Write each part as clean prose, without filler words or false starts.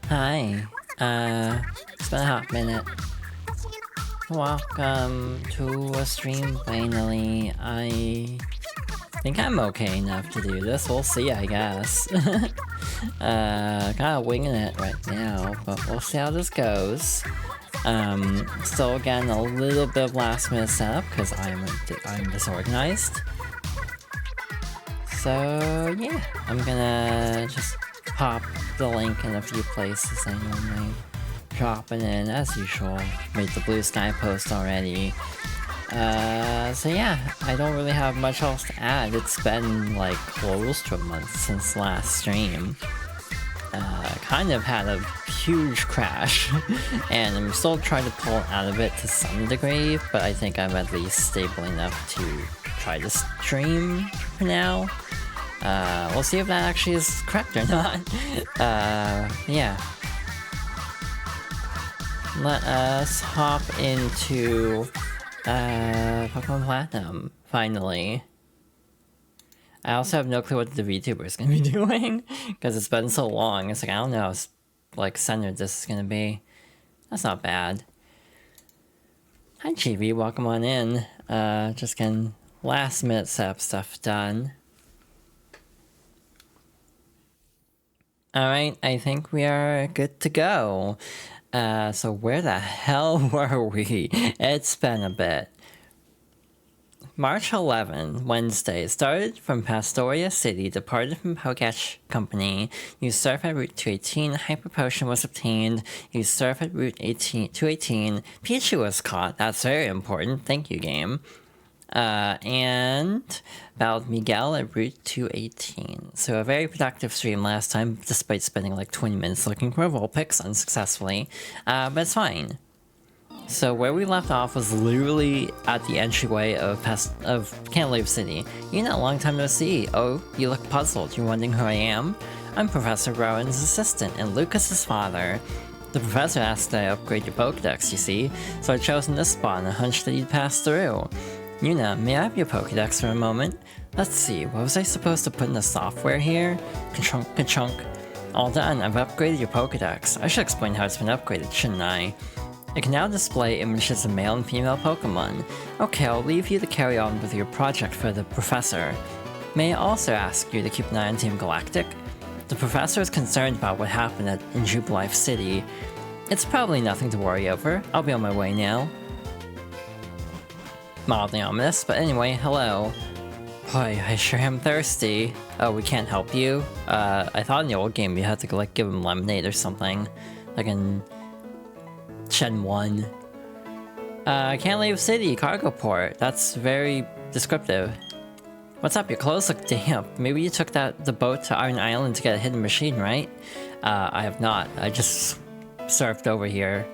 Hi. It's been a hot minute. Welcome to a stream finally. I think I'm okay enough to do this. We'll see, I guess. Kinda winging it right now, but we'll see how this goes. Still getting a little bit of last minute setup because I'm disorganized. So yeah, I'm gonna just pop the link in a few places I normally drop it in as usual. Made the Blue Sky post already. So yeah, I don't really have much else to add. It's been like close to a month since last stream. Kind of had a huge crash, and I'm still trying to pull out of it to some degree, but I think I'm at least stable enough to try to stream for now. We'll see if that actually is correct or not. Yeah. Let us hop into Pokemon Platinum, finally. I also have no clue what the VTuber is going to be doing, because it's been so long. It's like, I don't know how like centered this is going to be. That's not bad. Hi Chibi, welcome on in. Just getting last minute setup stuff done. Alright, I think we are good to go. So where the hell were we? It's been a bit. March 11, Wednesday, started from Pastoria City, departed from Poketch Company, used surf at Route 218, Hyper Potion was obtained, used surf at Route 218, Pichu was caught, that's very important, thank you game, and battled Miguel at Route 218. So a very productive stream last time, despite spending like 20 minutes looking for Vulpix unsuccessfully, but it's fine. So where we left off was literally at the entryway of Cantilever City. Yuna, long time no see. Oh, you look puzzled. You're wondering who I am? I'm Professor Rowan's assistant and Lucas's father. The professor asked that I upgrade your Pokedex, you see, so I've chosen this spot on a hunch that you'd pass through. Yuna, may I have your Pokedex for a moment? Let's see, what was I supposed to put in the software here? Ka-chunk, ka-chunk. All done, I've upgraded your Pokedex. I should explain how it's been upgraded, shouldn't I? It can now display images of male and female Pokemon. Okay, I'll leave you to carry on with your project for the professor. May I also ask you to keep an eye on Team Galactic? The professor is concerned about what happened in Jubilife City. It's probably nothing to worry over. I'll be on my way now. Mildly ominous, but anyway, hello. Boy, I sure am thirsty. Oh, we can't help you? I thought in the old game you had to like give him lemonade or something. Like in Gen 1. Cantilever City, cargo port. That's very descriptive. What's up? Your clothes look damp. Maybe you took the boat to Iron Island to get a hidden machine, right? I have not. I just surfed over here.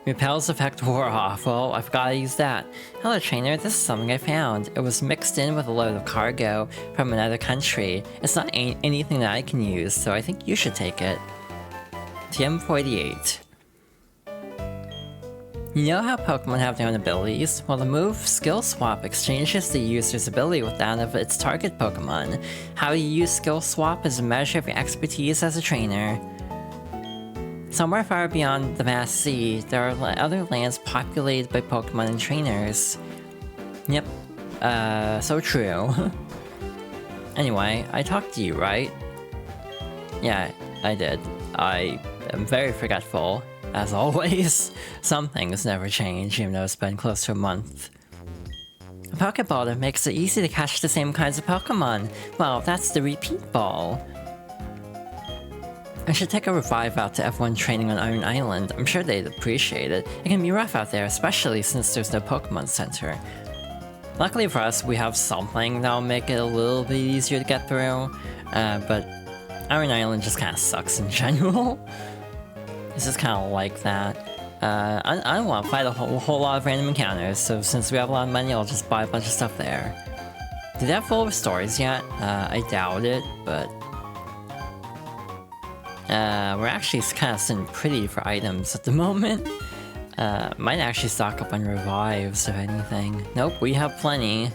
Repel's effect wore off. Well, I forgot to use that. Hello, trainer. This is something I found. It was mixed in with a load of cargo from another country. It's not anything that I can use, so I think you should take it. TM48. You know how Pokemon have their own abilities? Well, the move Skill Swap exchanges the user's ability with that of its target Pokemon. How you use Skill Swap is a measure of your expertise as a trainer. Somewhere far beyond the vast sea, there are other lands populated by Pokemon and trainers. Yep, so true. Anyway, I talked to you, right? Yeah, I did. I am very forgetful, as always. Some things never change, even though it's been close to a month. A Pokeball that makes it easy to catch the same kinds of Pokemon. Well, that's the repeat ball. I should take a revive out to everyone training on Iron Island. I'm sure they'd appreciate it. It can be rough out there, especially since there's no Pokemon Center. Luckily for us, we have something that'll make it a little bit easier to get through, but Iron Island just kind of sucks in general. It's just kind of like that. I don't want to fight a whole lot of random encounters, so since we have a lot of money, I'll just buy a bunch of stuff there. Do they have full stories yet? I doubt it, but we're actually kind of sitting pretty for items at the moment. Might actually stock up on revives, if anything. Nope, we have plenty.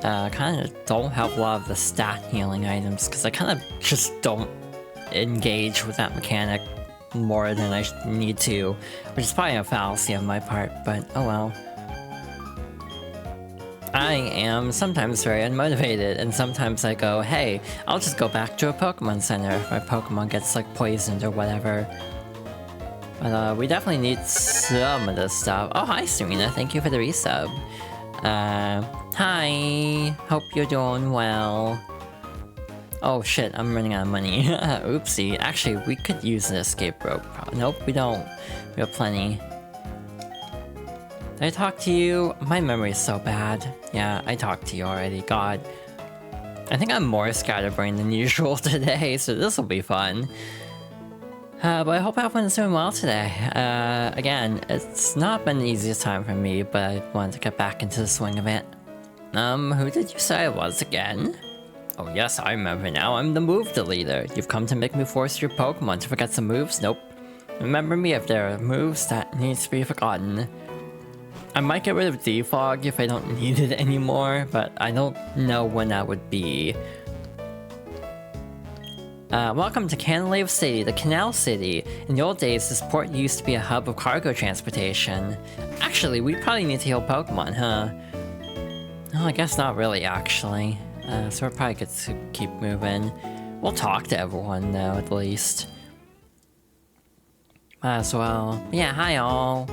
Kind of don't have a lot of the stat healing items because I kind of just don't engage with that mechanic more than I need to, which is probably a fallacy on my part, but oh well. I am sometimes very unmotivated, and sometimes I go, hey, I'll just go back to a Pokemon Center if my Pokemon gets like poisoned or whatever. But we definitely need some of this stuff. Oh, hi Serena, thank you for the resub. Hi, hope you're doing well. Oh shit, I'm running out of money. Oopsie, actually we could use an escape rope. Nope, we don't. We have plenty. Did I talk to you? My memory is so bad. Yeah, I talked to you already, god. I think I'm more scatterbrained than usual today, so this will be fun. But I hope everyone's doing well today. Again, it's not been the easiest time for me, but I wanted to get back into the swing of it. Who did you say I was again? Oh yes, I remember now, I'm the move deleter. You've come to make me force your Pokemon to forget some moves? Nope. Remember me if there are moves that needs to be forgotten. I might get rid of Defog if I don't need it anymore, but I don't know when that would be. Welcome to Canalave City, the Canal City. In the old days, this port used to be a hub of cargo transportation. Actually, we probably need to heal Pokemon, huh? Oh, I guess not really, actually. So we're probably good to keep moving. We'll talk to everyone, though, at least. As well. Yeah, hi all.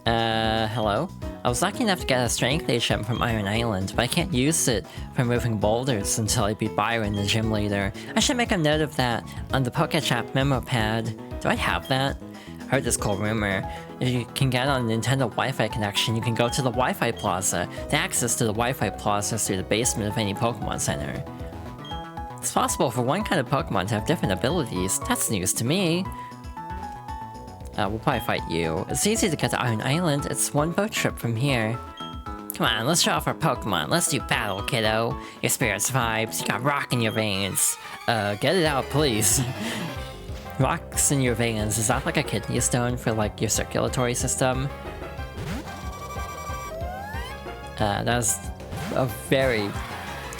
Hello? I was lucky enough to get a strength HM from Iron Island, but I can't use it for moving boulders until I beat Byron, the gym leader. I should make a note of that on the PokéChat memo pad. Do I have that? Heard this cool rumor. If you can get on a Nintendo Wi-Fi connection, you can go to the Wi-Fi Plaza. The access to the Wi-Fi Plaza is through the basement of any Pokemon Center. It's possible for one kind of Pokemon to have different abilities. That's news to me. We'll probably fight you. It's easy to get to Iron Island. It's one boat trip from here. Come on, let's show off our Pokemon. Let's do battle, kiddo. Your spirit's vibes. You got rock in your veins. Get it out, please. Rocks in your veins. Is that like a kidney stone for like your circulatory system? That's a very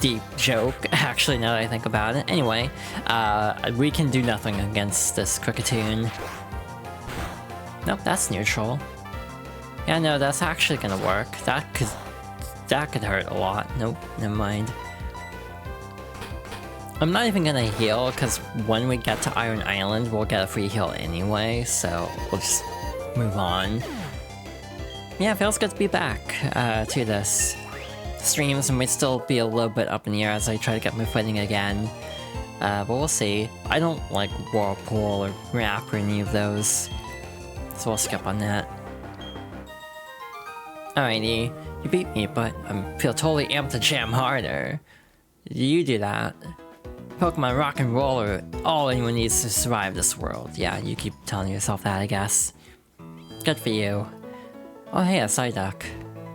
deep joke, actually, now that I think about it. Anyway, we can do nothing against this Kricketune. Nope, that's neutral. Yeah, no, that's actually gonna work. That could hurt a lot. Nope, never mind. I'm not even gonna heal, because when we get to Iron Island, we'll get a free heal anyway, so we'll just move on. Yeah, it feels good to be back to this. Streams might still be a little bit up in the air as I try to get my footing again. But we'll see. I don't like Whirlpool or Wrap or any of those. So we'll skip on that. Alrighty, you beat me, but I feel totally amped to jam harder. You do that. Pokemon rock and roll are all anyone needs to survive this world. Yeah, you keep telling yourself that, I guess. Good for you. Oh hey, a Psyduck.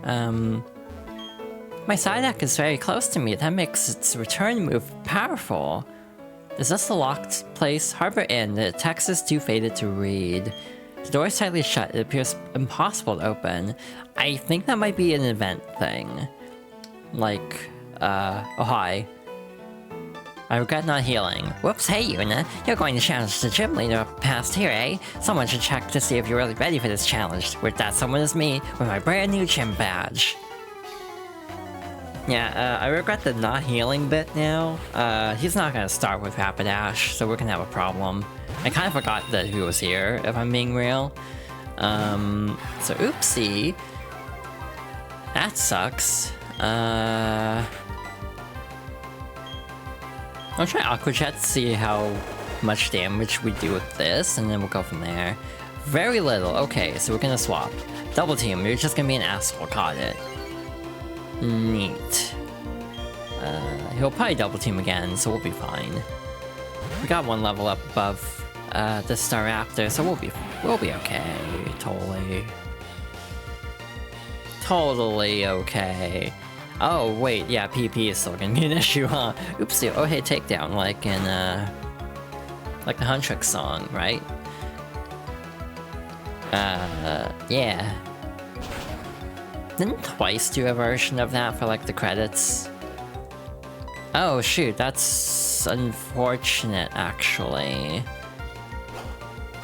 My Psyduck is very close to me. That makes its return move powerful. Is this the locked place? Harbor Inn. The text is too faded to read. The door is tightly shut. It appears impossible to open. I think that might be an event thing. Like, oh hi. I regret not healing. Whoops, hey Yuna. You're going to challenge the gym leader up past here, eh? Someone should check to see if you're really ready for this challenge. With that someone is me, with my brand new gym badge. Yeah, I regret the not healing bit now. He's not gonna start with Rapidash, so we're gonna have a problem. I kind of forgot that he was here, if I'm being real. So oopsie. That sucks. I'll try Aqua Jet to see how much damage we do with this, and then we'll go from there. Very little. Okay, so we're gonna swap. Double team, you're just gonna be an asshole, caught it. Neat. He'll probably double team again, so we'll be fine. We got one level up above the Staraptor, so we'll be okay. Totally okay. Oh wait, yeah, PP is still gonna be an issue, huh? Oopsie. Oh hey, takedown, like in like the Huntrix song, right? Yeah. didn't Twice do a version of that for like the credits? Oh shoot, that's unfortunate actually.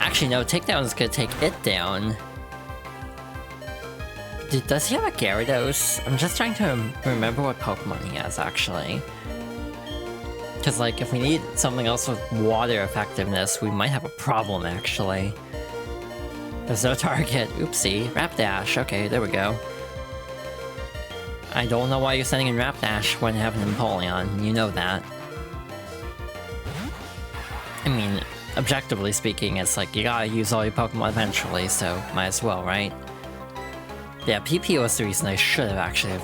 Actually no, Takedown's gonna take it down. Does he have a Gyarados? I'm just trying to remember what Pokemon he has actually. Because like if we need something else with water effectiveness, we might have a problem actually. There's no target. Oopsie. Rapidash. Okay, there we go. I don't know why you're sending in Rapidash when having Empoleon. You know that. I mean, objectively speaking, it's like you gotta use all your Pokemon eventually, so might as well, right? Yeah, PP was the reason I should have actually...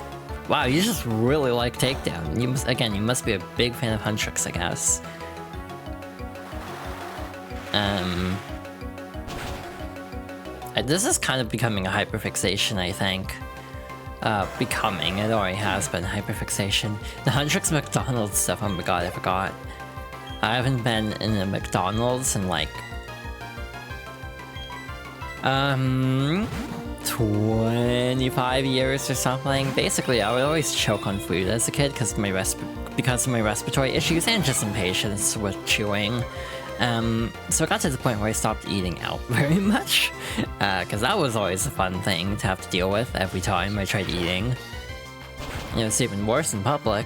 Wow, you just really like Takedown. You must be a big fan of Huntrix, I guess. This is kind of becoming a hyperfixation, I think. It already has been hyperfixation. The Huntrix McDonald's stuff, oh my god, I forgot. I haven't been in a McDonald's in like... 25 years or something. Basically, I would always choke on food as a kid because of my respiratory issues and just impatience with chewing. So it got to the point where I stopped eating out very much, because that was always a fun thing to have to deal with every time I tried eating. It was even worse in public.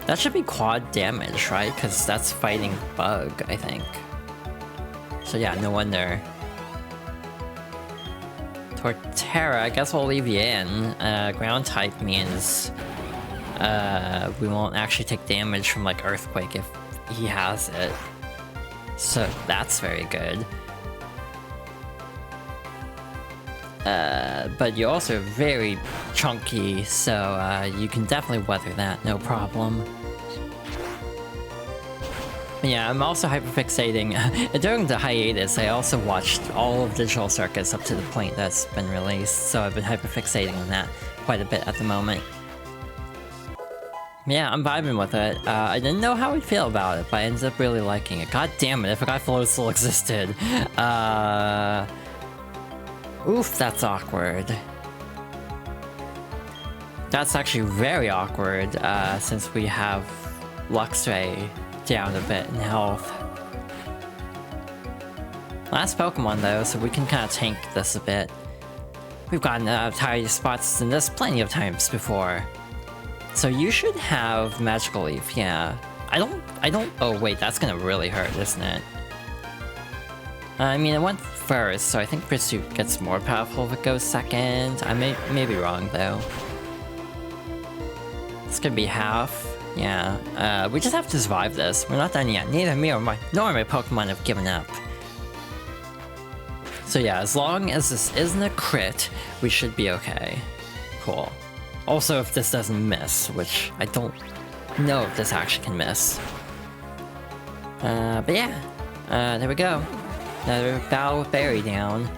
That should be quad damage, right? Because that's fighting bug, I think. So yeah, no wonder. Torterra, I guess we'll leave you in. Ground type means we won't actually take damage from like Earthquake if he has it. So that's very good. But you're also very chunky, so you can definitely weather that, no problem. Yeah, I'm also hyperfixating. During the hiatus, I also watched all of Digital Circus up to the point that's been released, so I've been hyperfixating on that quite a bit at the moment. Yeah, I'm vibing with it. I didn't know how I'd feel about it, but I ended up really liking it. God damn it, I forgot Flow still existed. Oof, that's awkward. That's actually very awkward, since we have Luxray down a bit in health. Last Pokemon though, so we can kind of tank this a bit. We've gotten tidy spots in this plenty of times before. So you should have Magical Leaf, yeah. I don't, oh wait, that's gonna really hurt, isn't it? I mean, it went first, so I think Pursuit gets more powerful if it goes second. I may be wrong though. It's gonna be half. Yeah, we just have to survive this. We're not done yet. Neither me nor my Pokemon have given up. So yeah, as long as this isn't a crit, we should be okay. Cool. Also, if this doesn't miss, which I don't know if this actually can miss. But yeah, there we go. Another battle with Barry down.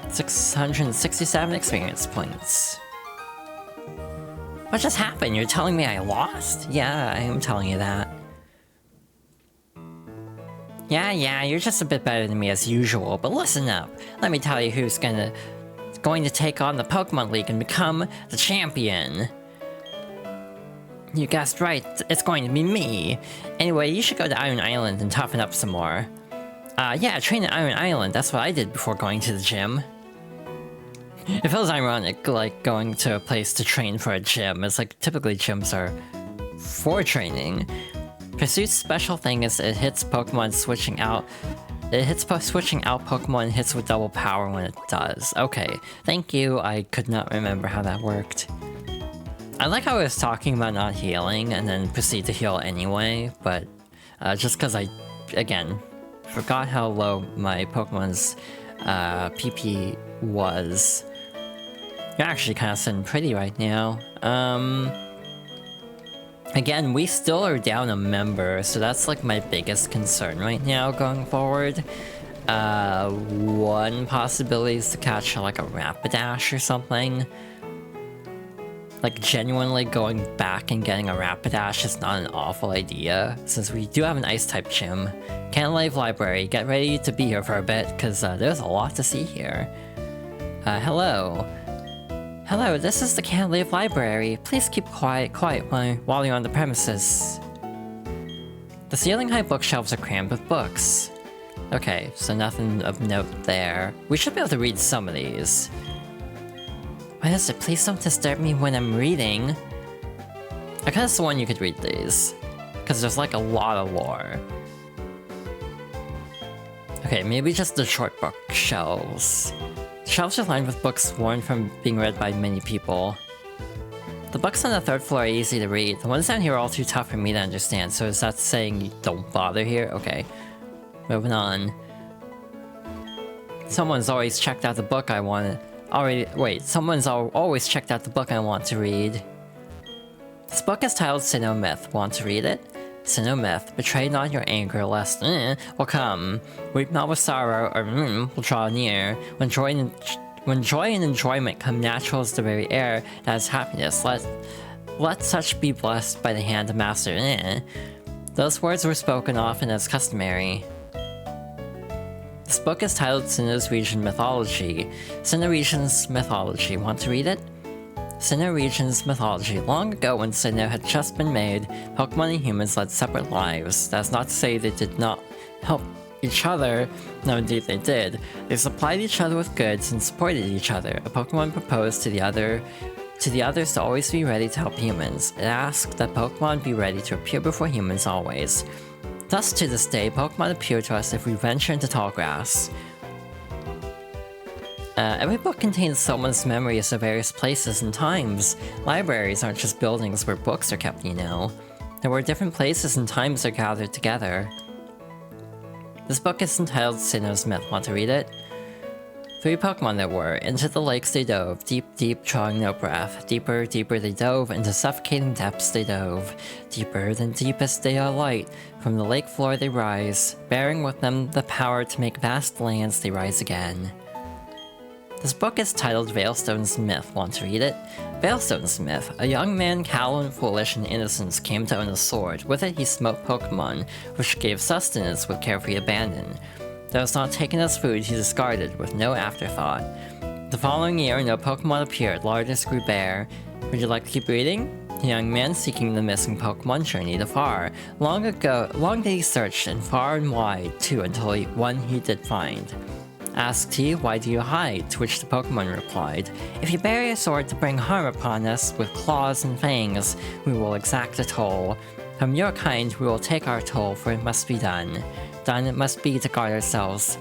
667 experience points. What just happened? You're telling me I lost? Yeah, I am telling you that. Yeah, you're just a bit better than me as usual, but listen up. Let me tell you who's going to take on the Pokemon League and become the champion. You guessed right, it's going to be me. Anyway, you should go to Iron Island and toughen up some more. Yeah, train at Iron Island, that's what I did before going to the gym. It feels ironic, like, going to a place to train for a gym. It's like, typically gyms are for training. Pursuit's special thing is it hits Pokemon switching out. It hits switching out Pokemon hits with double power when it does. Okay, thank you. I could not remember how that worked. I like how I was talking about not healing and then proceed to heal anyway, but just because I, again, forgot how low my Pokemon's PP was. You're actually kind of sitting pretty right now. Again, we still are down a member, so that's like my biggest concern right now going forward. One possibility is to catch like a Rapidash or something. like genuinely going back and getting a Rapidash is not an awful idea, since we do have an Ice-type gym. Can't Library, get ready to be here for a bit, because there's a lot to see here. Hello. Hello, this is the Can't Leave Library. Please keep quiet while you're on the premises. The ceiling-high bookshelves are crammed with books. Okay, so nothing of note there. We should be able to read some of these. What is it? Please don't disturb me when I'm reading. I could've sworn you could read these, because there's like a lot of lore. Okay, maybe just the short book shelves. The shelves are lined with books worn from being read by many people. The books on the 3rd floor are easy to read. The ones down here are all too tough for me to understand, so is that saying you don't bother here? Okay. Moving on. Someone's always checked out the book I wanted. Someone's always checked out the book I want to read. This book is titled Sinnoh Myth. Want to read it? Sinnoh Myth. Betray not your anger, lest will come. Weep not with sorrow, or will draw near. When joy and enjoyment come natural as the very air, that is happiness. Let such be blessed by the hand of Master. Those words were spoken often as customary. This book is titled Sinnoh's Region Mythology. Sinnoh Region's Mythology. Want to read it? Sinnoh Region's Mythology. Long ago, when Sinnoh had just been made, Pokemon and humans led separate lives. That's not to say they did not help each other. No, indeed they did. They supplied each other with goods and supported each other. A Pokemon proposed to the others to always be ready to help humans. It asked that Pokemon be ready to appear before humans always. Thus, to this day, Pokemon appear to us if we venture into tall grass. Every book contains someone's memories of various places and times. Libraries aren't just buildings where books are kept, you know. There were different places and times are gathered together. This book is entitled Sinnoh's Myth. Want to read it? 3 Pokemon there were. Into the lakes they dove, deep, deep, drawing no breath. Deeper, deeper they dove, into suffocating depths they dove. Deeper than deepest they alight. From the lake floor they rise, bearing with them the power to make vast lands they rise again. This book is titled Veilstone's Myth. Want to read it? Veilstone's Myth. A young man, callow and foolish in innocence, came to own a sword. With it he smote Pokemon, which gave sustenance with carefree abandon. That was not taken as food he discarded with no afterthought. The following year, no Pokemon appeared, largest grew bare. Would you like to keep reading? The young man seeking the missing Pokemon journeyed afar. Long did he search, and far and wide, too, until one he did find. Asked he, why do you hide? To which the Pokemon replied, if you bear your sword to bring harm upon us with claws and fangs, we will exact a toll. From your kind we will take our toll, for it must be done. Done it must be to guard ourselves.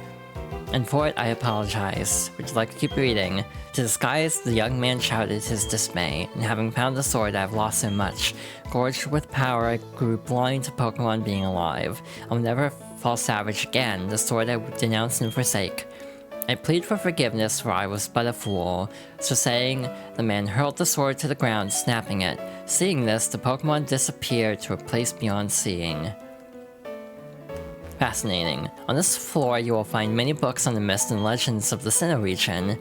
And for it I apologize. Would you like to keep reading? To disguise, the young man shouted his dismay, and having found the sword I have lost so much. Gorged with power, I grew blind to Pokemon being alive. I'll never fall savage again, the sword I would denounce and forsake. I plead for forgiveness, for I was but a fool. So saying, the man hurled the sword to the ground, snapping it. Seeing this, the Pokemon disappeared to a place beyond seeing. Fascinating. On this floor, you will find many books on the myths and legends of the Sinnoh region.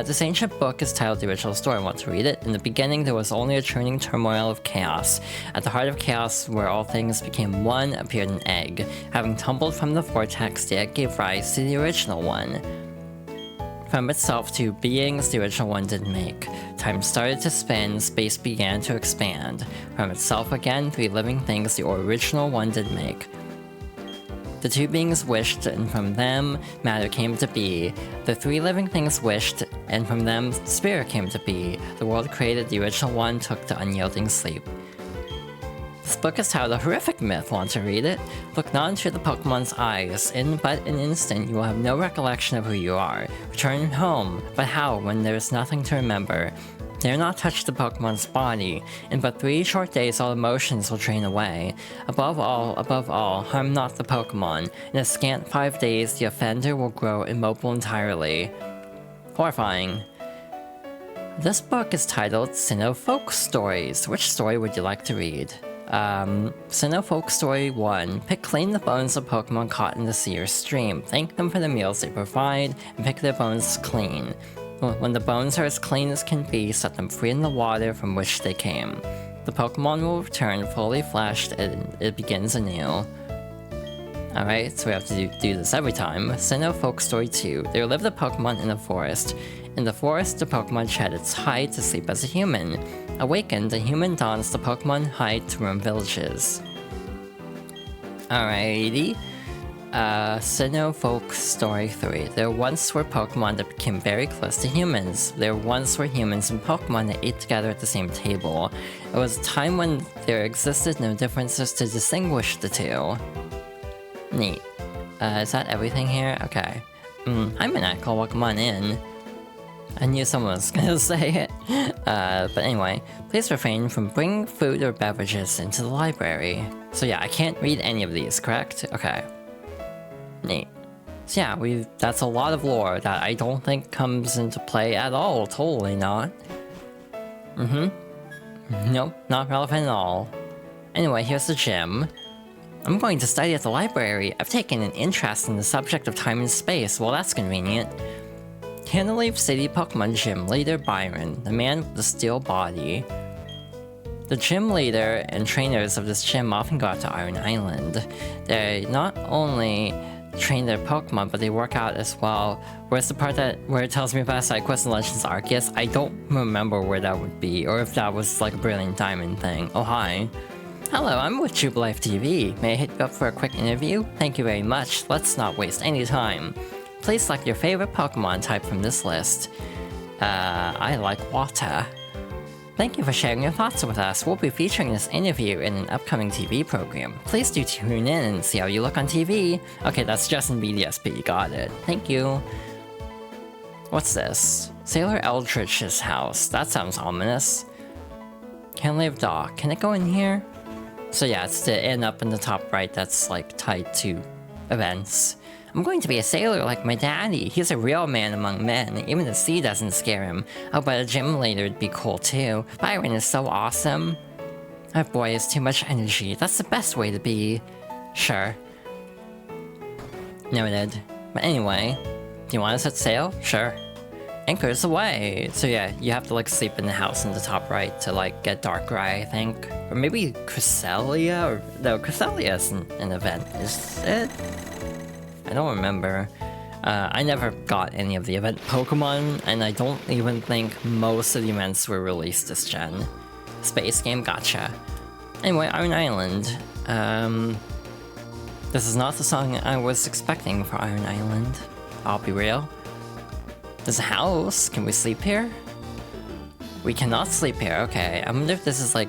This ancient book is titled The Original Story. Want to read it? In the beginning, there was only a churning turmoil of chaos. At the heart of chaos, where all things became one, appeared an egg. Having tumbled from the vortex, the egg gave rise to the original one. From itself, 2 beings the original one did make. Time started to spin, space began to expand. From itself again, 3 living things the original one did make. The 2 beings wished, and from them, matter came to be. The 3 living things wished, and from them, spirit came to be. The world created, the original one took to unyielding sleep. This book is titled A Horrific Myth. Want to read it? Look not into the Pokemon's eyes. In but an instant, you will have no recollection of who you are. Return home. But how, when there is nothing to remember? Dare not touch the Pokemon's body. In but 3 short days, all emotions will drain away. Above all, harm not the Pokemon. In a scant 5 days, the offender will grow immobile entirely. Horrifying. This book is titled Sinnoh Folk Stories. Which story would you like to read? Sinnoh Folk Story 1. Pick clean the bones of Pokemon caught in the sea or stream. Thank them for the meals they provide, and pick their bones clean. When the bones are as clean as can be, set them free in the water from which they came. The Pokemon will return fully fleshed and it begins anew. Alright, so we have to do this every time. Sinnoh Folk Story 2. There lived a Pokemon in the forest. In the forest, the Pokemon shed its hide to sleep as a human. Awakened, the human dons the Pokemon hide to roam villages. Alrighty. Sinnoh Folk Story 3. There once were Pokemon that became very close to humans. There once were humans and Pokemon that ate together at the same table. It was a time when there existed no differences to distinguish the two. Neat. Is that everything here? Okay. Hi Minako, welcome on in. I knew someone was gonna say it. But anyway, please refrain from bringing food or beverages into the library. So yeah, I can't read any of these, correct? Okay. Neat. So yeah, that's a lot of lore that I don't think comes into play at all. Totally not. Nope, not relevant at all. Anyway, here's the gym. I'm going to study at the library. I've taken an interest in the subject of time and space. Well, that's convenient. Candleleaf City Pokemon Gym Leader Byron, the man with the steel body. The gym leader and trainers of this gym often go out to Iron Island. They not only train their Pokemon, but they work out as well. Where's the part where it tells me about Side Quest and Legends Arceus? I don't remember where that would be, or if that was like a Brilliant Diamond thing. Oh, hi. Hello, I'm with Jubilife TV. May I hit you up for a quick interview? Thank you very much. Let's not waste any time. Please select your favorite Pokemon type from this list. I like water. Thank you for sharing your thoughts with us. We'll be featuring this interview in an upcoming TV program. Please do tune in and see how you look on TV. Okay, that's just in BDSP, got it. Thank you. What's this? Sailor Eldritch's house. That sounds ominous. Canlev Dock. Can it go in here? So yeah, it's the inn up in the top right that's like tied to events. I'm going to be a sailor like my daddy. He's a real man among men. Even the sea doesn't scare him. Oh, but a gym leader would be cool too. Byron is so awesome. That boy has too much energy. That's the best way to be. Sure. Noted. But anyway, do you want to set sail? Sure. Anchors away. So yeah, you have to like sleep in the house in the top right to like get Darkrai, I think. Or maybe Cresselia? Or no, Cresselia is an event, is it? I don't remember. I never got any of the event Pokemon, and I don't even think most of the events were released this gen. Space game, gotcha. Anyway, Iron Island. This is not the song I was expecting for Iron Island. I'll be real. There's a house. Can we sleep here? We cannot sleep here. Okay, I wonder if this is like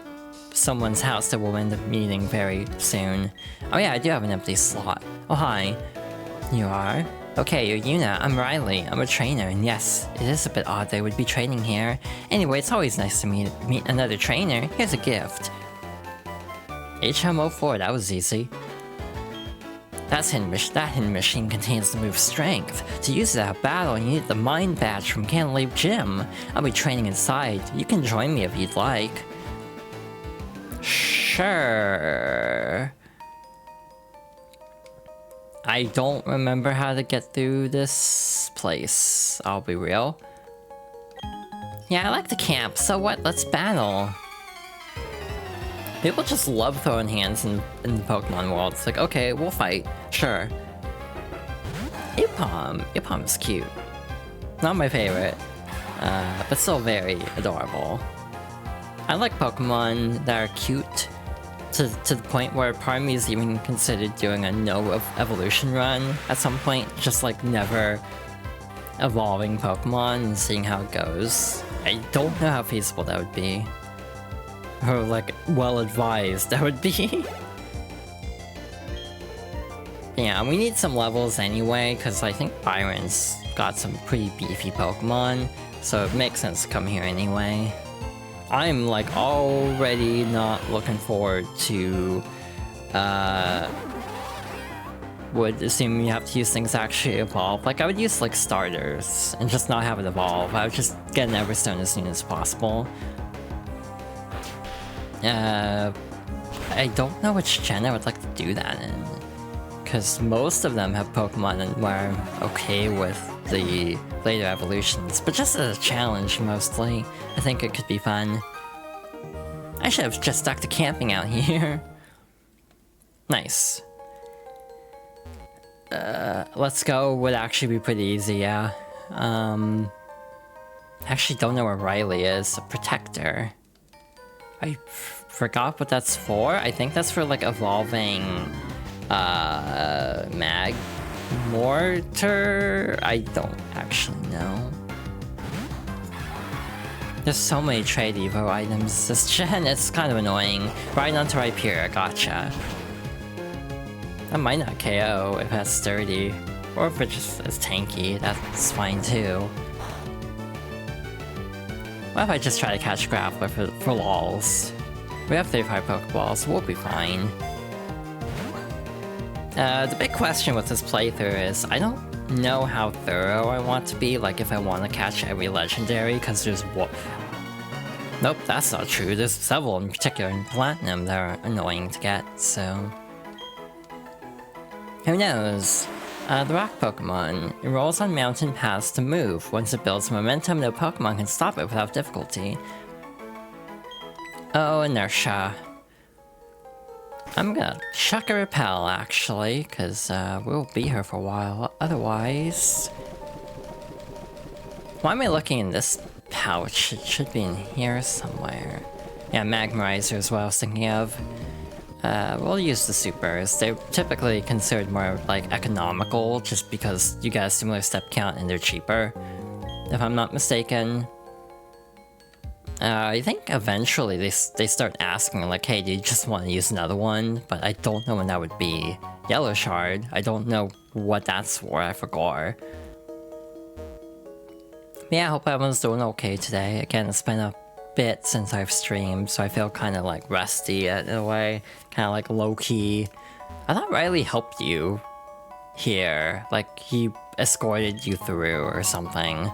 someone's house that we'll end up meeting very soon. Oh yeah, I do have an empty slot. Oh hi. You are? Okay, you're Yuna. I'm Riley. I'm a trainer, and yes, it is a bit odd they would be training here. Anyway, it's always nice to meet another trainer. Here's a gift. HM04, that was easy. That hidden machine contains the move Strength. To use it at battle, you need the Mind Badge from Canleaf Gym. I'll be training inside. You can join me if you'd like. Sure. I don't remember how to get through this place. I'll be real. Yeah, I like the camp. So what? Let's battle. People just love throwing hands in the Pokemon world. It's like, okay, we'll fight. Sure. Ipom. Ipom is cute. Not my favorite. But still very adorable. I like Pokemon that are cute to the point where part of me is even considered doing a no evolution run at some point. Just like never evolving Pokemon and seeing how it goes. I don't know how feasible that would be. Or like well advised that would be. Yeah, we need some levels anyway, because I think Byron's got some pretty beefy Pokemon, so it makes sense to come here anyway. I'm like already not looking forward to would assume you have to use things to actually evolve. Like I would use like starters and just not have it evolve. I would just get an Everstone as soon as possible. I don't know which gen I would like to do that in, because most of them have Pokemon where I'm okay with the later evolutions, but just as a challenge mostly. I think it could be fun. I should have just stuck to camping out here. Nice. Let's go would actually be pretty easy, yeah. I actually don't know where Riley is. A protector. I forgot what that's for. I think that's for like evolving mag mortar. I don't actually know. There's so many trade evo items this gen, it's kind of annoying. Right onto Rhyperior, gotcha. That might not KO if it's sturdy. Or if it just is tanky, that's fine too. What if I just try to catch Grappler for lols? We have 35 Pokeballs, we'll be fine. The big question with this playthrough is, I don't know how thorough I want to be, like if I want to catch every legendary, because there's what... Nope, that's not true. There's several in particular in Platinum that are annoying to get, so... Who knows? The rock Pokemon. It rolls on mountain paths to move. Once it builds momentum, no Pokemon can stop it without difficulty. Oh, inertia. I'm gonna chuck a repel, actually, because we'll be here for a while. Otherwise... Why am I looking in this pouch? It should be in here somewhere. Yeah, Magmarizer is what I was thinking of. We'll use the supers. They're typically considered more, like, economical, just because you get a similar step count and they're cheaper. If I'm not mistaken. I think eventually they start asking, like, hey, do you just want to use another one? But I don't know when that would be. Yellow Shard, I don't know what that's for, I forgot. Yeah, I hope everyone's doing okay today. Again, it's been a bit since I've streamed, so I feel kind of like rusty in a way. Kind of like low-key. I thought Riley helped you here. Like, he escorted you through or something.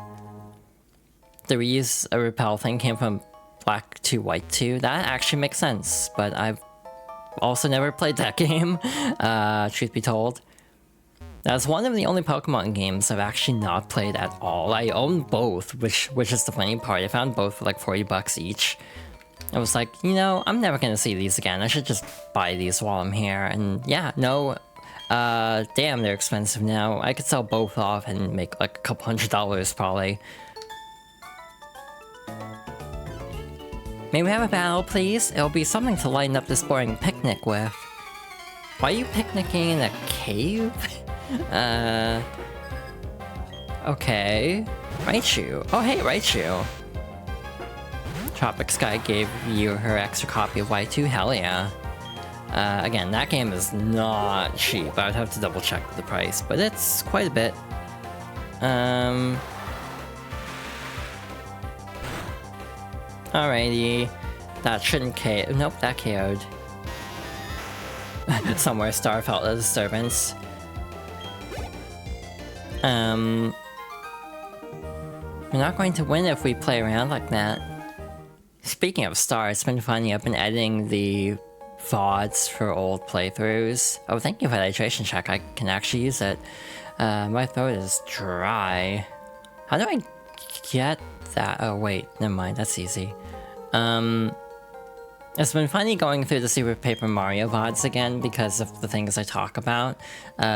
The reuse a repel thing came from Black 2, White 2. That actually makes sense, but I've also never played that game, truth be told. That's one of the only Pokemon games I've actually not played at all. I own both, which is the funny part. I found both for like 40 bucks each. I was like, you know, I'm never gonna see these again. I should just buy these while I'm here. And yeah, no, damn, they're expensive now. I could sell both off and make like a couple $100 probably. May we have a battle, please? It'll be something to lighten up this boring picnic with. Why are you picnicking in a cave? Okay. Raichu. Oh, hey, Raichu. Tropic Sky gave you her extra copy of Y2? Hell yeah. Again, that game is not cheap. I would have to double check the price, but it's quite a bit. Alrighty. That shouldn't KO. Nope, that KO'd. Somewhere Star felt a disturbance. We're not going to win if we play around like that. Speaking of Star, it's been funny. I've been editing the VODs for old playthroughs. Oh, thank you for that hydration check. I can actually use it. My throat is dry. How do I get that? Oh, wait. Never mind. That's easy. It's been funny going through the Super Paper Mario VODs again because of the things I talk about.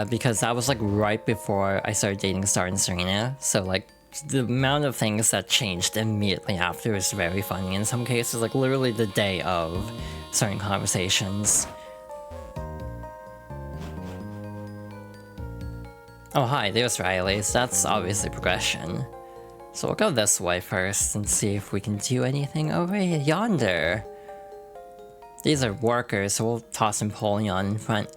Because that was like right before I started dating Star and Serena. So like the amount of things that changed immediately after is very funny in some cases. Like literally the day of certain conversations. Oh hi, there's Riley's. That's obviously progression. So we'll go this way first and see if we can do anything over yonder. These are workers, so we'll toss Empoleon in front.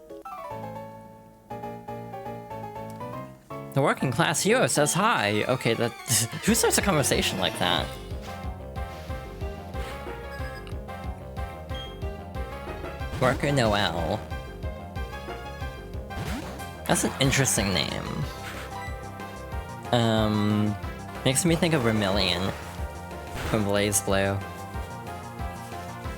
The working class hero says hi! Okay, that... who starts a conversation like that? Worker Noel. That's an interesting name. Makes me think of Vermilion from Blaze Blue.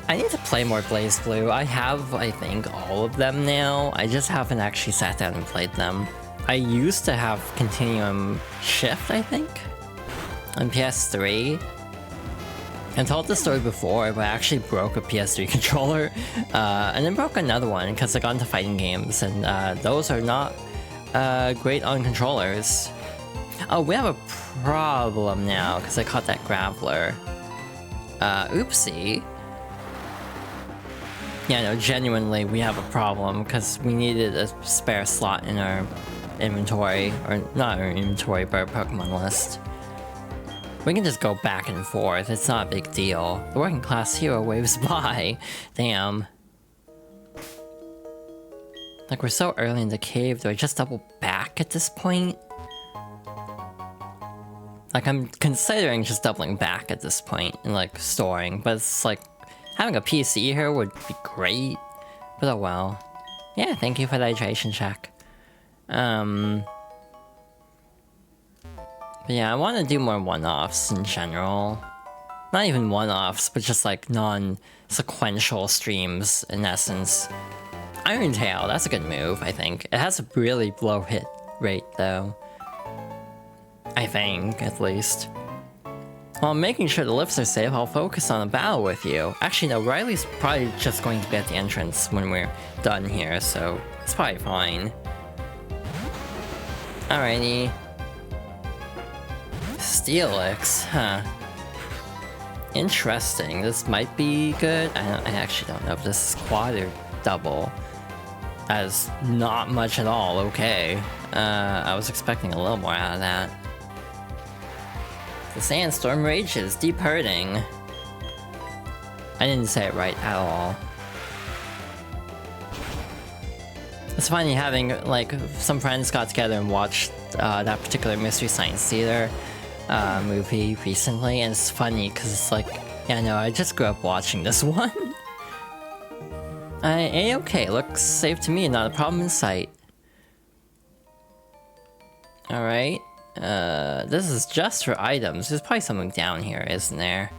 I need to play more Blaze Blue. I have, I think, all of them now. I just haven't actually sat down and played them. I used to have Continuum Shift, I think, on PS3. I told the story before, but I actually broke a PS3 controller, and then broke another one because I got into fighting games, and those are not great on controllers. Oh, we have a problem now because I caught that Graveler. Oopsie. Yeah, no, genuinely, we have a problem because we needed a spare slot in our inventory, or not our inventory, but our Pokemon list. We can just go back and forth, it's not a big deal. The working class hero waves by. Damn. Like, we're so early in the cave, do I just double back at this point? Like, I'm considering just doubling back at this point and, like, storing, but it's like, having a PC here would be great. But oh well. Yeah, thank you for the hydration check. But yeah, I want to do more one-offs in general. Not even one-offs, but just like non-sequential streams, in essence. Iron Tail, that's a good move, I think. It has a really low hit rate, though. I think, at least. While making sure the lifts are safe, I'll focus on a battle with you. Actually, no, Riley's probably just going to be at the entrance when we're done here, so it's probably fine. Alrighty. Steelix, huh. Interesting, this might be good. I actually don't know if this is quad or double. That is not much at all, okay. I was expecting a little more out of that. The sandstorm rages, deep hurting. I didn't say it right at all. It's funny having, like, some friends got together and watched that particular Mystery Science Theater movie recently, and it's funny because it's like, yeah, no, I just grew up watching this one. A-okay, looks safe to me, not a problem in sight. Alright, this is just for items. There's probably something down here, isn't there?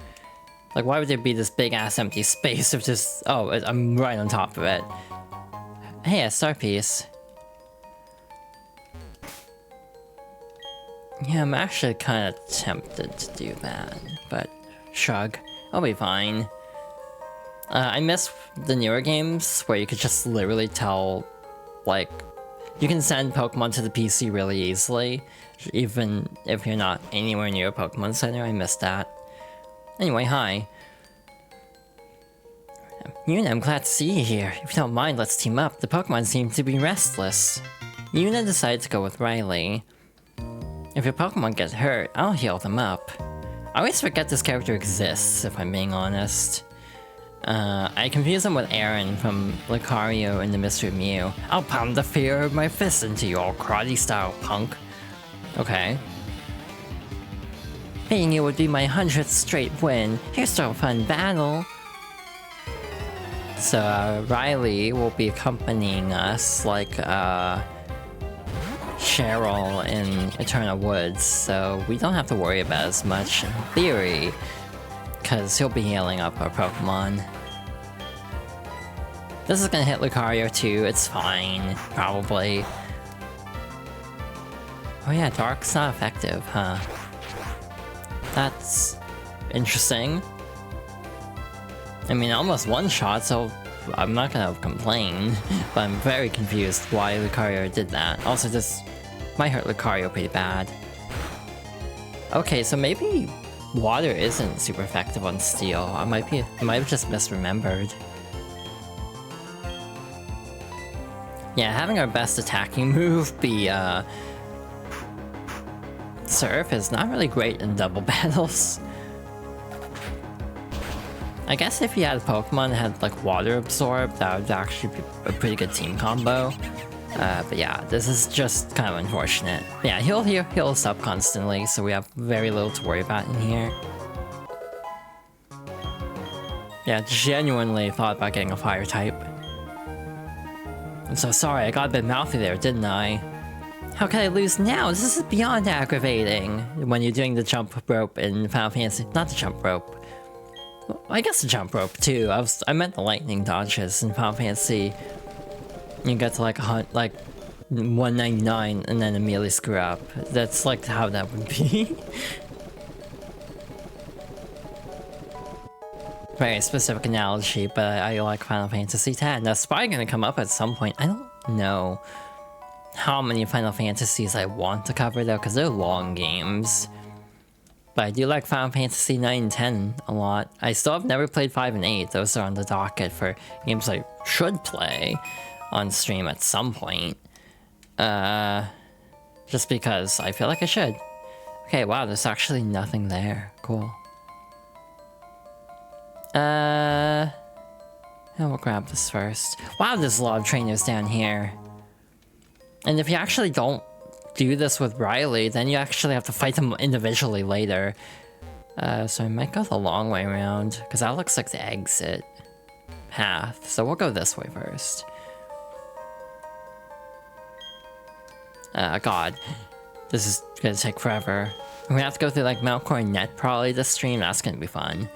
Like, why would there be this big-ass empty space if just... Oh, I'm right on top of it. Hey, a star piece. Yeah, I'm actually kind of tempted to do that, but shrug. I'll be fine. I miss the newer games where you could just literally tell, like, you can send Pokemon to the PC really easily, even if you're not anywhere near a Pokemon Center. I miss that. Anyway, hi. Yuna, I'm glad to see you here. If you don't mind, let's team up. The Pokemon seem to be restless. Yuna decided to go with Riley. If your Pokemon get hurt, I'll heal them up. I always forget this character exists, if I'm being honest. I confuse him with Aaron from Lucario in the Mystery Mew. I'll pound the fear of my fist into you all karate style, punk. Okay. Beating you would be my 100th straight win. Here's to a fun battle. So, Riley will be accompanying us, like, Cheryl in Eternal Woods, so we don't have to worry about as much in theory, because he'll be healing up our Pokemon. This is gonna hit Lucario too, it's fine, probably. Oh yeah, Dark's not effective, huh? That's interesting. I mean, almost one shot, so I'm not gonna complain, but I'm very confused why Lucario did that. Also, this might hurt Lucario pretty bad. Okay, so maybe water isn't super effective on Steel. I might have just misremembered. Yeah, having our best attacking move be Surf is not really great in double battles. I guess if you had a Pokemon that had like Water Absorb, that would actually be a pretty good team combo. But yeah, this is just kind of unfortunate. Yeah, he'll heal us up constantly, so we have very little to worry about in here. Yeah, genuinely thought about getting a Fire type. I'm so sorry, I got a bit mouthy there, didn't I? How can I lose now? This is beyond aggravating. When you're doing the jump rope in Final Fantasy, not the jump rope. Well, I guess the jump rope too. I meant the lightning dodges in Final Fantasy. You get to like 199 and then immediately screw up. That's like how that would be. Very specific analogy, but I like Final Fantasy X. That's probably gonna come up at some point. I don't know how many Final Fantasies I want to cover though, because they're long games. But I do like Final Fantasy 9 and 10 a lot. I still have never played 5 and 8. Those are on the docket for games I should play on stream at some point. Just because I feel like I should. Okay, wow, there's actually nothing there. Cool. Yeah, we'll grab this first. Wow, there's a lot of trainers down here. And if you actually don't do this with Riley, then you actually have to fight them individually later. So I might go the long way around, because that looks like the exit path. So we'll go this way first. God. This is gonna take forever. We're gonna have to go through like Mount Coronet probably this stream. That's gonna be fun.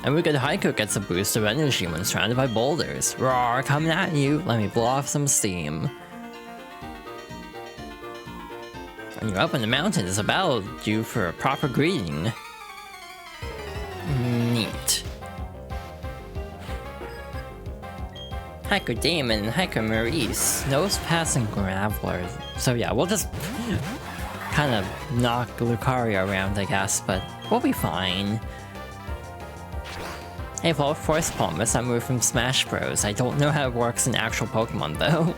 And we could Haiku gets a boost of energy when surrounded by boulders. Roar, coming at you. Let me blow off some steam. When you're up in the mountain, there's a battle due for a proper greeting. Neat. Hiker Damon and Hiker Maurice. Nose passing Graveler. So yeah, we'll just kind of knock Lucario around, I guess, but we'll be fine. Hey, Force Palm is that move from Smash Bros. I don't know how it works in actual Pokemon though.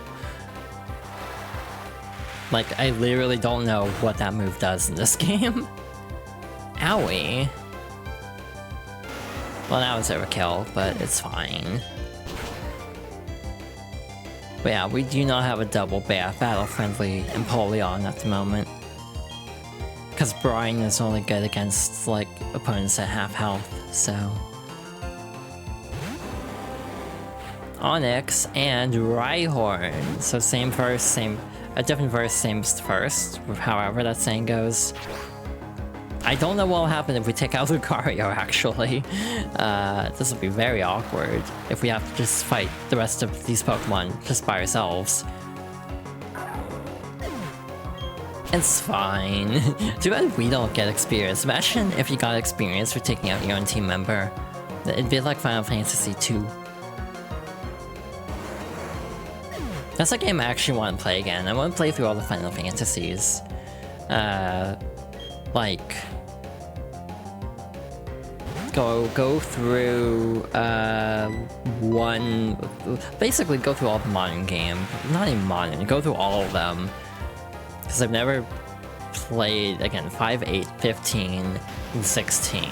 Like, I literally don't know what that move does in this game. Owie. Well, that was overkill, but it's fine. But yeah, we do not have a double battle-friendly Empoleon at the moment. Because Brian is only good against, like, opponents at half health, so... Onyx and Rhyhorn. So same verse, same... A different verse, same first, however that saying goes. I don't know what will happen if we take out Lucario, actually. This will be very awkward if we have to just fight the rest of these Pokemon just by ourselves. It's fine. Too bad we don't get experience. Imagine if you got experience for taking out your own team member. It'd be like Final Fantasy II. That's a game I actually want to play again. I want to play through all the Final Fantasies. Like... Go through, basically go through all the modern game. Not even modern, go through all of them. Because I've never played, again, 5, 8, 15, and 16.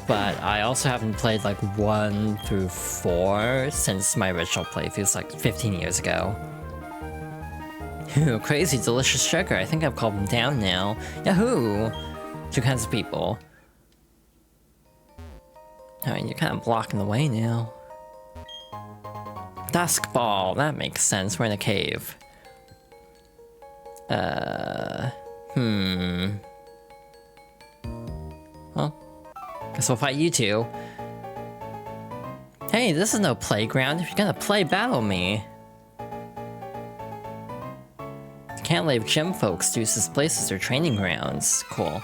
But I also haven't played like 1 through 4 since my original playthroughs like 15 years ago. Ooh, crazy delicious sugar. I think I've calmed them down now. Yahoo! 2 kinds of people. Alright, you're kind of blocking the way now. Dusk Ball, that makes sense. We're in a cave. Well, guess we'll fight you two. Hey, this is no playground. If you're gonna play, battle me. Can't leave gym folks use this place as their training grounds. Cool.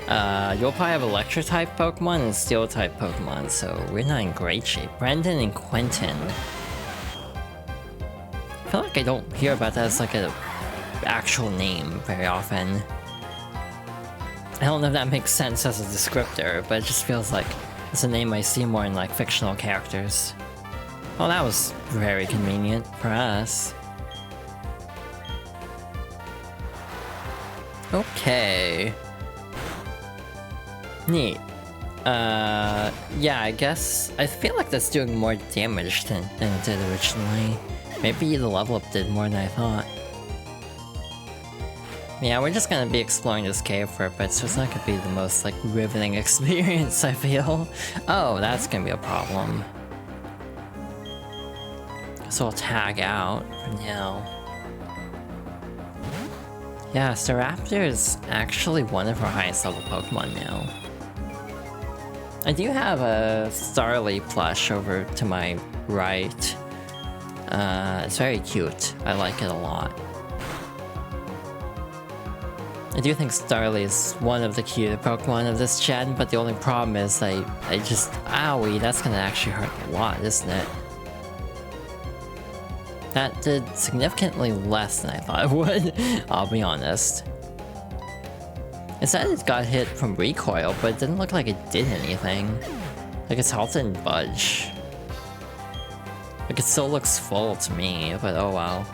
You'll probably have Electric-type Pokemon and Steel-type Pokemon, so we're not in great shape. Brendan and Quentin. I feel like I don't hear about that as like a actual name very often. I don't know if that makes sense as a descriptor, but it just feels like it's a name I see more in like fictional characters. Well, that was very convenient for us. Okay. Neat. Yeah, I guess... I feel like that's doing more damage than it did originally. Maybe the level up did more than I thought. Yeah, we're just gonna be exploring this cave for a bit, so it's not gonna be the most, like, riveting experience, I feel. Oh, that's gonna be a problem. So I'll tag out for now. Yeah, Staraptor is actually one of our highest level Pokemon now. I do have a Starly plush over to my right. It's very cute. I like it a lot. I do think Starly is one of the cuter Pokemon of this gen, but the only problem is I just... Owie, that's gonna actually hurt a lot, isn't it? That did significantly less than I thought it would, I'll be honest. It said it got hit from recoil, but it didn't look like it did anything. Like its health didn't budge. Like it still looks full to me, but oh well.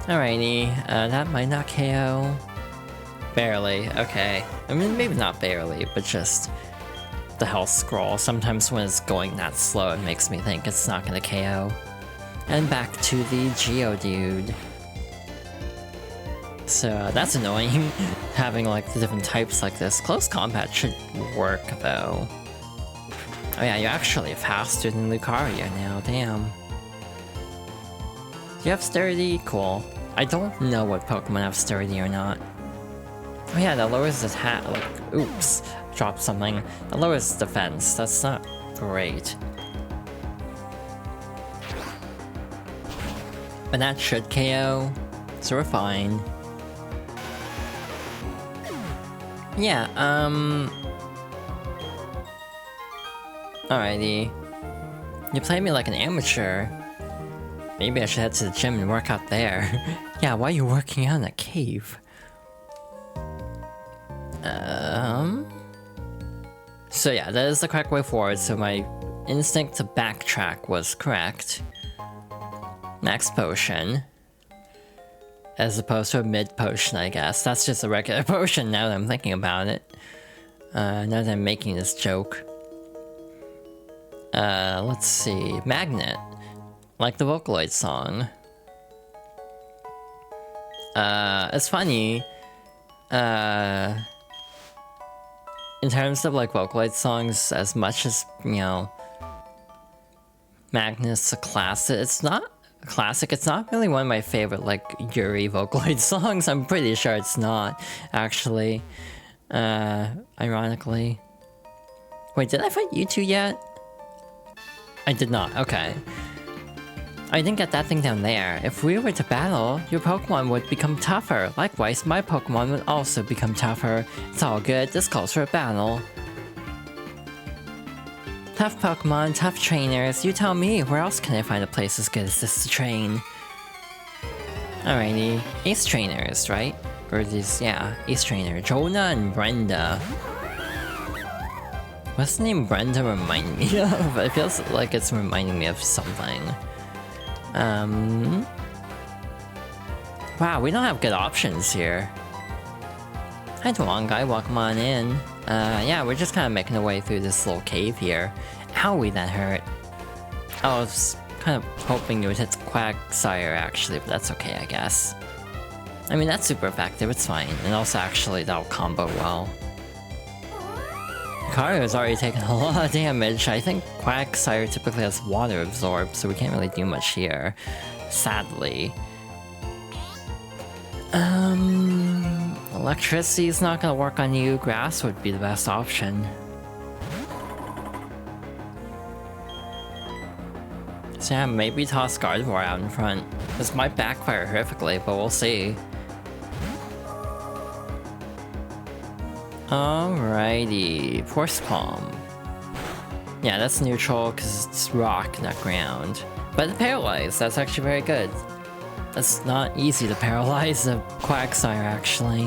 Alrighty, that might not KO. Barely, okay. I mean, maybe not barely, but just the health scroll. Sometimes when it's going that slow, it makes me think it's not gonna KO. And back to the Geodude. So that's annoying, having like the different types like this. Close combat should work though. Oh yeah, you're actually faster than Lucario now, damn. Do you have Sturdy? Cool. I don't know what Pokemon have Sturdy or not. Oh yeah, that lowers attack, like, oops, dropped something. That lowers defense, that's not great. But that should KO, so we're fine. Yeah, alrighty. You play me like an amateur. Maybe I should head to the gym and work out there. Yeah, why are you working out in a cave? So yeah, that is the correct way forward, so my instinct to backtrack was correct. Max potion. As opposed to a mid potion, I guess. That's just a regular potion now that I'm thinking about it. Now that I'm making this joke. Let's see. Magnet. Like the Vocaloid song. It's funny. In terms of like Vocaloid songs, as much as, you know, Magnet's a classic, it's not a classic, it's not really one of my favorite like Yuri Vocaloid songs. I'm pretty sure it's not, actually. Ironically. Wait, did I fight you two yet? I did not, okay. I didn't get that thing down there. If we were to battle, your Pokemon would become tougher. Likewise, my Pokemon would also become tougher. It's all good, this calls for a battle. Tough Pokemon, tough trainers, you tell me, where else can I find a place as good as this to train? Alrighty, Ace Trainers, right? Or these, yeah, Ace Trainer, Jonah and Brenda. What's the name Brenda remind me of? It feels like it's reminding me of something. Wow, we don't have good options here. Hi, Tuan guy, welcome on in. Yeah, we're just kind of making our way through this little cave here. Owie, that hurt. I was kind of hoping you would hit Quagsire, actually, but that's okay, I guess. I mean, that's super effective, it's fine. And also, actually, that'll combo well. Lucario's already taken a lot of damage. I think Quagsire typically has water absorbed, so we can't really do much here. Sadly. Electricity's not gonna work on you. Grass would be the best option. So yeah, maybe toss Gardevoir out in front. This might backfire horrifically, but we'll see. Alrighty, Force Palm. Yeah, that's neutral because it's rock, not ground. But paralyzed, that's actually very good. That's not easy to paralyze a Quagsire, actually.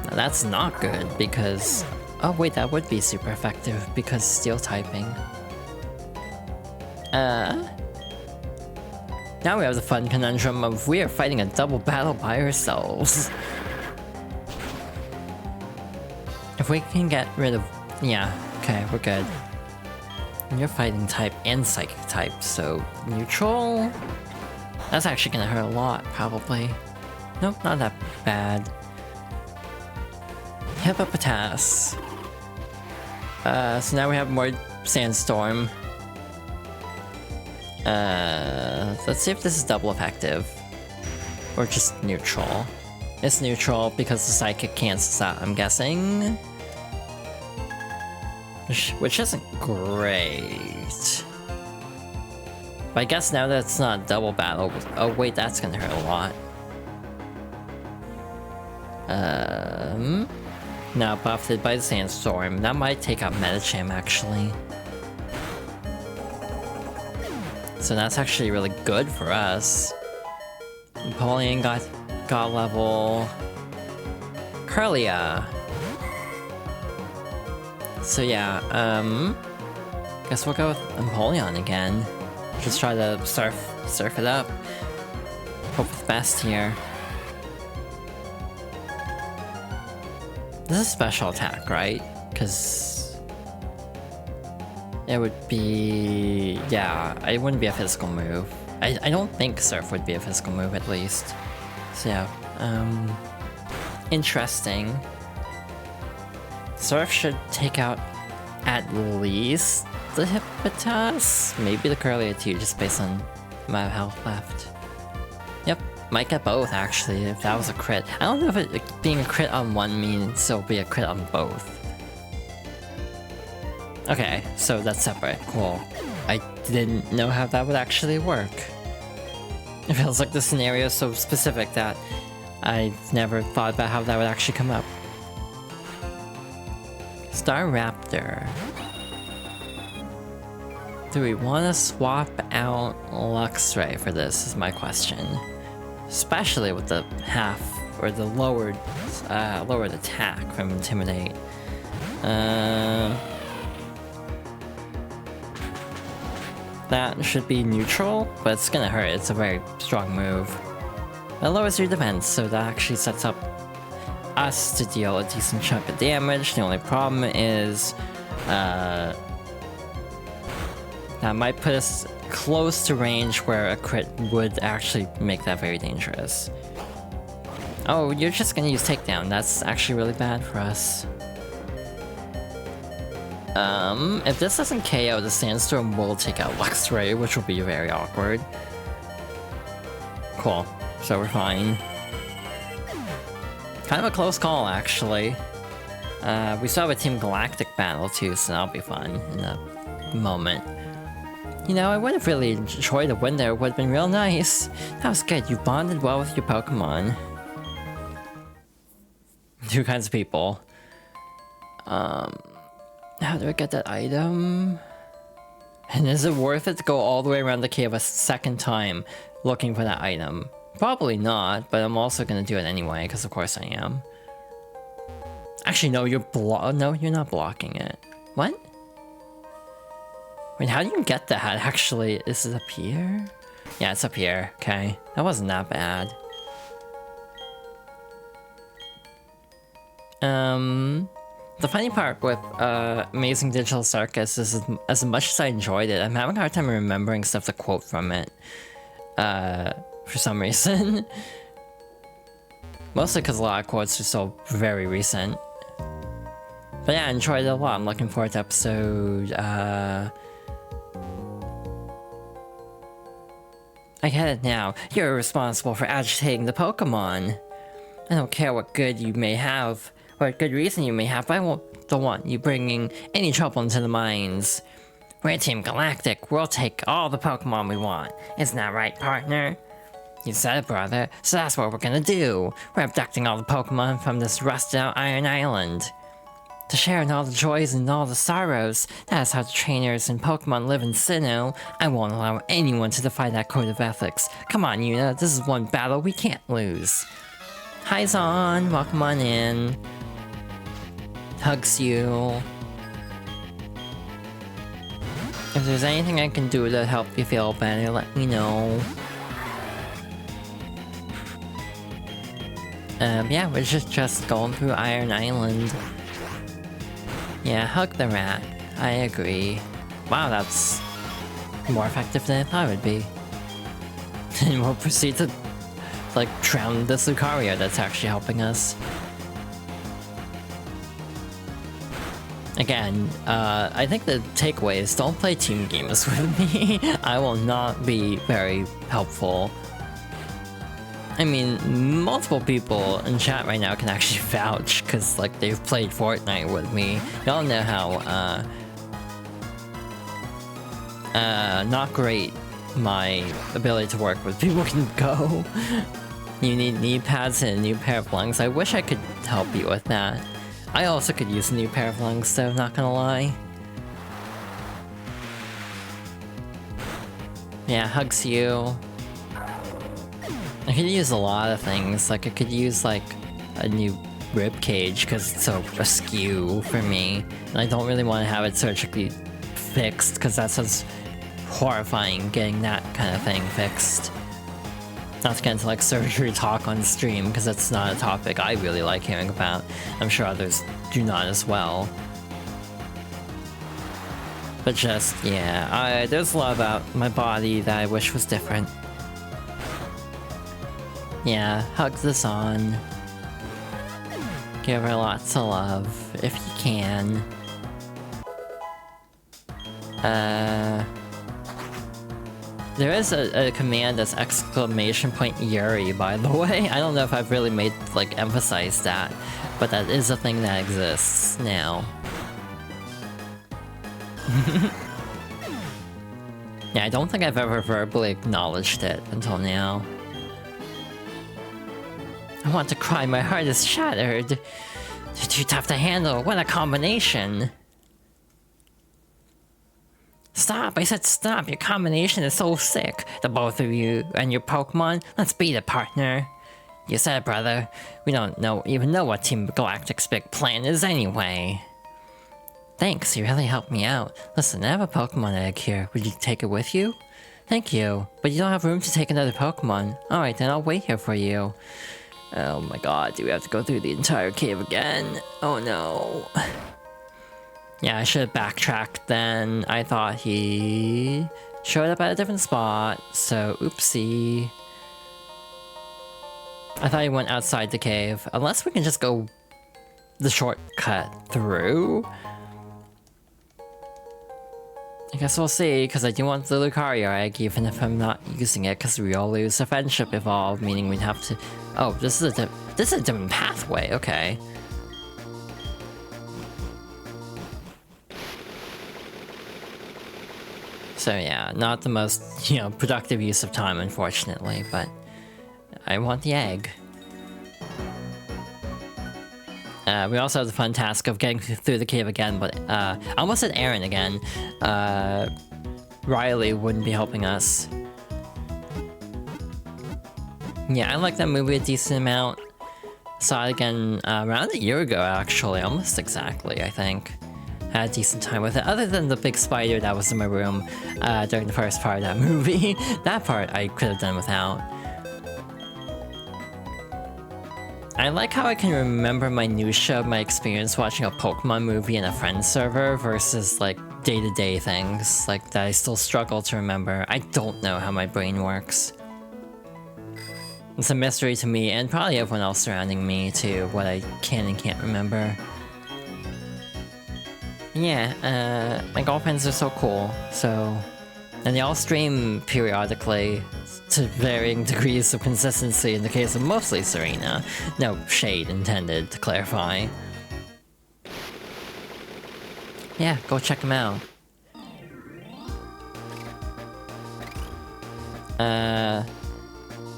Now, that's not good because... Oh wait, that would be super effective because steel typing. Now we have the fun conundrum of we are fighting a double battle by ourselves. If we can get rid of... Yeah, okay, we're good. And you're fighting type and psychic type, so neutral? That's actually gonna hurt a lot, probably. Nope, not that bad. Hippopotas. So now we have more Sandstorm. Let's see if this is double effective. Or just neutral. It's neutral because the Psychic cancels out, I'm guessing. Which isn't great. But I guess now that it's not a double battle... Oh wait, that's gonna hurt a lot. Now buffed by the Sandstorm. That might take out Medicham, actually. So that's actually really good for us. Napoleon got level. Curlia. So yeah, guess we'll go with Napoleon again. Just try to surf it up. Hope for the best here. This is a special attack, right? Because it would be... yeah, it wouldn't be a physical move. I don't think Surf would be a physical move, at least. So yeah, interesting. Surf should take out at least the Hippopotas? Maybe the Curlia too, just based on my health left. Yep, might get both actually, if that was a crit. I don't know if it being a crit on one means it'll be a crit on both. Okay, so that's separate. Cool. I didn't know how that would actually work. It feels like the scenario is so specific that I never thought about how that would actually come up. Staraptor. Do we want to swap out Luxray for this is my question. Especially with the half, or the lowered attack from Intimidate. That should be neutral, but it's gonna hurt. It's a very strong move. It lowers your defense, so that actually sets up us to deal a decent chunk of damage. The only problem is that might put us close to range where a crit would actually make that very dangerous. Oh, you're just gonna use takedown. That's actually really bad for us. If this doesn't KO, the Sandstorm will take out Luxray, which will be very awkward. Cool. So we're fine. Kind of a close call, actually. We still have a Team Galactic battle too, so that'll be fun in a moment. You know, I would have really enjoyed a win there. It would have been real nice. That was good. You bonded well with your Pokemon. Two kinds of people. How do I get that item? And is it worth it to go all the way around the cave a second time looking for that item? Probably not, but I'm also gonna do it anyway, because of course I am. Actually, no, no, you're not blocking it. What? Wait, how do you get that, actually? Is it up here? Yeah, it's up here. Okay, that wasn't that bad. The funny part with Amazing Digital Circus is as much as I enjoyed it, I'm having a hard time remembering stuff to quote from it. For some reason. Mostly because a lot of quotes are so very recent. But yeah, I enjoyed it a lot. I'm looking forward to episode... I get it now. You're responsible for agitating the Pokemon. I don't care what good you may have, or what good reason you may have, but I don't want you bringing any trouble into the mines. We're Team Galactic. We'll take all the Pokemon we want. Isn't that right, partner? You said it, brother. So that's what we're gonna do. We're abducting all the Pokemon from this rusted-out Iron Island. To share in all the joys and all the sorrows. That is how the trainers and Pokemon live in Sinnoh. I won't allow anyone to defy that code of ethics. Come on, Yuna. This is one battle we can't lose. Hi, Zon. Welcome on in. Hugs you. If there's anything I can do to help you feel better, let me know. Yeah, we're just going through Iron Island. Yeah, hug the rat. I agree. Wow, that's more effective than I thought it would be. And we'll proceed to, like, drown this Lucario that's actually helping us. Again, I think the takeaway is don't play team games with me. I will not be very helpful. I mean, multiple people in chat right now can actually vouch, because, like, they've played Fortnite with me. Y'all know how, not great my ability to work with people can go. You need knee pads and a new pair of lungs. I wish I could help you with that. I also could use a new pair of lungs, though, not gonna lie. Yeah, hugs you. I could use a lot of things. Like, I could use, like, a new rib cage, because it's so askew for me. And I don't really want to have it surgically fixed, because that sounds horrifying, getting that kind of thing fixed. Not to get into, like, surgery talk on stream, because that's not a topic I really like hearing about. I'm sure others do not as well. But just, yeah, there's a lot about my body that I wish was different. Yeah, hug this on. Give her lots of love, if you can. There is a command that's exclamation point Yuri, by the way. I don't know if I've really emphasized that, but that is a thing that exists now. Yeah, I don't think I've ever verbally acknowledged it until now. I want to cry, my heart is shattered. You're too tough to handle, what a combination! Stop, I said stop, your combination is so sick. The both of you and your Pokemon, let's beat it, partner. You said it, brother. We don't even know what Team Galactic's big plan is anyway. Thanks, you really helped me out. Listen, I have a Pokemon egg here. Would you take it with you? Thank you, but you don't have room to take another Pokemon. Alright, then I'll wait here for you. Oh my god, do we have to go through the entire cave again? Oh no. Yeah, I should have backtracked then. I thought he showed up at a different spot, so oopsie. I thought he went outside the cave. Unless we can just go the shortcut through. I guess we'll see, because I do want the Lucario egg, even if I'm not using it, because we all lose a friendship evolve, meaning we'd have to... Oh, this is a different pathway, okay. So yeah, not the most, productive use of time, unfortunately, but I want the egg. We also have the fun task of getting through the cave again, but I almost said Aaron again. Riley wouldn't be helping us. Yeah, I like that movie a decent amount. Saw it again around a year ago, actually, almost exactly, I think. Had a decent time with it, other than the big spider that was in my room during the first part of that movie. That part I could have done without. I like how I can remember my news show, my experience watching a Pokemon movie in a friend server versus like day-to-day things like that I still struggle to remember. I don't know how my brain works. It's a mystery to me and probably everyone else surrounding me too, what I can and can't remember. Yeah, my girlfriends are so cool, so... And they all stream periodically, to varying degrees of consistency in the case of mostly Serena. No shade intended, to clarify. Yeah, go check them out.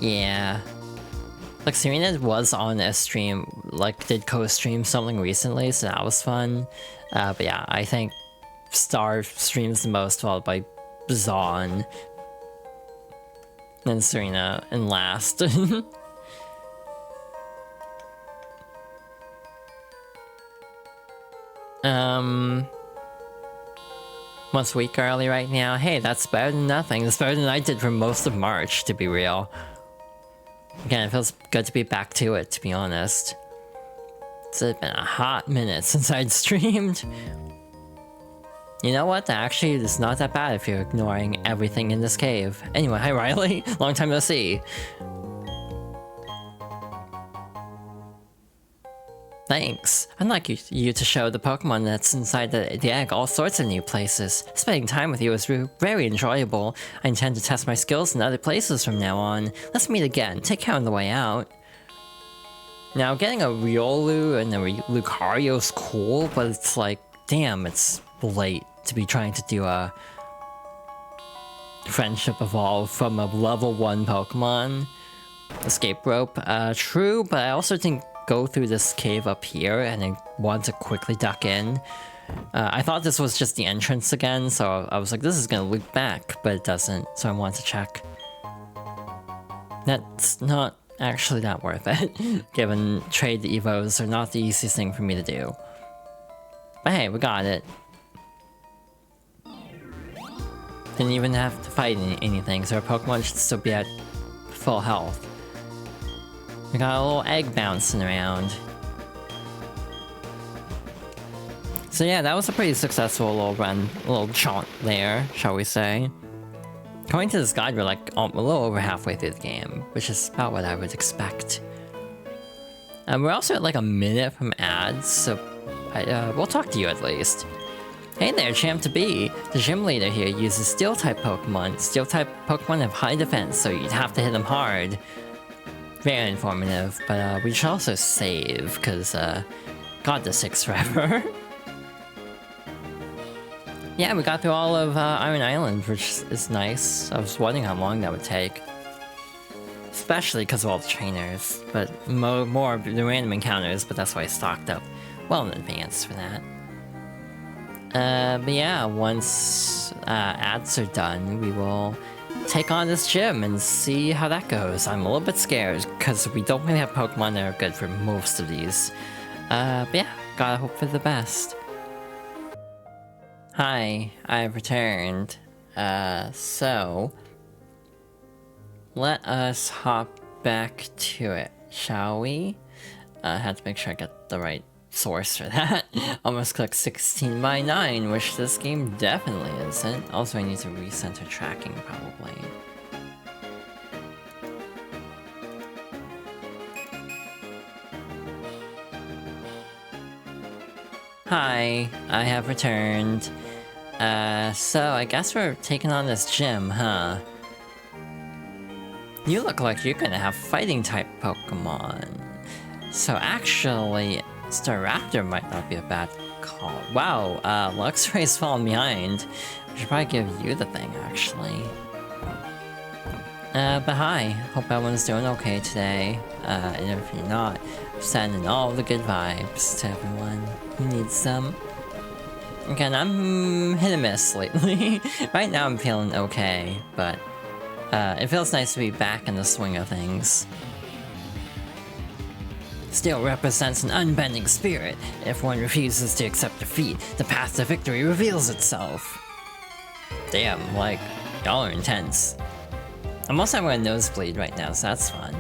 Yeah. Like, Serena was on a stream, did co-stream something recently, so that was fun. But yeah, I think Star streams the most, followed by Zon. Then Serena in last. Once a week early right now. Hey, that's better than nothing. That's better than I did for most of March, to be real. Again, it feels good to be back to it, to be honest. It's been a hot minute since I'd streamed. You know what? That actually is not that bad if you're ignoring everything in this cave. Anyway, hi Riley. Long time no see. Thanks. I'd like you to show the Pokemon that's inside the egg all sorts of new places. Spending time with you is very enjoyable. I intend to test my skills in other places from now on. Let's meet again. Take care on the way out. Now, getting a Riolu and a Lucario is cool, but it's like, damn, it's late to be trying to do a friendship evolve from a level 1 Pokemon escape rope. True, but I also didn't go through this cave up here and I want to quickly duck in. I thought this was just the entrance again, so I was like, this is gonna loop back, but it doesn't, so I want to check. That's not actually that worth it, given trade evos are not the easiest thing for me to do. But hey, we got it. Didn't even have to fight anything, so our Pokemon should still be at full health. We got a little egg bouncing around. So yeah, that was a pretty successful little run, a little jaunt there, shall we say. According to this guide, we're like a little over halfway through the game, which is about what I would expect. We're also at like a minute from ads, so we'll talk to you at least. Hey there, Champ-to-Be! The gym leader here uses Steel-type Pokemon. Steel-type Pokemon have high defense, so you'd have to hit them hard. Very informative, but we should also save, because God, this takes forever. Yeah, we got through all of Iron Island, which is nice. I was wondering how long that would take. Especially because of all the trainers, but more of the random encounters, but that's why I stocked up well in advance for that. But yeah, once ads are done, we will take on this gym and see how that goes. I'm a little bit scared, because we don't really have Pokemon that are good for most of these. But yeah, gotta hope for the best. Hi, I've returned. So let us hop back to it, shall we? I had to make sure I get the right source for that. Almost clicked 16:9, which this game definitely isn't. Also, I need to recenter tracking, probably. Hi, I have returned. So I guess we're taking on this gym, huh? You look like you're gonna have fighting-type Pokemon. So actually, Staraptor might not be a bad call. Wow, Luxray's falling behind. We should probably give you the thing, actually. But hi, hope everyone's doing okay today. And if you're not, sending all the good vibes to everyone who needs them. Again, I'm hit and miss lately. Right now I'm feeling okay, but it feels nice to be back in the swing of things. Steel represents an unbending spirit. If one refuses to accept defeat, the path to victory reveals itself. Damn, like, y'all are intense. I'm also having a nosebleed right now, so that's fun.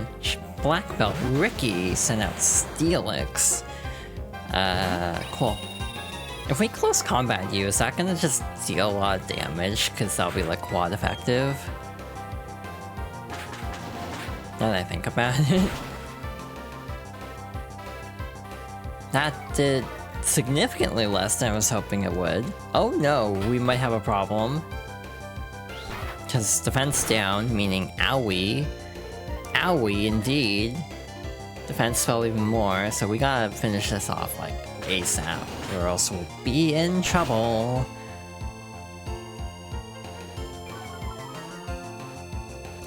Black Belt Ricky sent out Steelix. Cool. If we close combat you, is that gonna just deal a lot of damage? Because that'll be like quad effective. Now that I think about it. That did significantly less than I was hoping it would. Oh no, we might have a problem. Because defense down, meaning owie. Owie, indeed. Defense fell even more, so we gotta finish this off, like, ASAP, or else we'll be in trouble.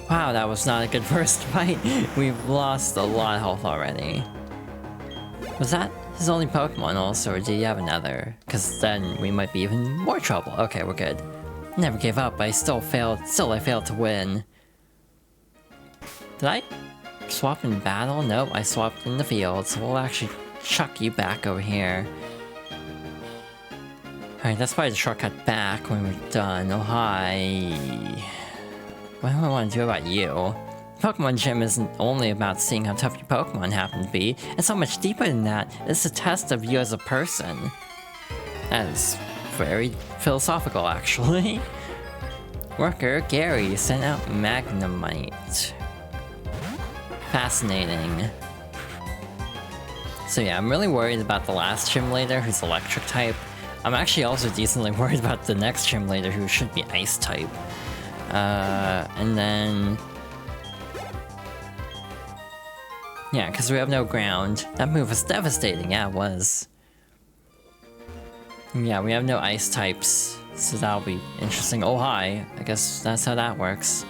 Wow, that was not a good first fight. We've lost a lot of health already. Was that his only Pokemon also, or did he have another? Because then we might be even more trouble. Okay, we're good. Never gave up, I still failed to win. Did I swap in battle? Nope, I swapped in the field, so we'll actually chuck you back over here. Alright, that's probably the shortcut back when we're done. Oh, hi. What do I want to do about you? Pokemon Gym isn't only about seeing how tough your Pokemon happen to be, it's so much deeper than that. It's a test of you as a person. That is very philosophical, actually. Worker Gary sent out Magnemite. Fascinating. So yeah, I'm really worried about the last gym leader who's electric type. I'm actually also decently worried about the next gym leader who should be ice type. And then... yeah, because we have no ground. That move was devastating, yeah, it was. Yeah, we have no ice types, So that'll be interesting. Oh, hi. I guess that's how that works.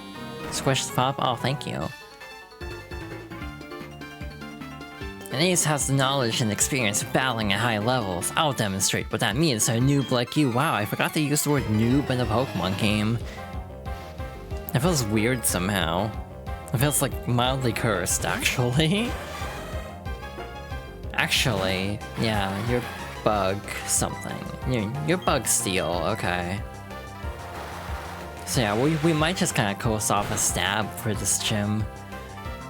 Squish the pop? Oh, thank you. And Ace has the knowledge and experience of battling at high levels. I'll demonstrate what that means to a noob like you. Wow, I forgot to use the word noob in a Pokemon game. That feels weird somehow. It feels like mildly cursed, actually. Actually, yeah, you're bug something. You're bug steel, okay. So yeah, we might just kind of coast off a stab for this gym.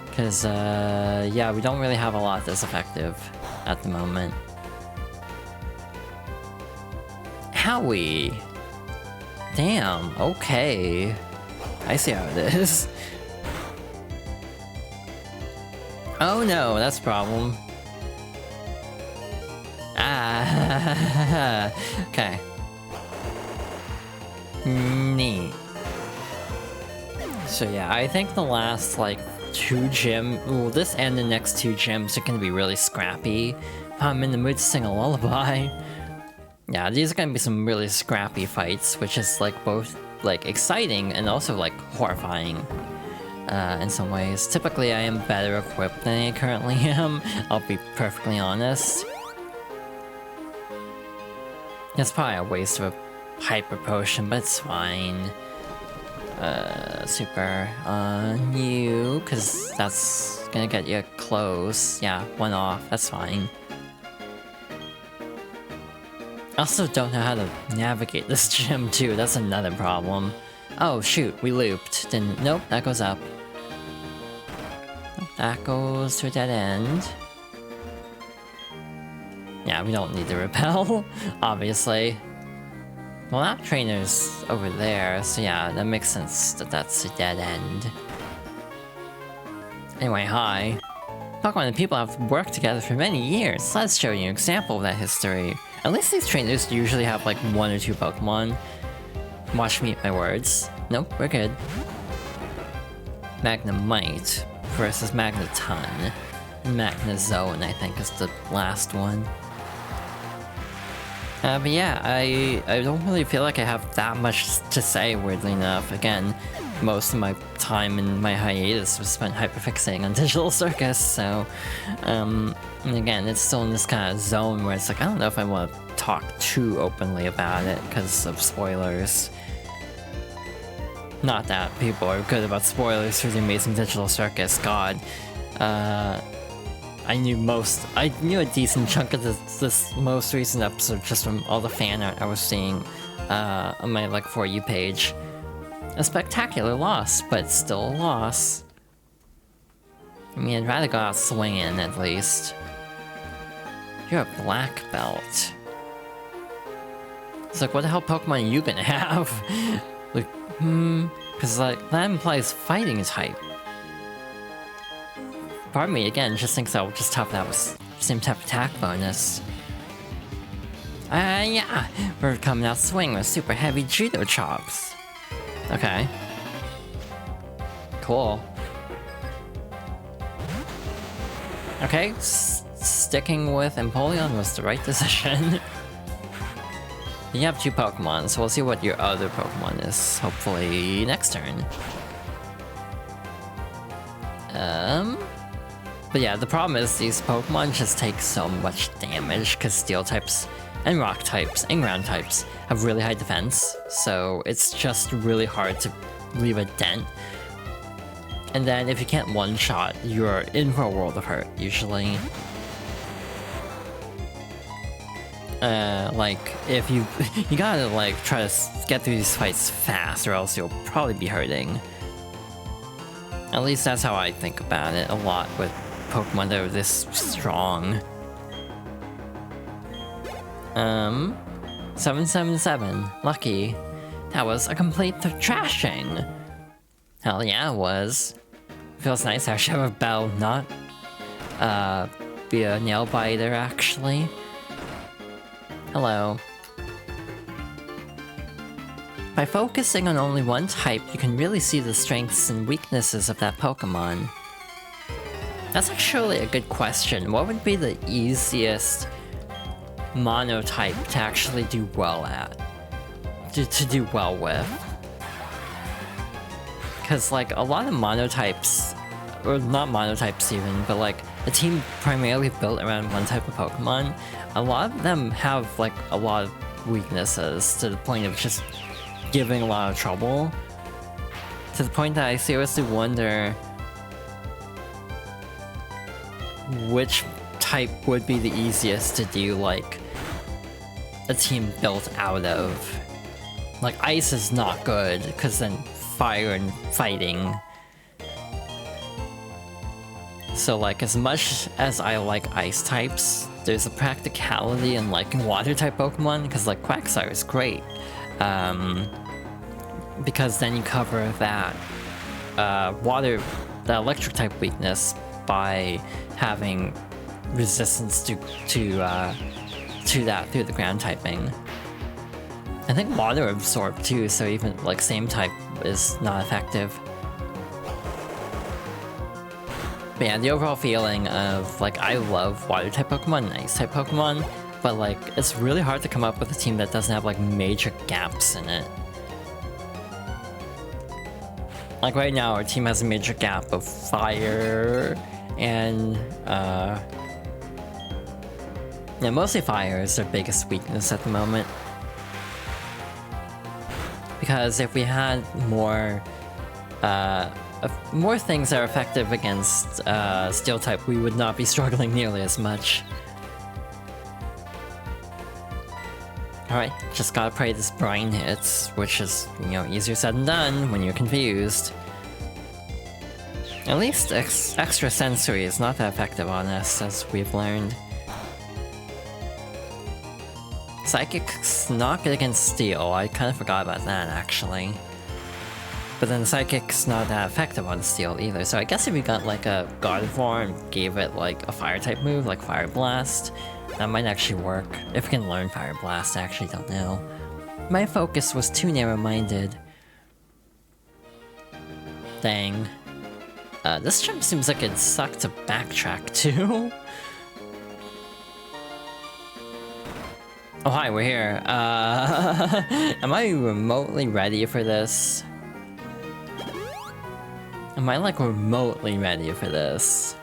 Because, yeah, we don't really have a lot that's effective at the moment. Howie! Damn, okay. I see how it is. Oh no, that's a problem. Ah, okay. Neat. So yeah, I think the last, like, well, this and the next 2 gyms are gonna be really scrappy. I'm in the mood to sing a lullaby. Yeah, these are gonna be some really scrappy fights, which is, like, both, like, exciting and also, like, horrifying. In some ways. Typically, I am better equipped than I currently am, I'll be perfectly honest. It's probably a waste of a hyper potion, but it's fine. Super on you, because that's gonna get you close. Yeah, 1 off, that's fine. I also don't know how to navigate this gym too, that's another problem. Oh shoot, we looped. Nope, that goes up. That goes to a dead end. Yeah, we don't need to repel, obviously. Well, that trainer's over there, so yeah, that makes sense that that's a dead end. Anyway, hi. Pokemon and people have worked together for many years. Let's show you an example of that history. At least these trainers usually have like 1 or 2 Pokemon. Watch me eat my words. Nope, we're good. Magnemite versus Magneton. Magnezone, I think, is the last one. But yeah, I don't really feel like I have that much to say, weirdly enough. Again, most of my time in my hiatus was spent hyperfixating on Digital Circus, so... and again, it's still in this kind of zone where it's like, I don't know if I want to talk too openly about it, because of spoilers. Not that people are good about spoilers for the Amazing Digital Circus, god. I knew a decent chunk of this most recent episode just from all the fan art I was seeing on my, like, For You page. A spectacular loss, but still a loss. I mean, I'd rather go out swinging, at least. You're a black belt. It's like, what the hell Pokemon are you gonna have? Like, because, like, that implies fighting type. Part of me, again, just thinks I'll just top that with same type of attack bonus. Yeah, we're coming out swing with super heavy judo chops. Okay. Cool. Okay, sticking with Empoleon was the right decision. You have 2 Pokemon, so we'll see what your other Pokemon is, hopefully next turn. But yeah, the problem is these Pokemon just take so much damage because Steel types and Rock types and Ground types have really high defense, so it's just really hard to leave a dent. And then if you can't one-shot, you're in for a world of hurt, usually. Like, if you gotta, like, try to get through these fights fast, or else you'll probably be hurting. At least that's how I think about it a lot with Pokemon that are this strong. 777. Lucky. That was a complete trashing. Hell yeah, it was. Feels nice to actually have a bell, not be a nail biter, actually. Hello. By focusing on only one type, you can really see the strengths and weaknesses of that Pokemon. That's actually a good question. What would be the easiest monotype to actually do well at? to do well with. Because, like, a lot of monotypes, or not monotypes even, but like a team primarily built around one type of Pokemon, a lot of them have like a lot of weaknesses to the point of just giving a lot of trouble. To the point that I seriously wonder which type would be the easiest to do like a team built out of. Like ice is not good, because then fire and fighting. So like as much as I like ice types, there's a practicality in liking water type Pokemon, because like Quagsire is great. Because then you cover that the electric type weakness by having resistance to that through the ground typing. I think water absorb too, so even like same type is not effective. But yeah, the overall feeling of like I love water type Pokemon and ice type Pokemon, but like it's really hard to come up with a team that doesn't have like major gaps in it. Like right now, our team has a major gap of fire and yeah, mostly fire is their biggest weakness at the moment. Because if we had more things that are effective against steel type, we would not be struggling nearly as much. Alright, just gotta pray this brine hits, which is, you know, easier said than done when you're confused. At least extra sensory is not that effective on us, as we've learned. Psychic's not good against steel, I kind of forgot about that actually. But then Psychic's not that effective on steel either, so I guess if we got like a Gardevoir and gave it like a fire type move, like Fire Blast, that might actually work. If we can learn Fire Blast, I actually don't know. My focus was too narrow-minded. Dang. This gym seems like it'd suck to backtrack to. Oh hi, we're here. Am I remotely ready for this? Am I like remotely ready for this?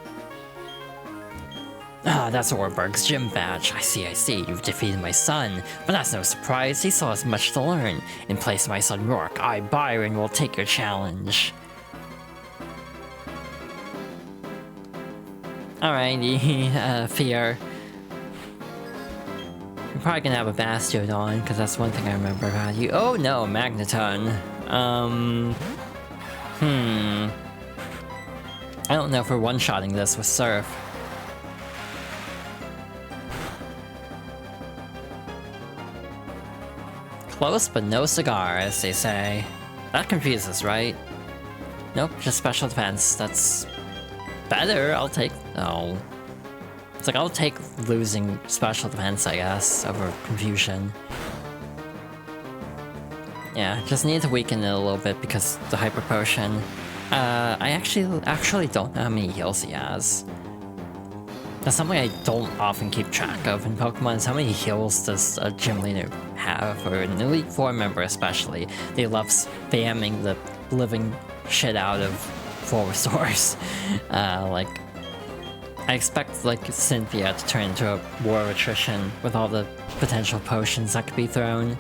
Ah, that's Orberg's gym badge. I see. You've defeated my son. But that's no surprise, he still has much to learn. In place of my son Rourke, I, Byron, will take your challenge. Alrighty, Fear. You're probably gonna have a Bastiodon, because that's one thing I remember about you. Oh no, Magneton. I don't know if we're one-shotting this with Surf. Close but no cigar, as they say. That confuses, right? Nope, just special defense. That's better. I'll take... Oh. It's like, I'll take losing special defense, I guess, over confusion. Yeah, just need to weaken it a little bit because the Hyper Potion. I actually don't know how many heals he has. That's something I don't often keep track of in Pokemon, is how many heals does a gym leader have, or an Elite Four member especially. They love spamming the living shit out of full restores. Like, I expect like Cynthia to turn into a war of attrition with all the potential potions that could be thrown.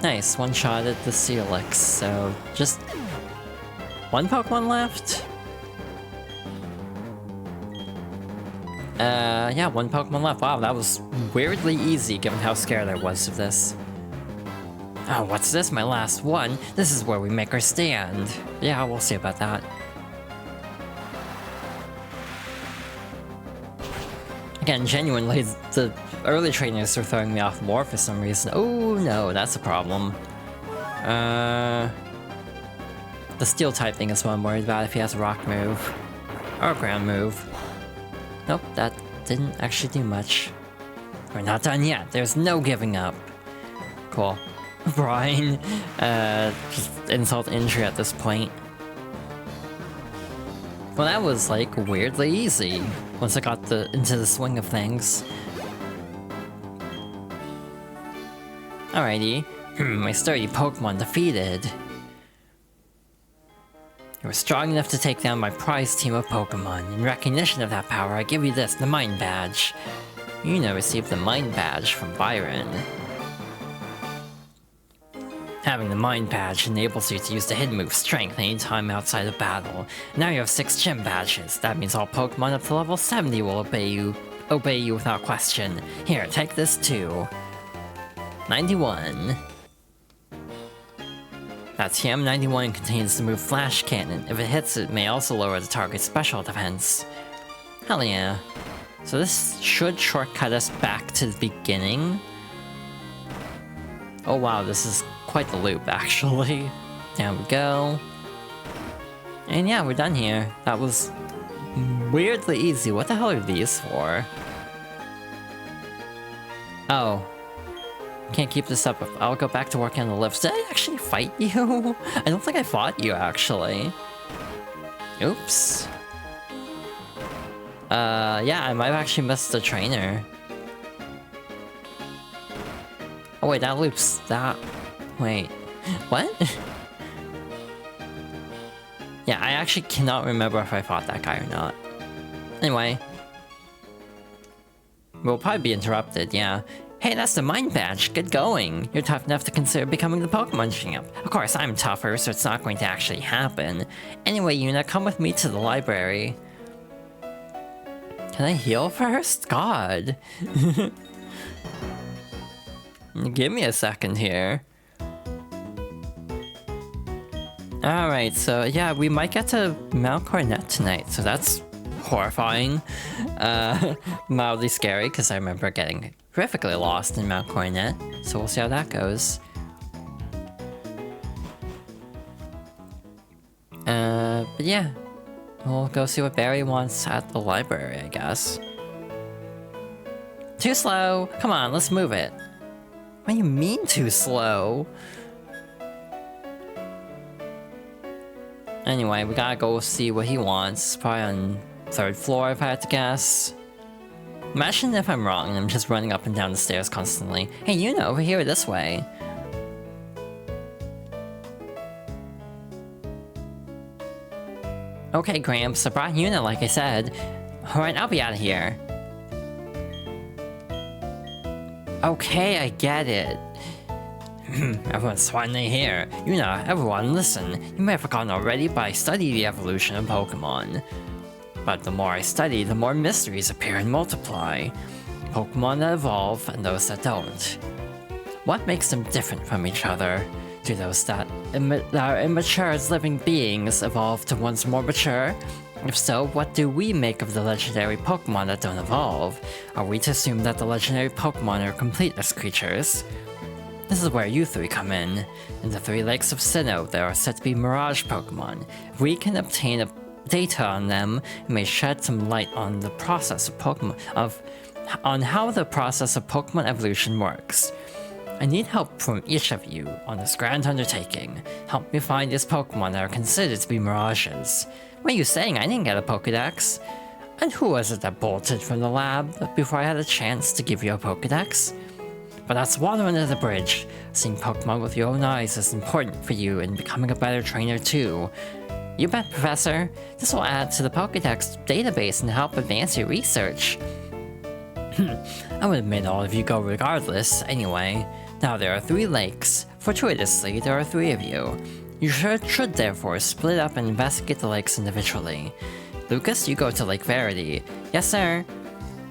Nice, one-shotted the Steelix, so just one Pokemon left? Yeah, one Pokemon left. Wow, that was weirdly easy given how scared I was of this. Oh, what's this? My last one? This is where we make our stand. Yeah, we'll see about that. Again, genuinely, the early trainers are throwing me off more for some reason. Oh no, that's a problem. The steel type thing is what I'm worried about if he has a rock move. Or a ground move. Nope, that didn't actually do much. We're not done yet, there's no giving up. Cool. Brian, just insult injury at this point. Well, that was like weirdly easy once I got into the swing of things. Alrighty. My sturdy Pokemon defeated. You were strong enough to take down my prized team of Pokemon. In recognition of that power, I give you this, the Mind Badge. Yuna received the Mind Badge from Byron. Having the Mind Badge enables you to use the hidden move Strength anytime outside of battle. Now you have 6 Gym Badges. That means all Pokemon up to level 70 will obey you without question. Here, take this too. 91. That TM91 contains the move Flash Cannon. If it hits, it may also lower the target's special defense. Hell yeah. So this should shortcut us back to the beginning. Oh wow, this is quite the loop, actually. There we go. And yeah, we're done here. That was weirdly easy. What the hell are these for? Oh. Can't keep this up. I'll go back to working on the lifts. Did I actually fight you? I don't think I fought you, actually. Oops. Yeah, I might have actually missed the trainer. Oh wait, that loops that... Wait, what? Yeah, I actually cannot remember if I fought that guy or not. Anyway. We'll probably be interrupted, yeah. Hey, that's the Mind Badge, get going! You're tough enough to consider becoming the Pokemon champ. Of course, I'm tougher, so it's not going to actually happen. Anyway, Yuna, come with me to the library. Can I heal first? God. Give me a second here. Alright, so yeah, we might get to Mount Coronet tonight, so that's horrifying. Mildly scary, because I remember getting horrifically lost in Mount Coronet, so we'll see how that goes. But yeah, we'll go see what Barry wants at the library, I guess. Too slow! Come on, let's move it. What do you mean too slow? Anyway, we gotta go see what he wants. Probably on 3rd floor if I had to guess. Imagine if I'm wrong and I'm just running up and down the stairs constantly. Hey, Yuna, over here this way. Okay, Gramps, I brought Yuna like I said. Alright, I'll be out of here. Okay, I get it. Everyone's finally here. Yuna, everyone, listen. You may have forgotten already, but I study the evolution of Pokemon. But the more I study, the more mysteries appear and multiply. Pokemon that evolve and those that don't. What makes them different from each other? Do those that are immature as living beings evolve to ones more mature? If so, what do we make of the legendary Pokemon that don't evolve? Are we to assume that the legendary Pokemon are completeness creatures? This is where you 3 come in. In the 3 Lakes of Sinnoh, there are said to be Mirage Pokemon. If we can obtain data on them, it may shed some light on the process of on how the process of Pokemon evolution works. I need help from each of you on this grand undertaking. Help me find these Pokemon that are considered to be mirages. What are you saying? I didn't get a Pokedex. And who was it that bolted from the lab before I had a chance to give you a Pokedex? But that's water under the bridge. Seeing Pokemon with your own eyes is important for you in becoming a better trainer too. You bet, Professor. This will add to the Pokedex database and help advance your research. I would admit all of you go regardless, anyway. Now there are 3 lakes. Fortuitously, there are 3 of you. You should therefore split up and investigate the lakes individually. Lucas, you go to Lake Verity. Yes, sir.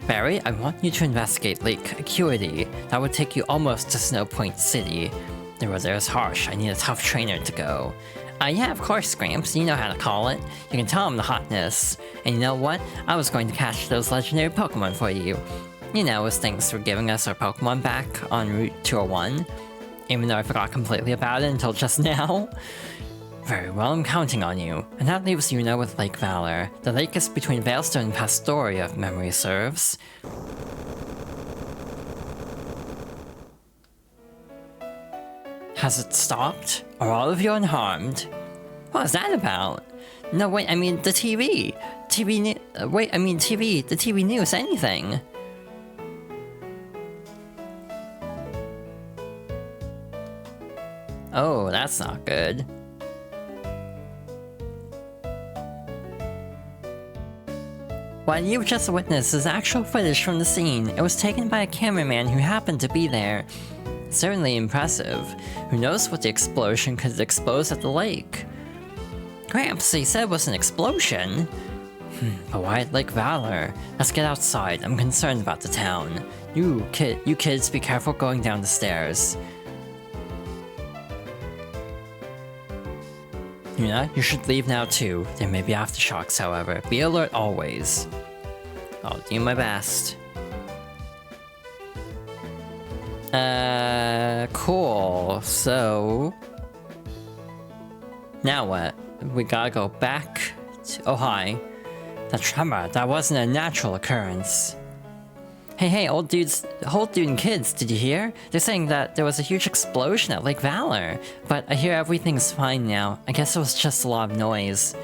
Barry, I want you to investigate Lake Acuity. That would take you almost to Snow Point City. The weather is harsh. I need a tough trainer to go. Yeah, of course, Gramps. You know how to call it. You can tell him the hotness. And you know what? I was going to catch those legendary Pokemon for you. You know, as thanks for giving us our Pokemon back on Route 201. Even though I forgot completely about it until just now. Very well, I'm counting on you. And that leaves Yuna with Lake Valor. The lake is between Veilstone and Pastoria, if memory serves. Has it stopped? Are all of you unharmed? What is that about? No, wait, I mean the TV! The TV news, anything! Oh, that's not good. What you've just witnessed is actual footage from the scene. It was taken by a cameraman who happened to be there. Certainly impressive. Who knows what the explosion could expose at the lake? Gramps, he said it was an explosion. But why at Lake Valor? Let's get outside. I'm concerned about the town. You kids, be careful going down the stairs. Yuna, you should leave now too. There may be aftershocks, however. Be alert always. I'll do my best. Cool. So... now what? We gotta go back to... oh, hi. That tremor, that wasn't a natural occurrence. Hey, old dude and kids, did you hear? They're saying that there was a huge explosion at Lake Valor, but I hear everything's fine now. I guess it was just a lot of noise.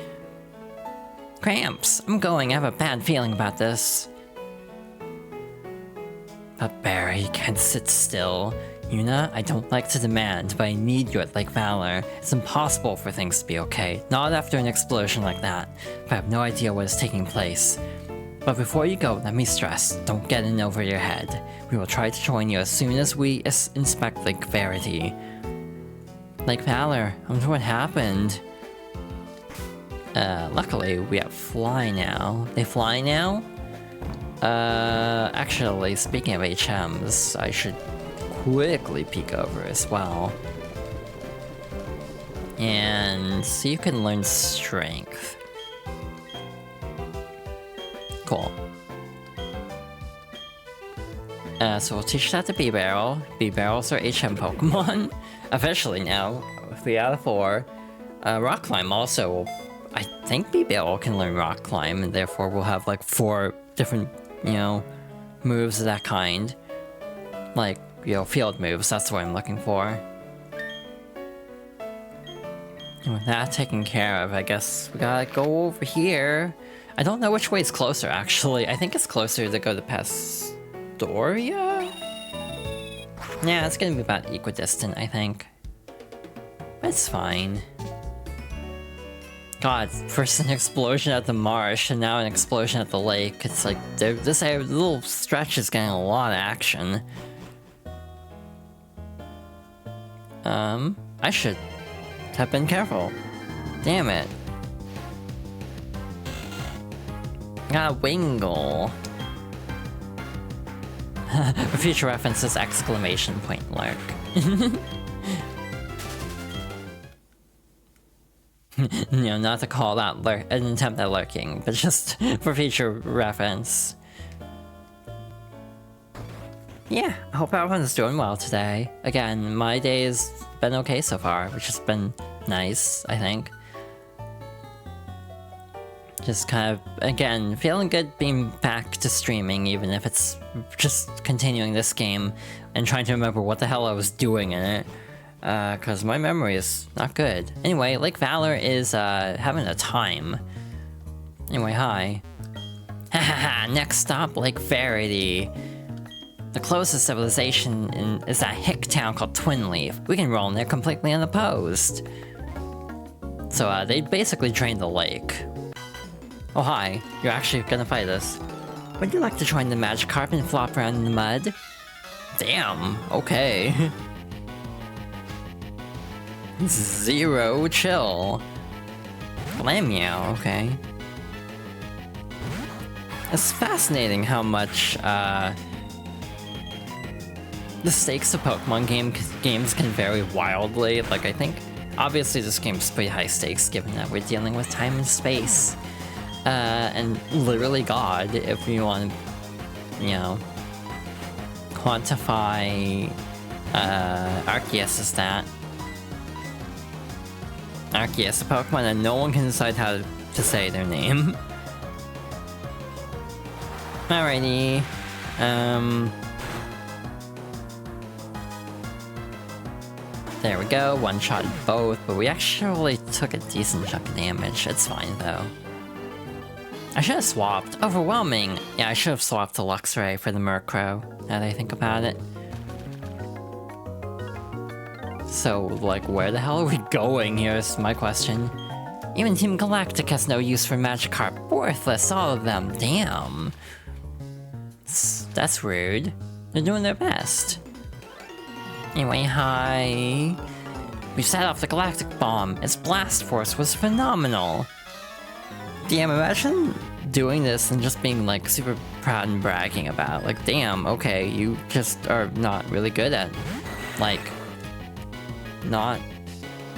Cramps, I'm going. I have a bad feeling about this. But Barry, you can't sit still. Yuna, I don't like to demand, but I need you at Lake Valor. It's impossible for things to be okay, not after an explosion like that. But I have no idea what is taking place. But before you go, let me stress, don't get in over your head. We will try to join you as soon as we inspect Lake Verity. Lake Valor, I wonder what happened. Luckily, we have Fly now. They fly now? Actually, speaking of HMs, I should quickly peek over as well. And so you can learn Strength. Cool. So we'll teach that to B-Barrel. B-Barrels are HM Pokemon. Officially now, 3 out of 4. Rock Climb also, I think B-Barrel can learn Rock Climb, and therefore we'll have like 4 different, moves of that kind. Like, field moves, that's what I'm looking for. And with that taken care of, I guess we gotta go over here. I don't know which way is closer, actually. I think it's closer to go to Pastoria? Yeah, it's gonna be about equidistant, I think. It's fine. God, first an explosion at the marsh, and now an explosion at the lake. It's like, this little stretch is getting a lot of action. I should have been careful. Damn it. Got a Wingle. For future references, exclamation point lurk. Not to call that an attempt at lurking, but just for future reference. Yeah, I hope everyone's doing well today. Again, my day's been okay so far, which has been nice, I think. Just kind of, again, feeling good being back to streaming, even if it's just continuing this game and trying to remember what the hell I was doing in it. Cause my memory is not good. Anyway, Lake Valor is, having a time. Anyway, hi. Hahaha, next stop, Lake Verity. The closest civilization is that hick town called Twinleaf. We can roll in there completely unopposed. So, they basically drained the lake. Oh hi, you're actually gonna fight us. Would you like to join the Magikarp and flop around in the mud? Damn, okay. Zero chill. Flammeow, okay. It's fascinating how much, the stakes of Pokemon games can vary wildly. Like, I think, obviously this game's pretty high stakes given that we're dealing with time and space. And literally God, if you want to, quantify, Arceus as that. Arceus, a Pokemon that no one can decide how to say their name. Alrighty. There we go, one-shot both, but we actually took a decent chunk of damage. It's fine, though. I should have swapped. Overwhelming! Yeah, I should have swapped the Luxray for the Murkrow, now that I think about it. So, like, where the hell are we going here is my question. Even Team Galactic has no use for Magikarp. Worthless, all of them. Damn. That's rude. They're doing their best. Anyway, hi. We set off the Galactic Bomb. Its blast force was phenomenal. Damn, imagine doing this and just being like super proud and bragging about it. Like, damn, okay, you just are not really good at, like, not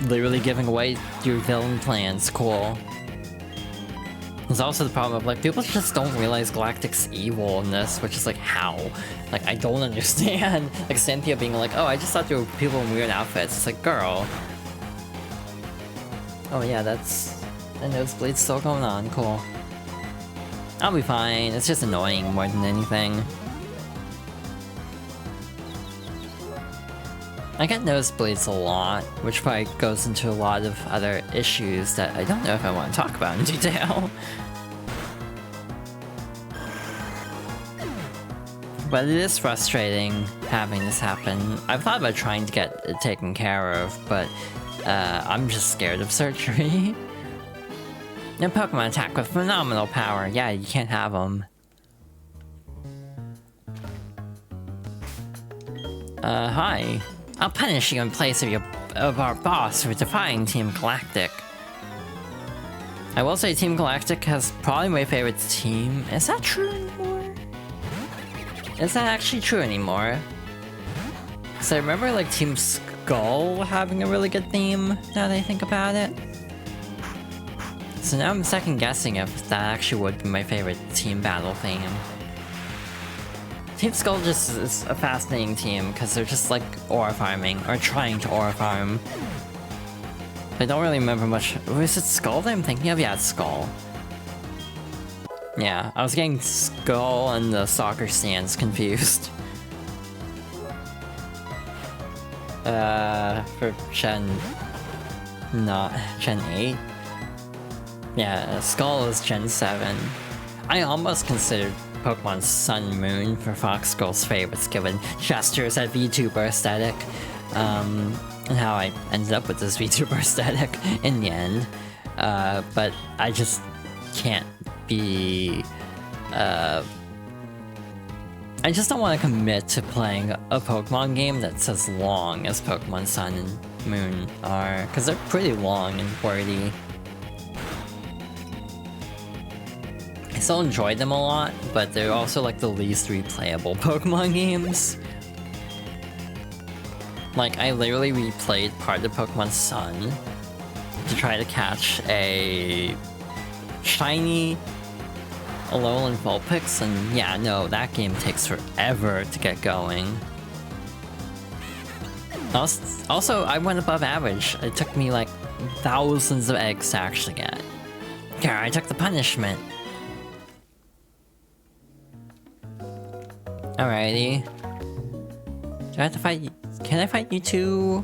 literally giving away your villain plans. Cool. There's also the problem of, like, people just don't realize Galactic's evil in this, which is like, how? Like, I don't understand. Like, Cynthia being like, oh, I just thought there were people in weird outfits. It's like, girl. Oh yeah, that's... the nosebleed's still going on. Cool. I'll be fine. It's just annoying more than anything. I get nosebleeds a lot, which probably goes into a lot of other issues that I don't know if I want to talk about in detail. But it is frustrating having this happen. I've thought about trying to get it taken care of, but I'm just scared of surgery. A Pokemon attack with phenomenal power. Yeah, you can't have them. Hi. I'll punish you in place of our boss for defying Team Galactic. I will say Team Galactic has probably my favorite team. Is that true anymore? Is that actually true anymore? Because I remember like Team Skull having a really good theme, now that I think about it. So now I'm second guessing if that actually would be my favorite team battle theme. Team Skull just is a fascinating team because they're just like aura farming, or trying to aura farm. I don't really remember much. Was it Skull that I'm thinking of? Yeah, it's Skull. Yeah, I was getting Skull and the soccer stands confused. For Gen... not... Gen 8? Yeah, Skull is Gen 7. I almost considered Pokemon Sun and Moon for Fox Girl's favorites given gestures at VTuber aesthetic. And how I ended up with this VTuber aesthetic in the end. But I just can't be... I just don't want to commit to playing a Pokemon game that's as long as Pokemon Sun and Moon are, because they're pretty long and wordy. I still enjoy them a lot, but they're also like the least replayable Pokemon games. Like, I literally replayed part of Pokemon Sun to try to catch a shiny Alolan Vulpix, and yeah, no, that game takes forever to get going. Also, I went above average. It took me like thousands of eggs to actually get. Yeah, I took the punishment. Alrighty. Do I have to fight you? Can I fight you too?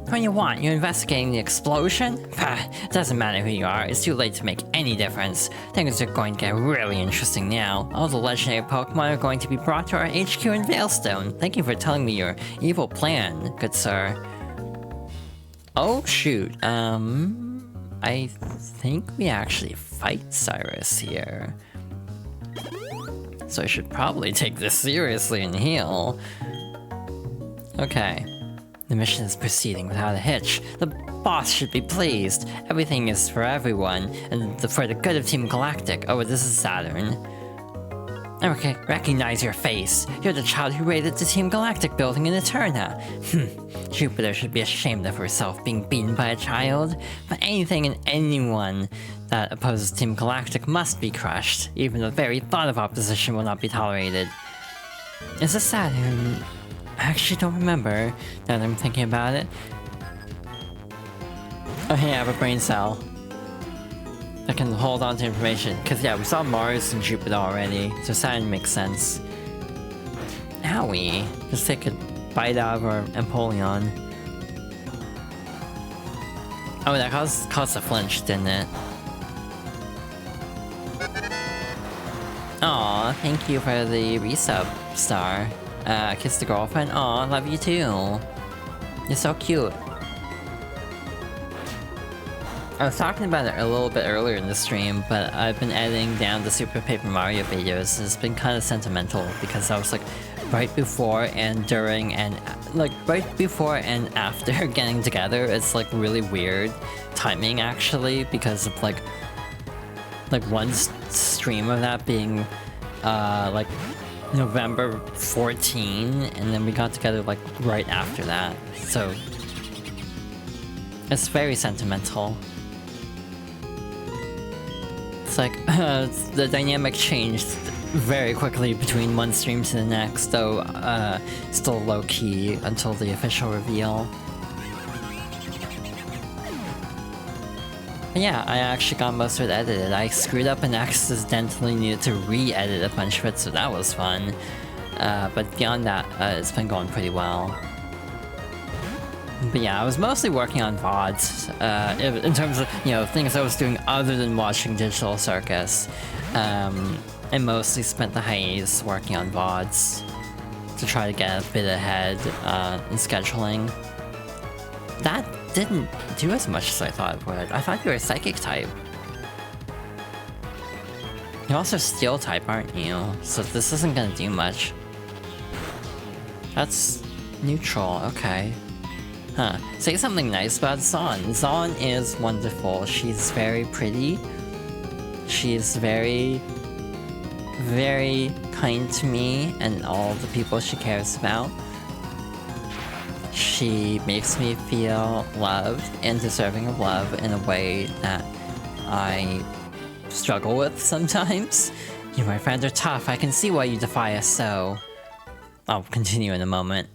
What do you want? You're investigating the explosion? It doesn't matter who you are, it's too late to make any difference. Things are going to get really interesting now. All the legendary Pokemon are going to be brought to our HQ in Veilstone. Thank you for telling me your evil plan, good sir. Oh shoot, I think we actually fight Cyrus here. So I should probably take this seriously and heal. Okay. The mission is proceeding without a hitch. The boss should be pleased. Everything is for everyone, and for the good of Team Galactic. Oh, this is Saturn. Okay, recognize your face. You're the child who raided the Team Galactic building in Eterna. Jupiter should be ashamed of herself being beaten by a child. But anything and anyone that opposes Team Galactic must be crushed. Even the very thought of opposition will not be tolerated. Is this Saturn? I actually don't remember, now that I'm thinking about it. Oh hey, I have a brain cell that can hold on to information. Cause yeah, we saw Mars and Jupiter already, so Saturn makes sense. Owie. Just take a bite out of our Empoleon. Oh, that caused a flinch, didn't it? Aw, thank you for the resub, Star. Kiss the girlfriend? Aw, love you too. You're so cute. I was talking about it a little bit earlier in the stream, but I've been editing down the Super Paper Mario videos, and it's been kind of sentimental because I was like right before and during and like right before and after getting together. It's like really weird timing actually, because of like one stream of that being like November 14, and then we got together like right after that, so it's very sentimental. It's like the dynamic changed very quickly between one stream to the next, though still low-key until the official reveal. But yeah, I actually got most of it edited. I screwed up and accidentally needed to re-edit a bunch of it, so that was fun. But beyond that, it's been going pretty well. But yeah, I was mostly working on VODs, in terms of, you know, things I was doing other than watching Digital Circus. I mostly spent the hiatus working on VODs to try to get a bit ahead in scheduling. That didn't do as much as I thought it would. I thought you were a Psychic type. You're also Steel type, aren't you? So this isn't gonna do much. That's neutral, okay. Huh. Say something nice about Zon. Zon is wonderful. She's very pretty. She's very, very kind to me and all the people she cares about. She makes me feel loved and deserving of love in a way that I struggle with sometimes. You, my friend, are tough. I can see why you defy us so. I'll continue in a moment.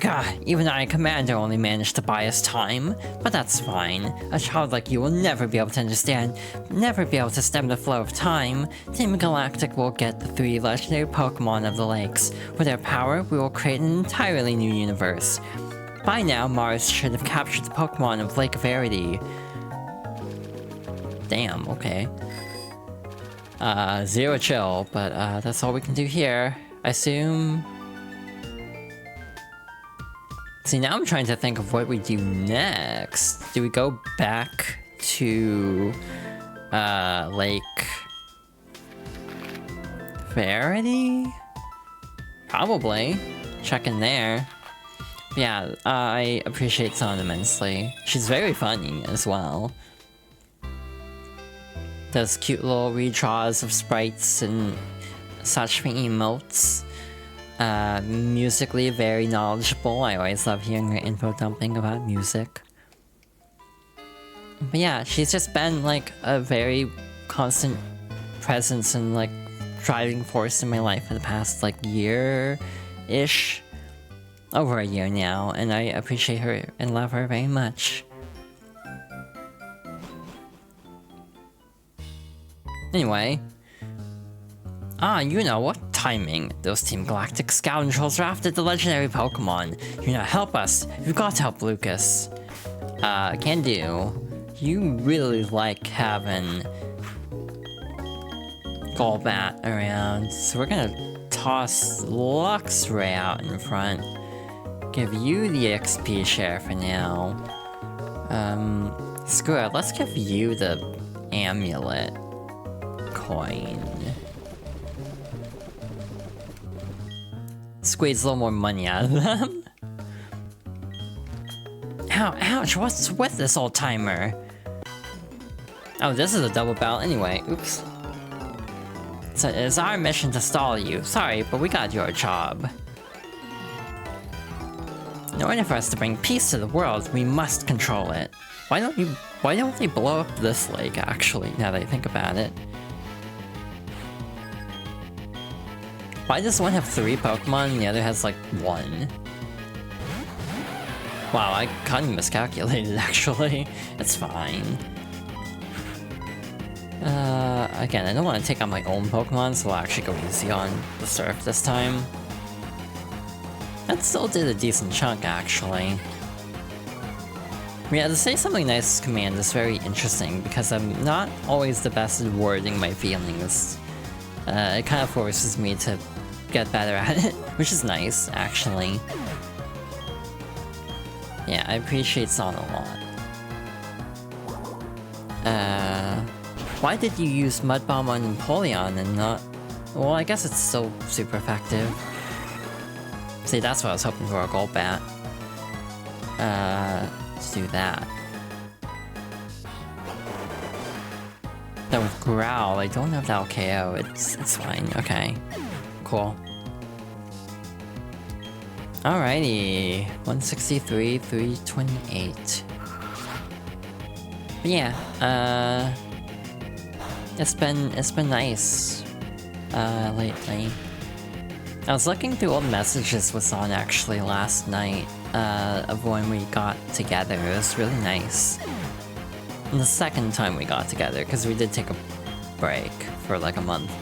God, even I, Commander, only managed to buy us time, but that's fine. A child like you will never be able to understand, never be able to stem the flow of time. Team Galactic will get the 3 legendary Pokémon of the lakes. With their power, we will create an entirely new universe. By now, Mars should have captured the Pokémon of Lake Verity. Damn, okay. Zero chill, but that's all we can do here. I assume... See, now I'm trying to think of what we do next. Do we go back to Lake Verity? Probably. Check in there. Yeah, I appreciate Zon immensely. She's very funny as well. Does cute little redraws of sprites and such emotes. Musically very knowledgeable. I always love hearing her info dumping about music. But yeah, she's just been like a very constant presence and like driving force in my life for the past like year-ish. Over a year now, and I appreciate her and love her very much. Anyway. Yuna, what timing? Those Team Galactic scoundrels are after the legendary Pokemon. Yuna, help us. You've got to help Lucas. Can do. You really like having Golbat around, so we're gonna toss Luxray out in front. Give you the XP share for now. Screw it, let's give you the amulet coin. Squeeze a little more money out of them. Ow, ouch, what's with this old timer? Oh, this is a double battle anyway, oops. So it's our mission to stall you. Sorry, but we gotta do our job. In order for us to bring peace to the world, we must control it. Why don't they blow up this lake, actually, now that I think about it? Why does one have 3 Pokemon and the other has, like, 1? Wow, I kind of miscalculated, actually. It's fine. Again, I don't want to take on my own Pokemon, so I'll actually go easy on the Surf this time. That still did a decent chunk, actually. Yeah, to say something nice command is very interesting, because I'm not always the best at wording my feelings. It kind of forces me to get better at it, which is nice, actually. Yeah, I appreciate Zon a lot. Why did you use Mud Bomb on Empoleon and not... Well, I guess it's still super effective. See, that's what I was hoping for, a Golbat. Let's do that. Then with Growl, I don't know if that'll KO. It's fine. Okay. Cool. Alrighty. 163, 328. But yeah, it's been nice lately. I was looking through old messages with Zon actually last night of when we got together. It was really nice. And the second time we got together, because we did take a break for like a month.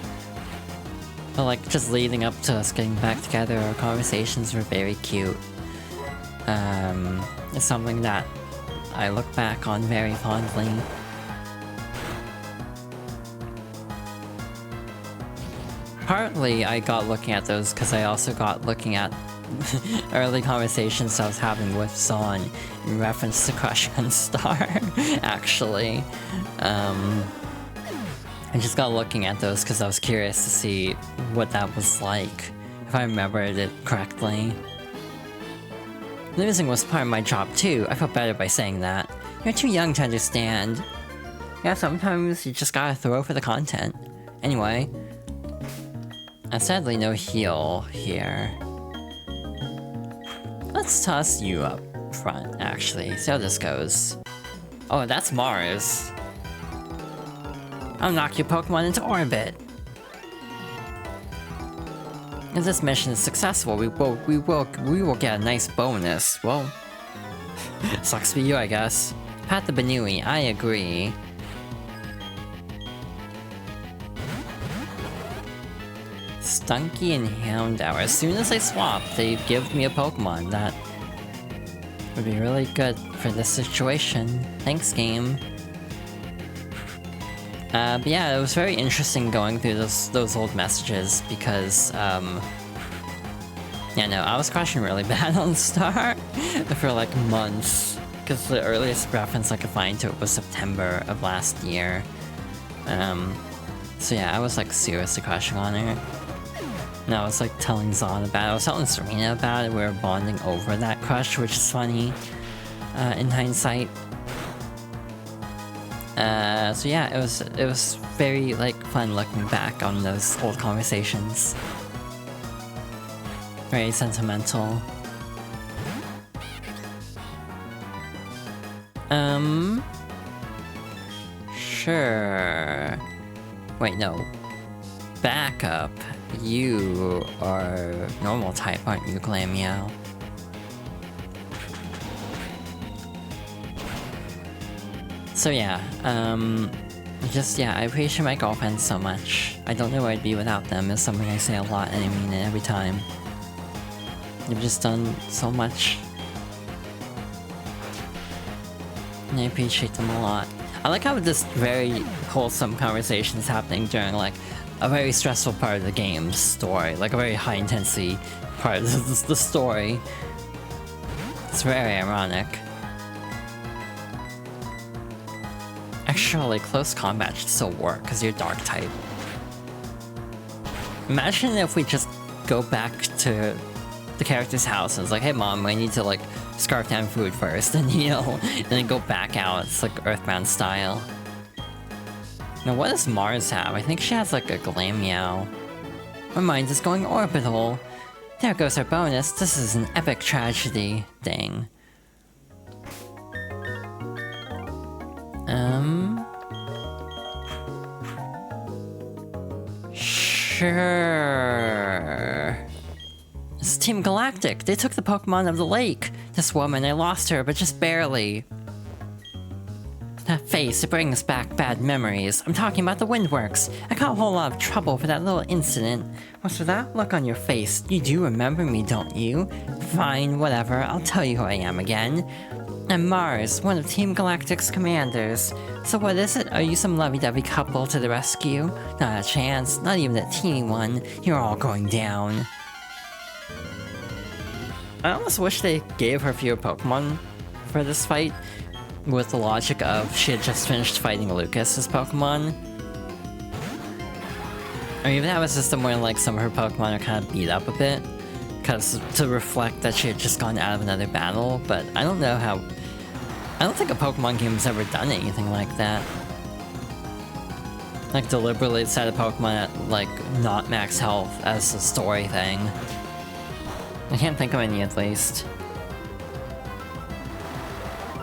But like just leading up to us getting back together, our conversations were very cute. It's something that I look back on very fondly. Partly I got looking at those because I also got looking at early conversations I was having with Zon in reference to Crush on Star, actually. I just got looking at those because I was curious to see what that was like, if I remembered it correctly. Losing was part of my job too. I felt better by saying that. You're too young to understand. Yeah, sometimes you just gotta throw for the content. Anyway. Sadly no heal here. Let's toss you up front, actually. See how this goes. Oh, that's Mars. I'll knock your Pokemon into orbit. If this mission is successful, we will get a nice bonus. Well, sucks for you, I guess. Pat the Banui, I agree. Stunky and Houndour. As soon as I swap, they give me a Pokemon that would be really good for this situation. Thanks, game. But yeah, it was very interesting going through those old messages because, yeah, no, I was crashing really bad on Star for like months. Because the earliest reference I could find to it was September of last year. So yeah, I was like seriously crashing on her. And I was like telling Zon about it, I was telling Serena about it, we were bonding over that crush, which is funny, in hindsight. So yeah, it was very like fun looking back on those old conversations. Very sentimental. Sure. Wait, no. Backup. You are normal type, aren't you, Glameow? So yeah, I appreciate my girlfriends so much. I don't know where I'd be without them, is something I say a lot and I mean it every time. They've just done so much. And I appreciate them a lot. I like how this very wholesome conversation is happening during like a very stressful part of the game's story, like a very high intensity part of the story. It's very ironic. Actually, close combat should still work because you're dark type. Imagine if we just go back to the character's house and it's like, hey mom, I need to like scarf down food first and heal, and then go back out. It's like Earthbound style. Now what does Mars have? I think she has like a Glameow. My mind is going orbital. There goes our bonus. This is an epic tragedy. Dang. Sure. It's Team Galactic. They took the Pokemon of the lake. This woman, I lost her, but just barely. That face, it brings back bad memories. I'm talking about the Windworks. I got a whole lot of trouble for that little incident. What's with that look on your face? You do remember me, don't you? Fine, whatever. I'll tell you who I am again. I'm Mars, one of Team Galactic's commanders. So what is it? Are you some lovey-dovey couple to the rescue? Not a chance. Not even a teeny one. You're all going down. I almost wish they gave her fewer Pokemon for this fight with the logic of she had just finished fighting Lucas's Pokemon. Or even have a system where like some of her Pokemon are kind of beat up a bit, because to reflect that she had just gone out of another battle, but I don't know how... I don't think a Pokemon game has ever done anything like that. Like deliberately set a Pokemon at like not max health as a story thing. I can't think of any at least.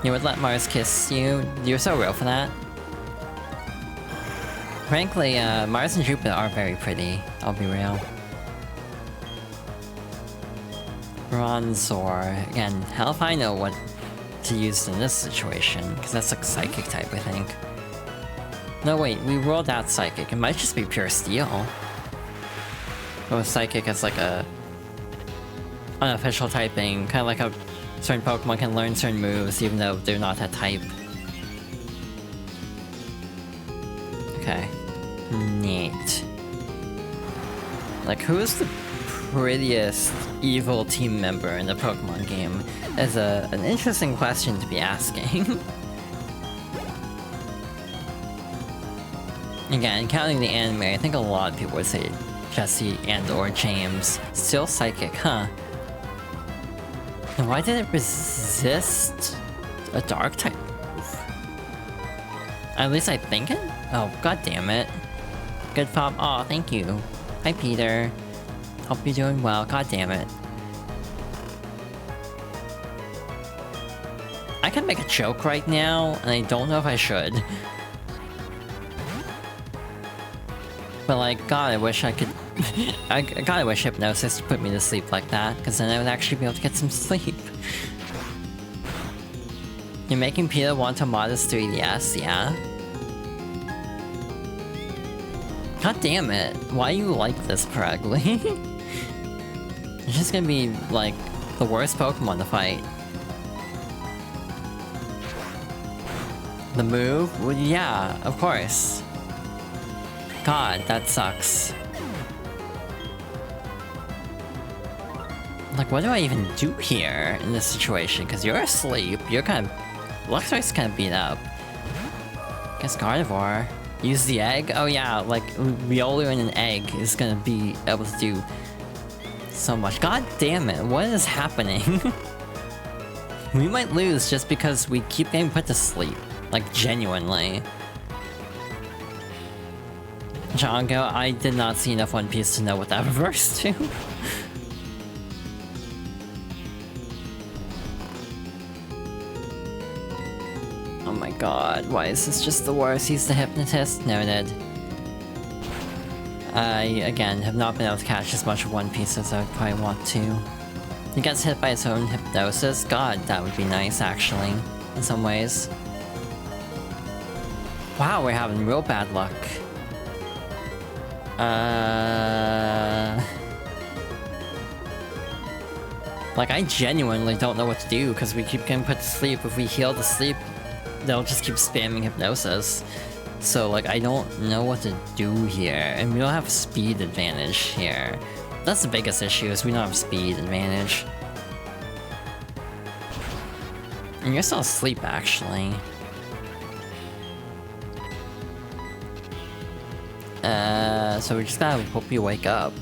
You would let Mars kiss you? You're so real for that. Frankly, Mars and Jupiter are very pretty, I'll be real. Bronzor. Again, hell if I know what to use in this situation, because that's like Psychic type, I think. No wait, we rolled out Psychic. It might just be pure Steel. But with Psychic as like a unofficial typing, kind of like a certain Pokemon can learn certain moves even though they're not that type. Okay. Neat. Like, who's the prettiest evil team member in the Pokemon game is an interesting question to be asking. Again, counting the anime, I think a lot of people would say Jesse and or James. Still Psychic, huh? And why did it resist a Dark type move? At least I think it? Oh, god damn it. Good fob. Aw, thank you. Hi, Peter. Hope you're doing well. God damn it. I can make a joke right now, and I don't know if I should. But like, god, I wish I could... God, I wish Hypnosis would put me to sleep like that, because then I would actually be able to get some sleep. You're making Peter want a modest 3DS, yeah? God damn it, why you like this, Pregly? It's just gonna be, like, the worst Pokemon to fight. The move? Well, yeah, of course. God, that sucks. Like, what do I even do here in this situation? Because you're asleep, you're kind of... Luxray's kind of beat up. Guess Gardevoir. Use the egg? Oh yeah, like, Riolu in an egg is gonna be able to do so much. God damn it, what is happening? We might lose just because we keep getting put to sleep. Like, genuinely. Django, I did not see enough One Piece to know what that refers to. Oh my god, why is this just the worst? He's the hypnotist? Noted. I, again, have not been able to catch as much of One Piece as I would probably want to. He gets hit by its own hypnosis? God, that would be nice, actually, in some ways. Wow, we're having real bad luck. Like, I genuinely don't know what to do, because we keep getting put to sleep. If we heal the sleep, they'll just keep spamming Hypnosis. So, like, I don't know what to do here. And we don't have speed advantage here. That's the biggest issue, is we don't have speed advantage. And you're still asleep, actually. So we just gotta hope you wake up.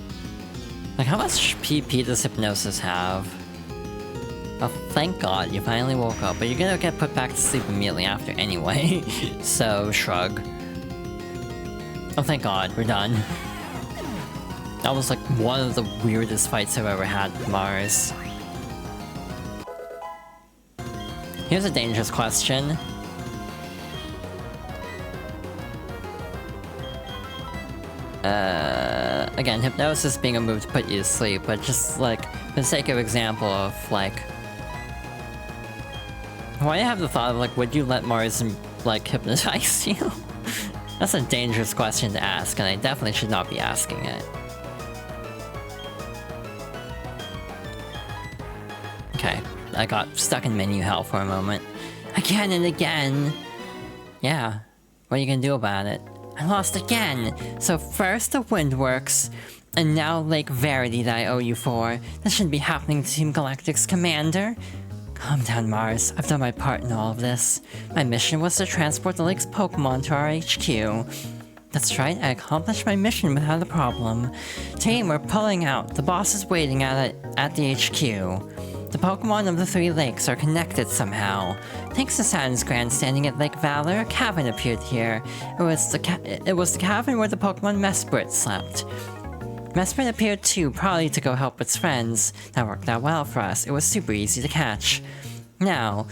Like, how much PP does Hypnosis have? Oh, thank god, you finally woke up, but you're gonna get put back to sleep immediately after anyway. So, shrug. Oh, thank god, we're done. That was like one of the weirdest fights I've ever had with Mars. Here's a dangerous question. Again, Hypnosis being a move to put you to sleep, but just like, for the sake of example of like... Why do I have the thought of like, would you let Mars like hypnotize you? That's a dangerous question to ask, and I definitely should not be asking it. Okay, I got stuck in menu hell for a moment. Again and again! Yeah, what are you gonna do about it? I lost again! So first the Windworks, and now Lake Verity that I owe you for. That shouldn't be happening to Team Galactic's commander. Calm down, Mars. I've done my part in all of this. My mission was to transport the lake's Pokémon to our HQ. That's right, I accomplished my mission without a problem. Team, we're pulling out. The boss is waiting at the HQ. The Pokémon of the 3 lakes are connected somehow. Thanks to Saturn's grandstanding at Lake Valor, a cavern appeared here. It was the cavern where the Pokémon Mesprit slept. Mesprit appeared too, probably to go help its friends. That worked out well for us. It was super easy to catch. Now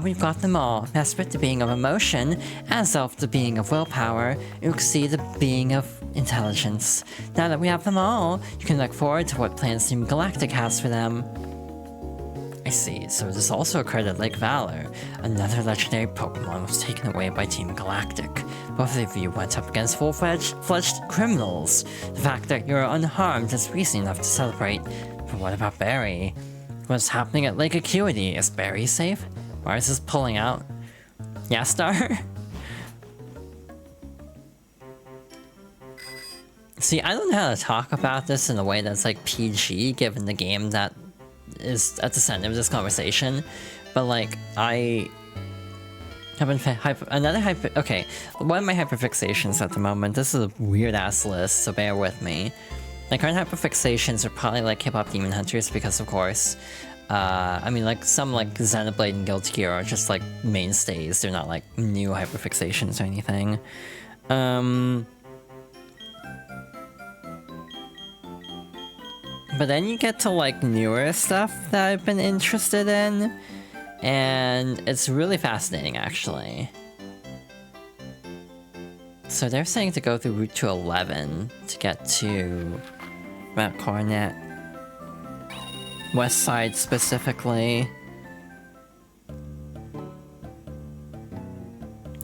we've got them all. Mesprit, the being of emotion, Azelf, the being of willpower, Uxie, the being of intelligence. Now that we have them all, you can look forward to what plans Team Galactic has for them. I see, so this also occurred at Lake Valor. Another legendary Pokémon was taken away by Team Galactic. Both of you went up against full-fledged criminals. The fact that you're unharmed is reason enough to celebrate. But what about Barry? What's happening at Lake Acuity? Is Barry safe? Mars is pulling out. Yeah, Star? See, I don't know how to talk about this in a way that's like PG, given the game that is at the center of this conversation, but like I have been okay, one of my hyperfixations at the moment, this is a weird ass list, so bear with me. My current hyperfixations are probably like Hip-Hop Demon Hunters, because of course, I mean like some like Xenoblade and Guilty Gear are just like mainstays, they're not like new hyperfixations or anything. But then you get to like newer stuff that I've been interested in, and it's really fascinating actually. So they're saying to go through Route 211 to get to Mount Coronet. West Side specifically.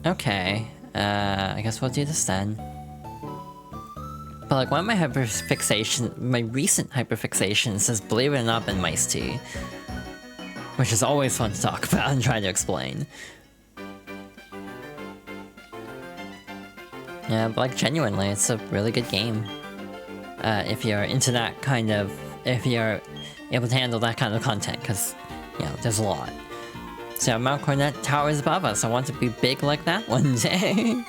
Okay, I guess we'll do this then. But like one of my my recent hyperfixations has, believe it or not, been Mice Tea. Which is always fun to talk about and try to explain. Yeah, but like genuinely, it's a really good game. If you're into that kind of, if you're able to handle that kind of content, because, you know, there's a lot. So Mount Coronet towers above us, I want to be big like that one day.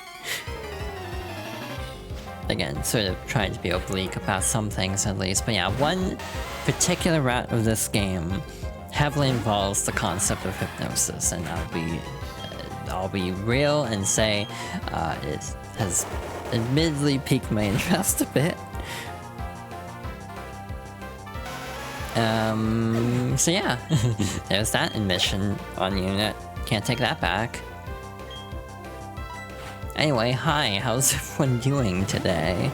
Again, sort of trying to be oblique about some things at least, but yeah, one particular route of this game heavily involves the concept of hypnosis, and I'll be real and say it has admittedly piqued my interest a bit. So yeah, there's that admission on Yuna. Can't take that back. Anyway, hi, how's everyone doing today?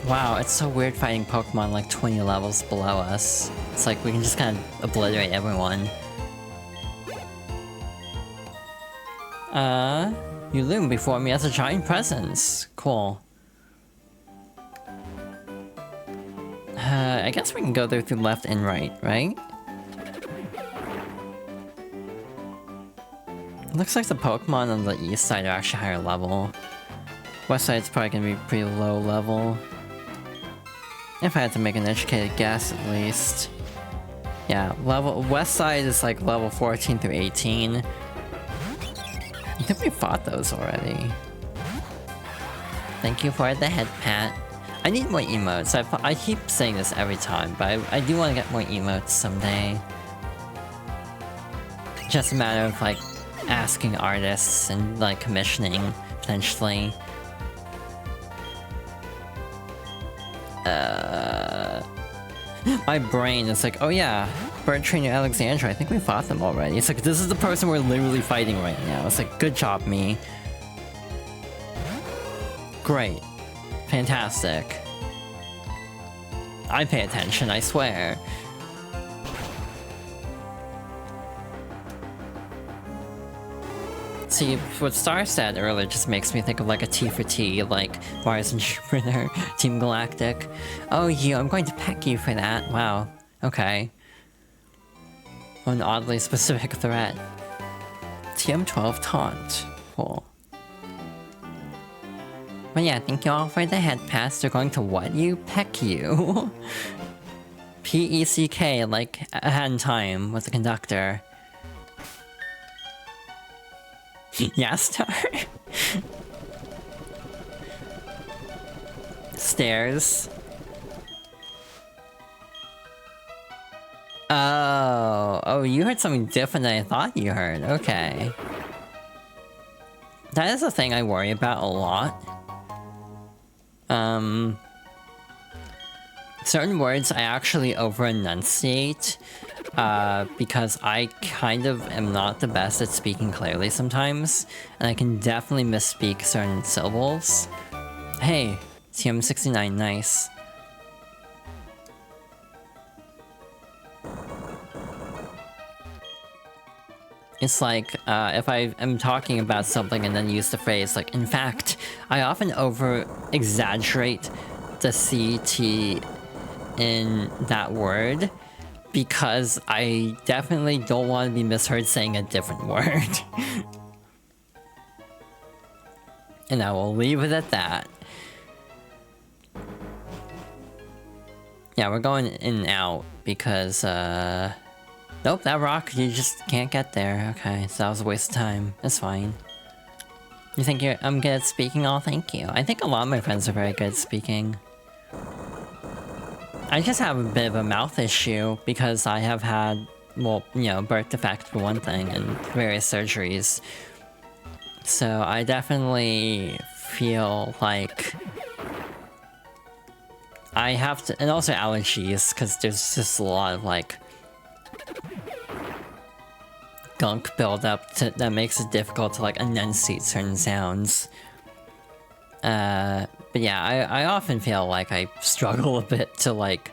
Wow, it's so weird fighting Pokemon like 20 levels below us. It's like we can just kind of obliterate everyone. You loom before me as a giant presence. Cool. I guess we can go there through left and right, right? Looks like the Pokemon on the east side are actually higher level. West side's probably gonna be pretty low level. If I had to make an educated guess, at least. Yeah, west side is like level 14 through 18. I think we fought those already. Thank you for the head pat. I need more emotes. I keep saying this every time, but I do want to get more emotes someday. Just a matter of like asking artists and like commissioning, potentially. My brain is like, oh yeah, Bird Trainer Alexandra, I think we fought them already. It's like, this is the person we're literally fighting right now. It's like, good job, me. Great. Fantastic. I pay attention, I swear. See, what Star said earlier just makes me think of like a T for T, like Mars and Jupiter, Team Galactic. Oh, you, I'm going to peck you for that. Wow. Okay. An oddly specific threat. TM12 taunt. Cool. Well, yeah, thank you all for the head pass. They're going to what you? Peck you. P-E-C-K, like ahead in time with the conductor. Yeah, star. Stairs. Oh, you heard something different than I thought you heard. Okay. That is a thing I worry about a lot. Certain words I actually over-enunciate, because I kind of am not the best at speaking clearly sometimes, and I can definitely misspeak certain syllables. Hey, TM69, nice. It's like, if I am talking about something and then use the phrase, like, in fact, I often over-exaggerate the CT in that word, because I definitely don't want to be misheard saying a different word. And I will leave it at that. Yeah, we're going in and out, because, nope, that rock, you just can't get there. Okay, so that was a waste of time. That's fine. You think I'm good at speaking? Oh, thank you. I think a lot of my friends are very good at speaking. I just have a bit of a mouth issue because I have had, well, you know, birth defect for one thing and various surgeries. So I definitely feel like I have to, and also allergies, because there's just a lot of like gunk buildup that makes it difficult to like enunciate certain sounds. But yeah, I often feel like I struggle a bit to like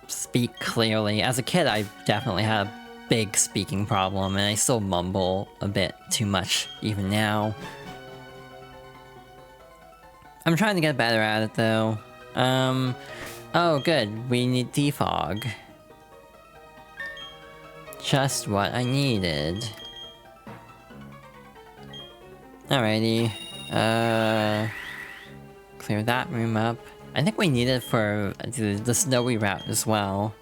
speak clearly. As a kid, I definitely had a big speaking problem, and I still mumble a bit too much even now. I'm trying to get better at it though. Oh good, we need defog. Just what I needed. Alrighty. Clear that room up. I think we need it for the snowy route as well.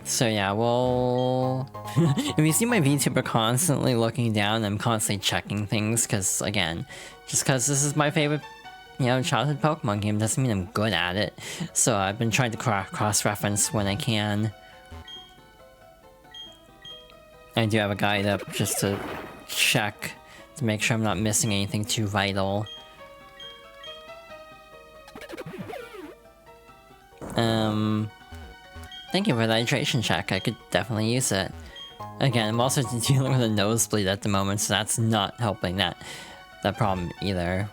So yeah, we'll... If you see my VTuber constantly looking down, I'm constantly checking things, because, again, just because this is my favorite, you know, childhood Pokemon game doesn't mean I'm good at it. So I've been trying to cross-reference when I can. I do have a guide up just to check, to make sure I'm not missing anything too vital. Thank you for the hydration check, I could definitely use it. Again, I'm also dealing with a nosebleed at the moment, so that's not helping that problem either.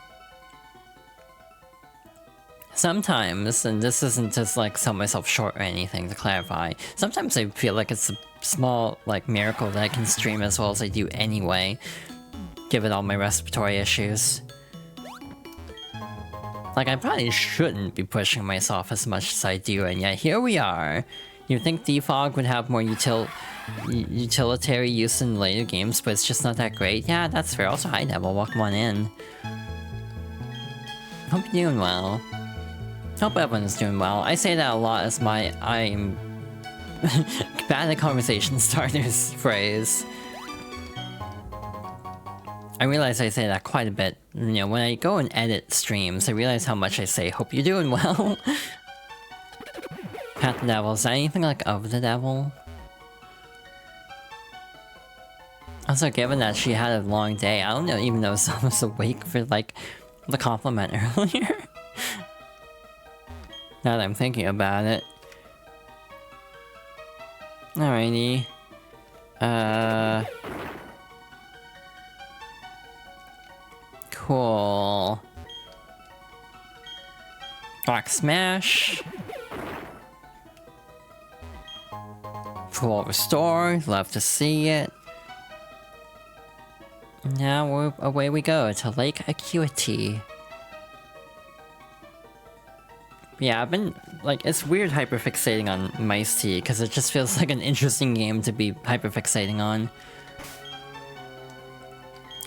Sometimes, and this isn't just like sell myself short or anything to clarify, sometimes I feel like it's a small, like, miracle that I can stream as well as I do anyway, given all my respiratory issues. Like, I probably shouldn't be pushing myself as much as I do, and yet here we are. You'd think defog would have more utilitarian use in later games, but it's just not that great. Yeah, that's fair. Also, hi Devil, welcome on in. Hope you're doing well. Hope everyone's doing well. I say that a lot as I'm bad at conversation starters phrase. I realize I say that quite a bit. You know, when I go and edit streams, I realize how much I say, hope you're doing well. Pat the Devil, is that anything like of the devil? Also, given that she had a long day, I don't know, even know if someone was awake for, like, the compliment earlier. Now that I'm thinking about it. Alrighty. Cool. Rock Smash. Full Restore, love to see it. Now away we go to Lake Acuity. Yeah, I've been, like, it's weird hyperfixating on Mice T, because it just feels like an interesting game to be hyperfixating on.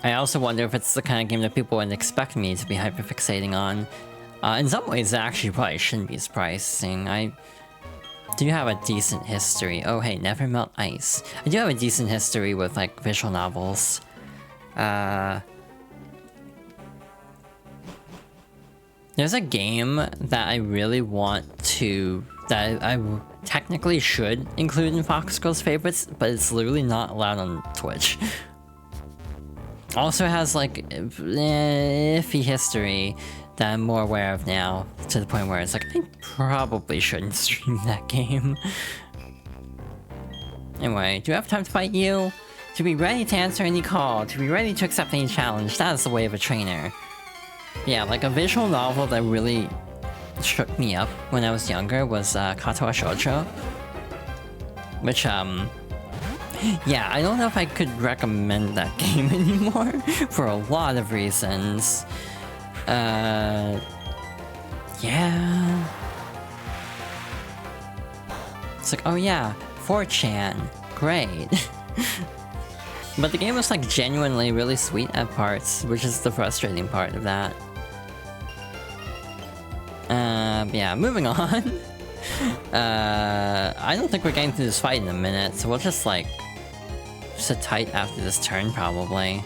I also wonder if it's the kind of game that people wouldn't expect me to be hyperfixating on. In some ways, it actually probably shouldn't be surprising. I do have a decent history. Oh, hey, Never Melt Ice. I do have a decent history with, like, visual novels. There's a game that I really want to... that I technically should include in Fox Girls Favorites, but it's literally not allowed on Twitch. Also has, like, iffy history that I'm more aware of now, to the point where it's like, I probably shouldn't stream that game. Anyway, do you have time to fight you? To be ready to answer any call, to be ready to accept any challenge, that is the way of a trainer. Yeah, like a visual novel that really shook me up when I was younger was Kato wa Shoujo. Which, yeah, I don't know if I could recommend that game anymore, for a lot of reasons. Yeah. It's like, oh yeah, 4chan, great. But the game was like genuinely really sweet at parts, which is the frustrating part of that. Yeah, moving on. I don't think we're getting through this fight in a minute, so we'll just like sit tight after this turn probably.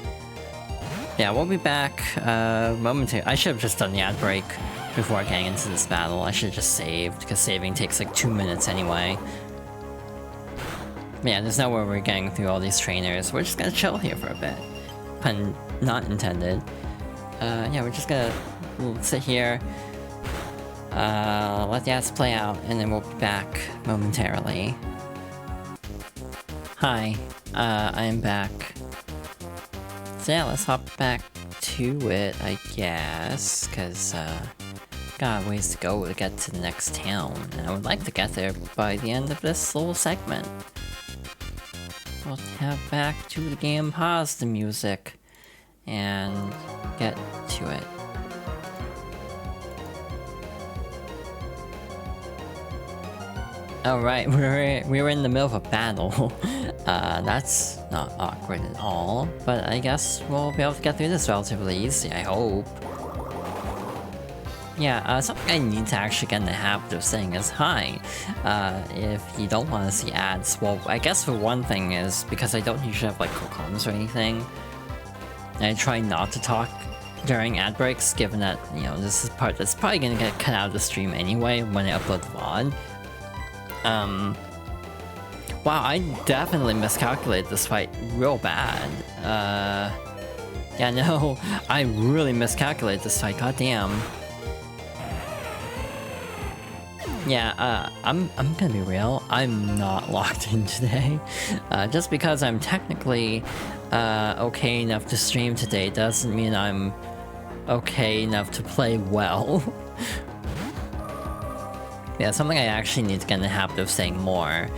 Yeah, we'll be back momentarily. I should have just done the ad break before getting into this battle. I should have just saved, because saving takes like 2 minutes anyway. Yeah, there's no way we're getting through all these trainers. We're just gonna chill here for a bit. Pun not intended. Yeah, we're just gonna sit here, let the ads play out, and then we'll be back momentarily. Hi, I am back. So yeah, let's hop back to it, I guess, because, got a ways to go to get to the next town, and I would like to get there by the end of this little segment. We'll head back to the game, pause the music, and get to it. Alright, we were in the middle of a battle. That's not awkward at all, but I guess we'll be able to get through this relatively easy, I hope. Yeah, something I need to actually get in the habit of saying is hi. If you don't want to see ads, well, I guess for one thing is, because I don't usually have like co-comments or anything, I try not to talk during ad breaks, given that, you know, this is part that's probably gonna get cut out of the stream anyway when I upload the VOD. Wow, I definitely miscalculated this fight real bad. Yeah, no, I really miscalculated this fight, goddamn. Yeah, I'm gonna be real, I'm not locked in today. Just because I'm technically, okay enough to stream today doesn't mean I'm okay enough to play well. Yeah, something I actually need to get in the habit of saying more,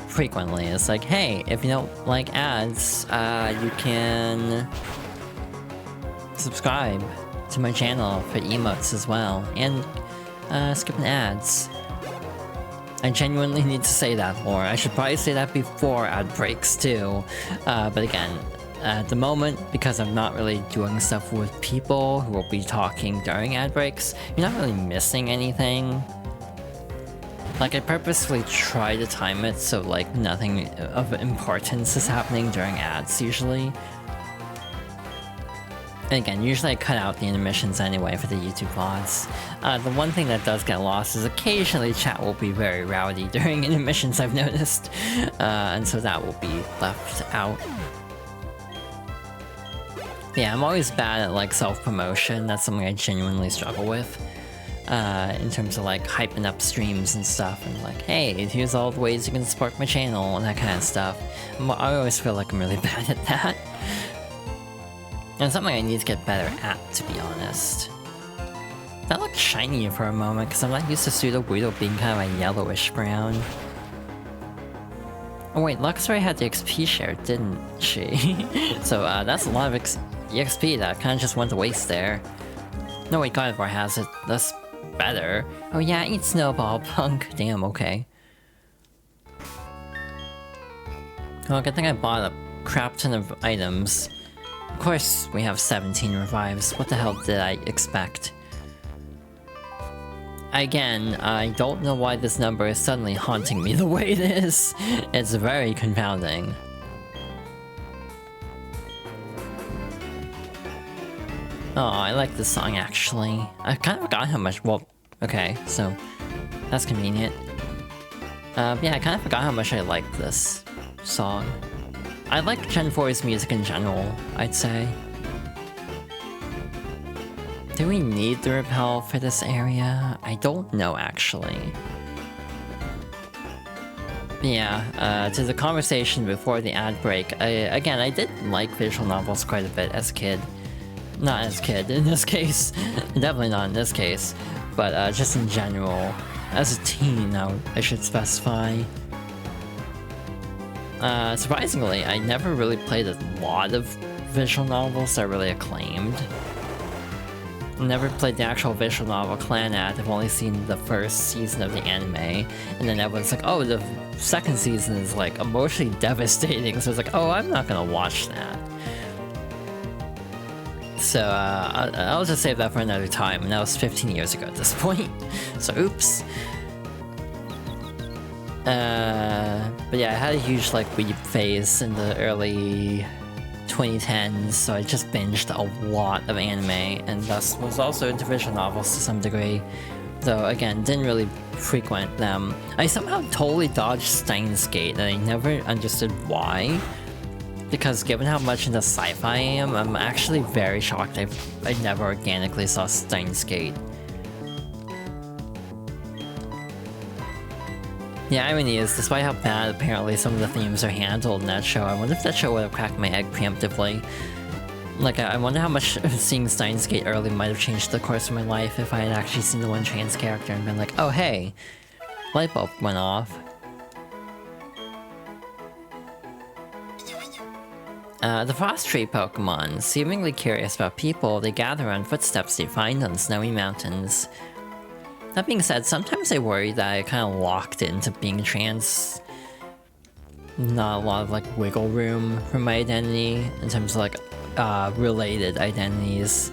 frequently is like, hey, if you don't like ads, you can subscribe to my channel for emotes as well, and skipping ads. I genuinely need to say that more. I should probably say that before ad breaks too, but again, at the moment, because I'm not really doing stuff with people who will be talking during ad breaks, you're not really missing anything. Like, I purposefully try to time it so, like, nothing of importance is happening during ads, usually. And again, usually I cut out the intermissions anyway for the YouTube VODs. The one thing that does get lost is occasionally chat will be very rowdy during intermissions, I've noticed. And so that will be left out. Yeah, I'm always bad at, like, self-promotion. That's something I genuinely struggle with. In terms of like hyping up streams and stuff, and like, hey, here's all the ways you can support my channel and that kind of stuff. I always feel like I'm really bad at that. And it's something I need to get better at, to be honest. That looked shiny for a moment, because I'm not used to Pseudo-Guido being kind of a yellowish brown. Oh wait, Luxray had the XP share, didn't she? So that's a lot of EXP that kind of just went to waste there. No wait, Gardevoir has it, that's better. Oh yeah, eat Snowball, punk. Damn, okay. Well, good thing I bought a crap ton of items. Of course, we have 17 revives. What the hell did I expect? Again, I don't know why this number is suddenly haunting me the way it is. It's very confounding. Oh, I like this song actually. I kind of forgot how much. Well, okay, so that's convenient. Yeah, I kind of forgot how much I liked this song. I like Gen 4's music in general, I'd say. Do we need the repel for this area? I don't know, actually. But yeah, to the conversation before the ad break, again, I did like visual novels quite a bit as a kid. Not as a kid, in this case. Definitely not in this case. But just in general. As a teen, I should specify. Surprisingly, I never really played a lot of visual novels that are really acclaimed. Never played the actual visual novel Clannad. I've only seen the first season of the anime, and then everyone's like, oh, the second season is like emotionally devastating, so it's like, oh, I'm not gonna watch that. So I'll just save that for another time, and that was 15 years ago at this point, so oops. But yeah, I had a huge like weeb phase in the early 2010s, so I just binged a lot of anime, and thus was also into visual novels to some degree. Though again, didn't really frequent them. I somehow totally dodged Steins Gate, and I never understood why. Because given how much into sci-fi I am, I'm actually very shocked I never organically saw Steins Gate. The irony is, despite how bad apparently some of the themes are handled in that show, I wonder if that show would have cracked my egg preemptively. Like, I wonder how much seeing Steins Gate early might have changed the course of my life if I had actually seen the one trans character and been like, oh hey, light bulb went off. The Frost Tree Pokémon, seemingly curious about people, they gather on footsteps they find on snowy mountains. That being said, sometimes I worry that I kind of locked into being trans. Not a lot of like wiggle room for my identity in terms of like related identities.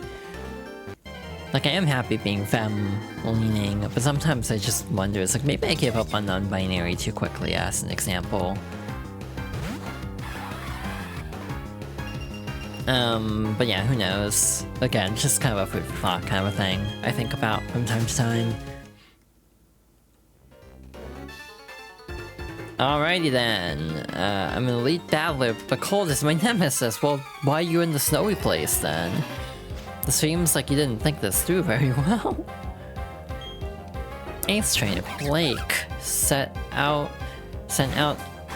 Like I am happy being femme-leaning, but sometimes I just wonder, it's like maybe I gave up on non-binary too quickly as an example. But yeah, who knows? Again, just kind of a food for thought kind of a thing I think about from time to time. Alrighty then, I'm an elite battler, but cold is my nemesis. Well, why are you in the snowy place then? It seems like you didn't think this through very well. Ace Trainer Blake sent out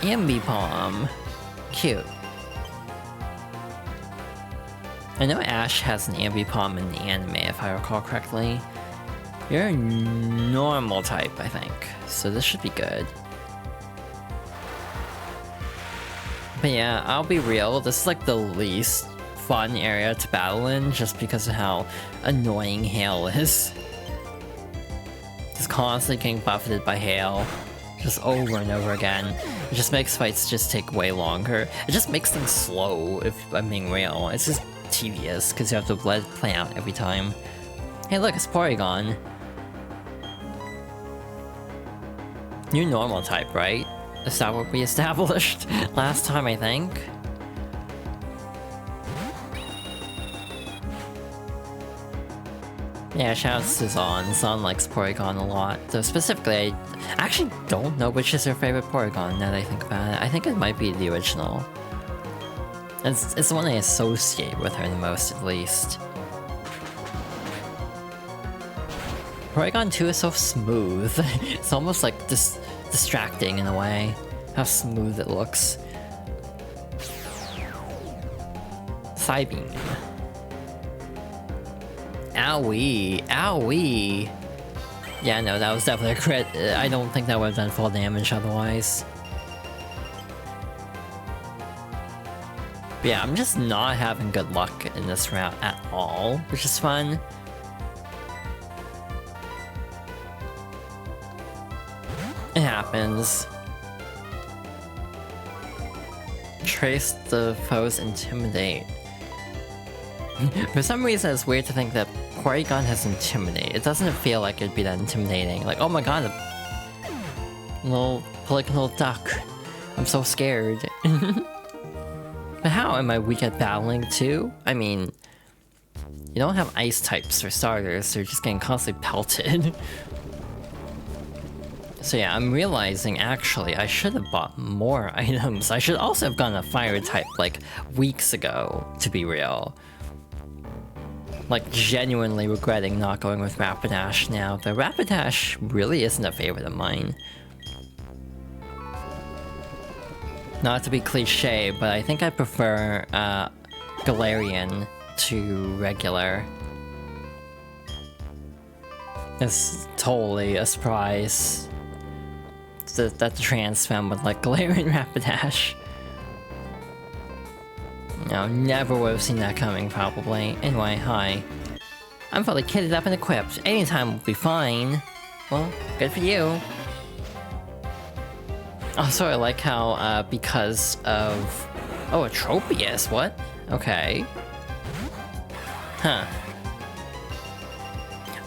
Ambipom. Cute. I know Ash has an Ambipom in the anime, if I recall correctly. You're a normal type, I think, so this should be good. But yeah, I'll be real, this is like the least fun area to battle in, just because of how annoying hail is. Just constantly getting buffeted by hail, just over and over again. It just makes fights just take way longer. It just makes things slow, if I'm being real. It's just tedious, because you have to let it play out every time. Hey look, it's Porygon. New normal type, right? Is that what we established last time, I think? Yeah, shoutouts to Zon. Zon likes Porygon a lot. Though specifically, I actually don't know which is her favorite Porygon now that I think about it. I think it might be the original. It's the one I associate with her the most, at least. Porygon 2 is so smooth. It's almost like distracting in a way, how smooth it looks. Psybeam. Owie, owie. Yeah, no, that was definitely a crit. I don't think that would have done full damage otherwise. But yeah, I'm just not having good luck in this route at all, which is fun. It happens. Trace the foes intimidate. For some reason, it's weird to think that Porygon has Intimidate. It doesn't feel like it'd be that intimidating. Like, oh my god, a little polygonal duck. I'm so scared. But how am I weak at battling too? I mean, you don't have ice types for starters, so you're just getting constantly pelted. So yeah, I'm realizing actually I should have bought more items. I should also have gotten a fire type like weeks ago, to be real. Like genuinely regretting not going with Rapidash now. The Rapidash really isn't a favorite of mine. Not to be cliche, but I think I prefer Galarian to regular. It's totally a surprise that the trans femme would like Galarian Rapidash. No, never would have seen that coming, probably. Anyway, hi. I'm fully kitted up and equipped. Anytime will be fine. Well, good for you. Also, I like how, because of... Oh, a Tropius, what? Okay. Huh.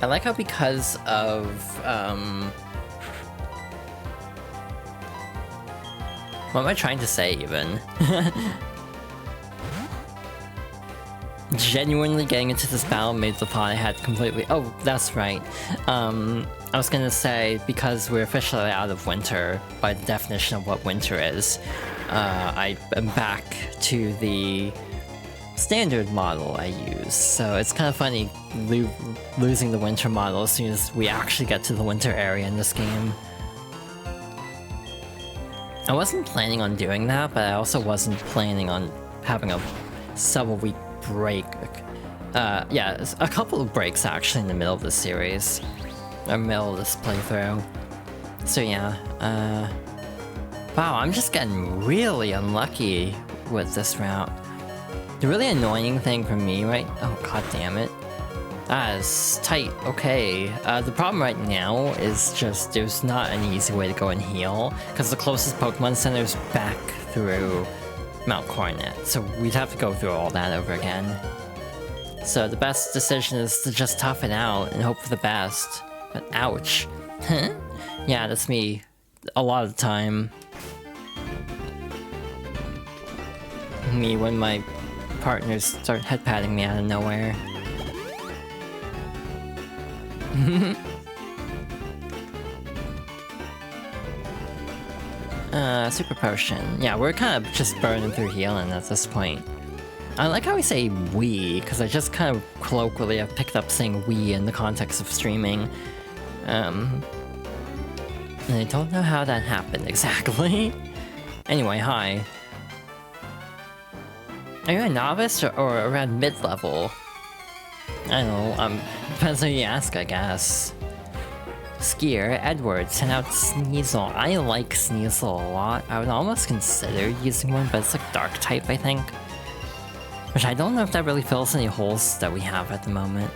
I like how because of, what am I trying to say, even? Genuinely getting into this battle made the thought I had completely... Oh, that's right. I was gonna say, because we're officially out of winter, by the definition of what winter is, I am back to the standard model I use. So it's kind of funny losing the winter model as soon as we actually get to the winter area in this game. I wasn't planning on doing that, but I also wasn't planning on having a several week break. Yeah, a couple of breaks actually in the middle of the series. Or middle of this playthrough. So yeah, wow, I'm just getting really unlucky with this route. The really annoying thing for me, right? Oh, god damn it. That is tight, okay. The problem right now is just there's not an easy way to go and heal, because the closest Pokemon Center is back through Mount Coronet, so we'd have to go through all that over again. So the best decision is to just tough it out and hope for the best. But ouch. Huh? Yeah, that's me a lot of the time. Me when my partners start head patting me out of nowhere. Super potion. Yeah, we're kind of just burning through healing at this point. I like how we say we, because I just kind of colloquially have picked up saying we in the context of streaming. And I don't know how that happened exactly. Anyway, hi. Are you a novice or around mid-level? I don't know, depends who you ask, I guess. Skier, Edward, sent out Sneasel. I like Sneasel a lot. I would almost consider using one, but it's like dark type, I think. Which I don't know if that really fills any holes that we have at the moment.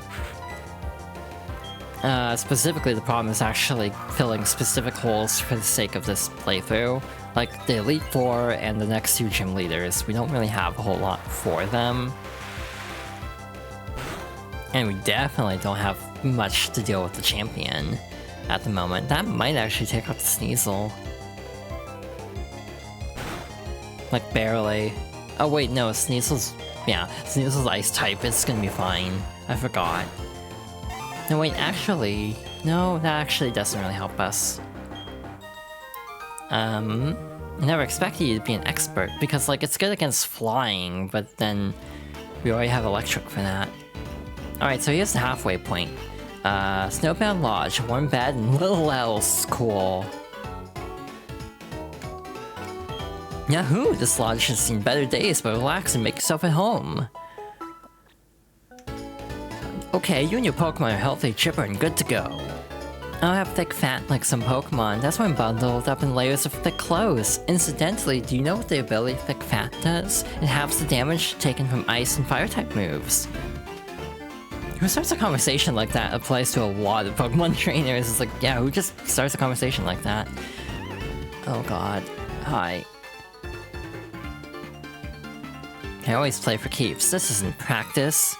Specifically, the problem is actually filling specific holes for the sake of this playthrough. Like, the Elite Four and the next two gym leaders, we don't really have a whole lot for them. And we definitely don't have much to deal with the champion at the moment. That might actually take out the Sneasel. Like, barely. Oh wait, no, Sneasel's... Yeah, Sneasel's ice type, it's gonna be fine. I forgot. No wait, actually... No, that actually doesn't really help us. I never expected you to be an expert, because like, it's good against flying, but then... we already have electric for that. Alright, so here's the halfway point. Snowbound Lodge, warm bed, and little else. Cool. Yahoo! This lodge has seen better days, but relax and make yourself at home. Okay, you and your Pokemon are healthy, chipper, and good to go. I don't have thick fat like some Pokemon, that's why I'm bundled up in layers of thick clothes. Incidentally, do you know what the ability thick fat does? It halves the damage taken from ice and fire type moves. Who starts a conversation like that applies to a lot of Pokemon trainers. It's like, yeah, who just starts a conversation like that? Oh god. Hi. I always play for keeps. This isn't practice.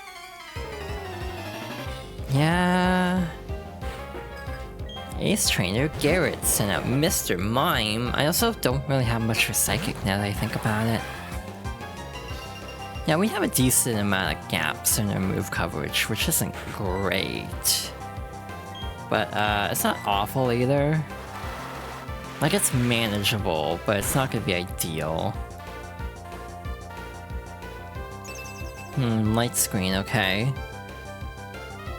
Yeah. Ace Trainer Garrett sent out Mr. Mime. I also don't really have much for Psychic now that I think about it. Yeah, we have a decent amount of gaps in our move coverage, which isn't great. But it's not awful either. Like, it's manageable, but it's not gonna be ideal. Light screen, okay.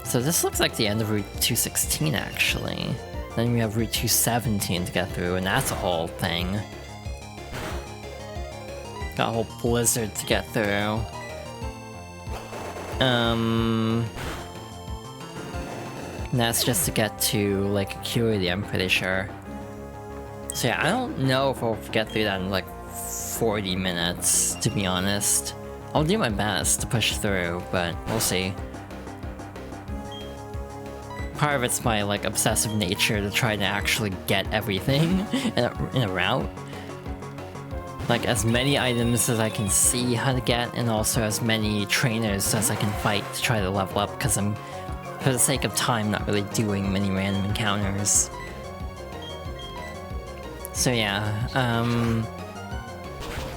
So this looks like the end of Route 216, actually. Then we have Route 217 to get through, and that's a whole thing. Got a whole blizzard to get through. And that's just to get to Lake Acuity, I'm pretty sure. So yeah, I don't know if we'll get through that in like 40 minutes, to be honest. I'll do my best to push through, but we'll see. Part of it's my like obsessive nature to try to actually get everything in a route. Like as many items as I can see how to get, and also as many trainers as I can fight to try to level up, because I'm, for the sake of time, not really doing many random encounters. So yeah,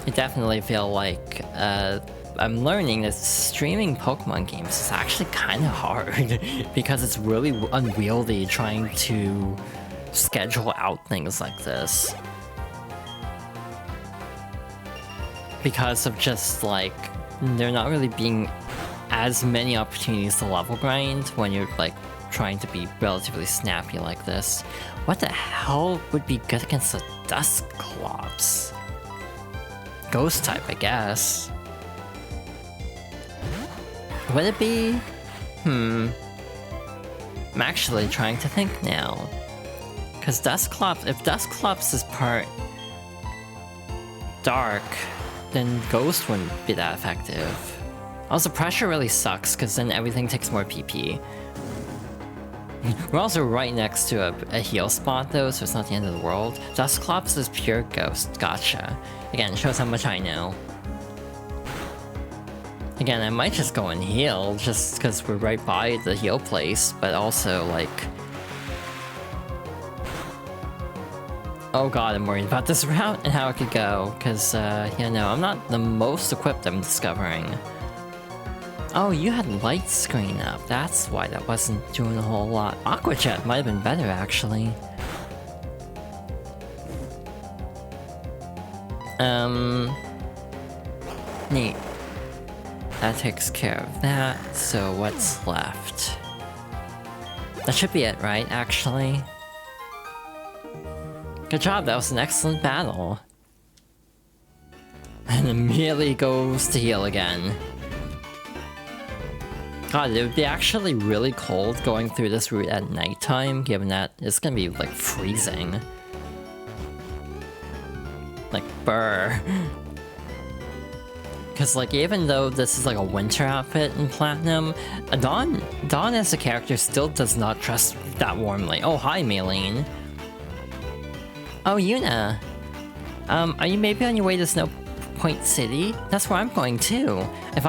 I definitely feel like I'm learning that streaming Pokemon games is actually kind of hard because it's really unwieldy trying to schedule out things like this. Because of just like, there not really being as many opportunities to level grind when you're like trying to be relatively snappy like this. What the hell would be good against the Dusclops? Ghost type, I guess. Would it be? I'm actually trying to think now. Because Dusclops, if Dusclops is part dark, then Ghost wouldn't be that effective. Also, pressure really sucks, because then everything takes more PP. We're also right next to a heal spot though, so it's not the end of the world. Dusclops is pure Ghost, gotcha. Again, shows how much I know. Again, I might just go and heal, just because we're right by the heal place, but also, like... Oh god, I'm worried about this route and how it could go, because, yeah, no, I'm not the most equipped, I'm discovering. Oh, you had light screen up, that's why that wasn't doing a whole lot. Aqua Jet might have been better, actually. Neat. That takes care of that, so what's left? That should be it, right, actually? Good job, that was an excellent battle. And immediately goes to heal again. God, it would be actually really cold going through this route at nighttime, given that it's gonna be, like, freezing. Like, brr. Because, like, even though this is like a winter outfit in Platinum, Dawn as a character still does not trust that warmly. Oh, hi, Maylene. Oh, Yuna. Are you maybe on your way to Snow Point City? That's where I'm going too. If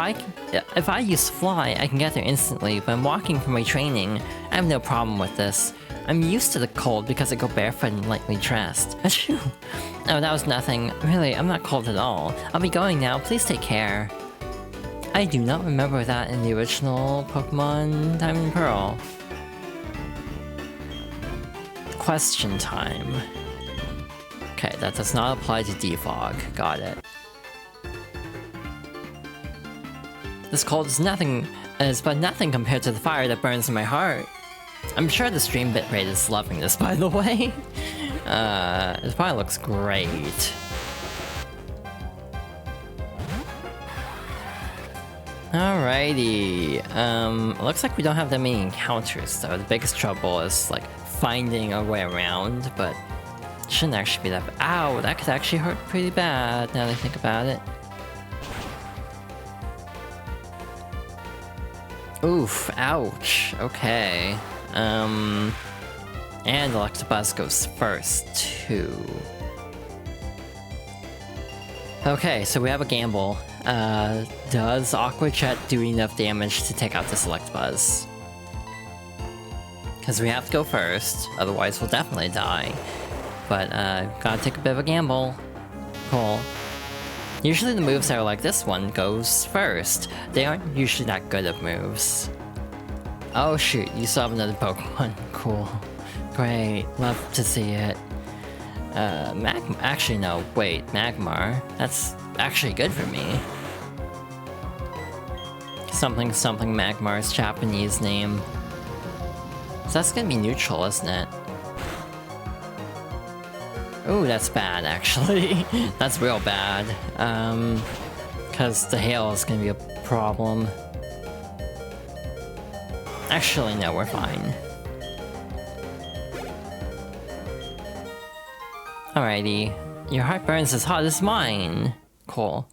I use Fly, I can get there instantly, but I'm walking for my training. I have no problem with this. I'm used to the cold because I go barefoot and lightly dressed. Achoo! Oh, that was nothing. Really, I'm not cold at all. I'll be going now. Please take care. I do not remember that in the original Pokemon Diamond and Pearl. Question time. Okay, that does not apply to Defog. Got it. This cold is but nothing compared to the fire that burns in my heart. I'm sure the stream bitrate is loving this, by the way. It probably looks great. Alrighty. It looks like we don't have that many encounters, though. The biggest trouble is, like, finding a way around, but it shouldn't actually be that bad. Ow, that could actually hurt pretty bad, now that I think about it. Oof, ouch. Okay. And Electabuzz goes first, too. Okay, so we have a gamble. Does Aqua Jet do enough damage to take out this Electabuzz? Because we have to go first, otherwise we'll definitely die. But, gotta take a bit of a gamble. Cool. Usually the moves that are like this one goes first. They aren't usually that good of moves. Oh shoot, you still have another Pokemon. Cool. Great, love to see it. Actually no, wait, Magmar. That's actually good for me. Something something Magmar's Japanese name. So that's gonna be neutral, isn't it? Ooh, that's bad, actually. That's real bad. Because the hail is gonna be a problem. Actually, no, we're fine. Alrighty. Your heart burns as hot as mine. Cool.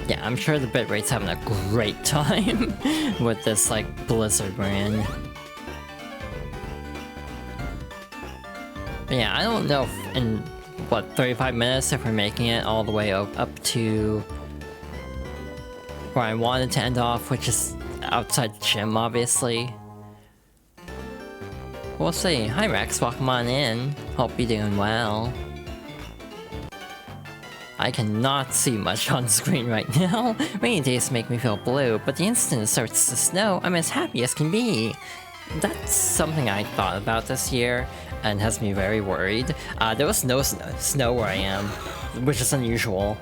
Yeah, I'm sure the bitrate's having a great time with this, like, blizzard we're in. But yeah, I don't know if in, what, 35 minutes if we're making it all the way up to where I wanted to end off, which is outside the gym, obviously. We'll see. Hi Rex, welcome on in. Hope you're doing well. I cannot see much on screen right now. Rainy days make me feel blue, but the instant it starts to snow, I'm as happy as can be. That's something I thought about this year, and has me very worried. There was no snow where I am, which is unusual.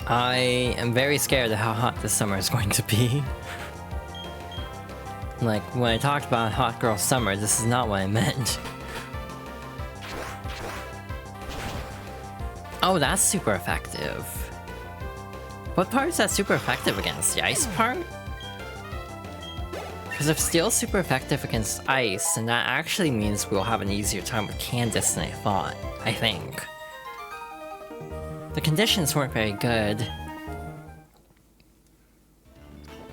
I am very scared of how hot this summer is going to be. Like, when I talked about hot girl summer, this is not what I meant. Oh, that's super effective. What part is that super effective against? The ice part? Because if steel's super effective against ice, then that actually means we'll have an easier time with Candace than I thought, I think. The conditions weren't very good.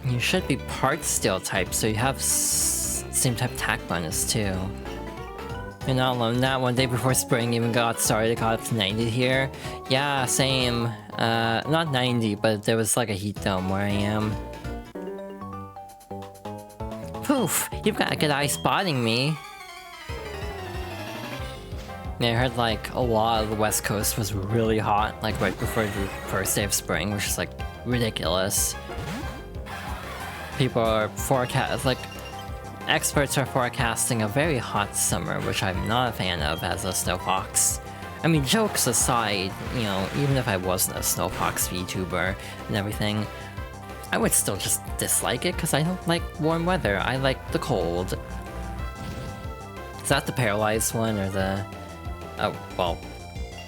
You should be part steel type, so you have same type attack bonus too. You're not alone. That one day before spring even got started, it got up to 90 here. Yeah, same. Not 90, but there was like a heat dome where I am. Poof! You've got a good eye spotting me. Yeah, I heard like a lot of the West Coast was really hot, like right before the first day of spring, which is like ridiculous. People are experts are forecasting a very hot summer, which I'm not a fan of as a Snowfox. I mean, jokes aside, you know, even if I wasn't a Snowfox VTuber and everything, I would still just dislike it because I don't like warm weather. I like the cold. Is that the paralyzed one or the... Oh, well,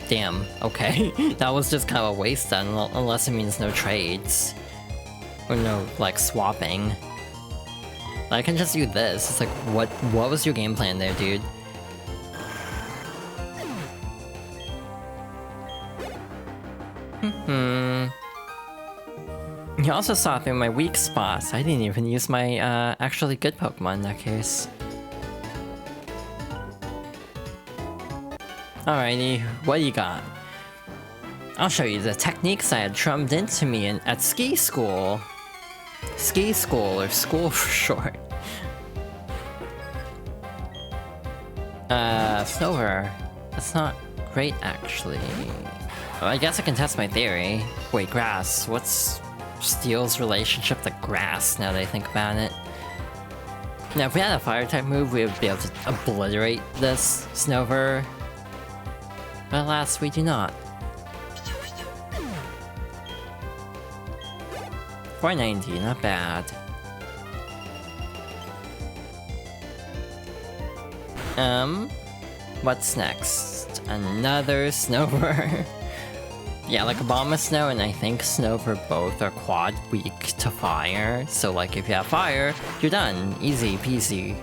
damn, okay. That was just kind of a waste then, unless it means no trades. Or no, like, swapping. I can just do this. It's like, what was your game plan there, dude? You also saw through my weak spots. I didn't even use my, actually good Pokemon in that case. Alrighty, what do you got? I'll show you the techniques I had drummed into me at ski school. Ski school, or school for short. Snover. That's not great, actually. Well, I guess I can test my theory. Wait, grass. What's Steel's relationship to grass, now that I think about it? Now, if we had a fire-type move, we would be able to obliterate this Snover. But alas, we do not. 490, not bad. What's next? Another Snover. Yeah, like Abomasnow and I think Snover both are quad weak to fire. So like if you have fire, you're done. Easy peasy.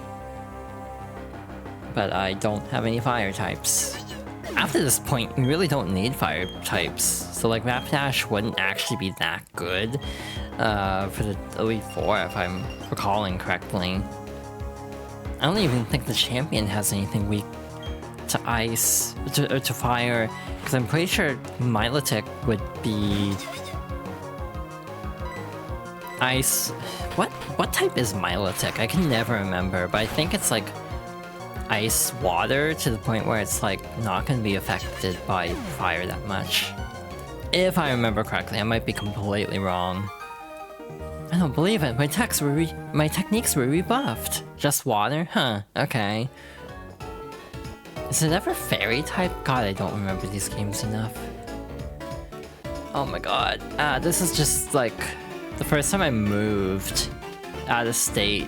But I don't have any fire types. After this point, we really don't need fire types. So like Rapidash wouldn't actually be that good for the Elite Four if I'm recalling correctly. I don't even think the champion has anything weak to ice, to fire, because I'm pretty sure Milotic would be Ice... What type is Milotic? I can never remember, but I think it's like ice water to the point where it's like not gonna be affected by fire that much. If I remember correctly, I might be completely wrong. I don't believe it. My techniques were rebuffed. Just water? Huh. Okay. Is it ever fairy type? God, I don't remember these games enough. Oh my god. This is just like the first time I moved out of state.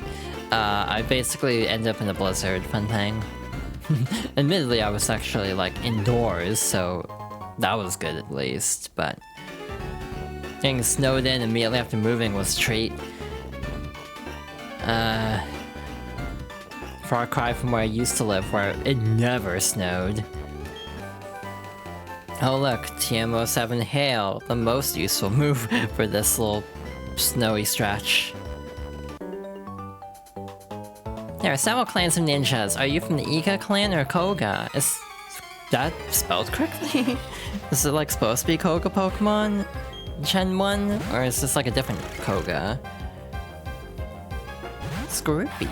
I basically ended up in a blizzard. Fun thing. Admittedly, I was actually like indoors, so that was good at least, but getting snowed in immediately after moving was a treat. Far cry from where I used to live, where it never snowed. Oh look, TM07 Hail, the most useful move for this little snowy stretch. There are several clans of ninjas. Are you from the Iga clan or Koga? Is that spelled correctly? Is it like supposed to be Koga Pokemon? Gen 1? Or is this like a different Koga? Scroopy.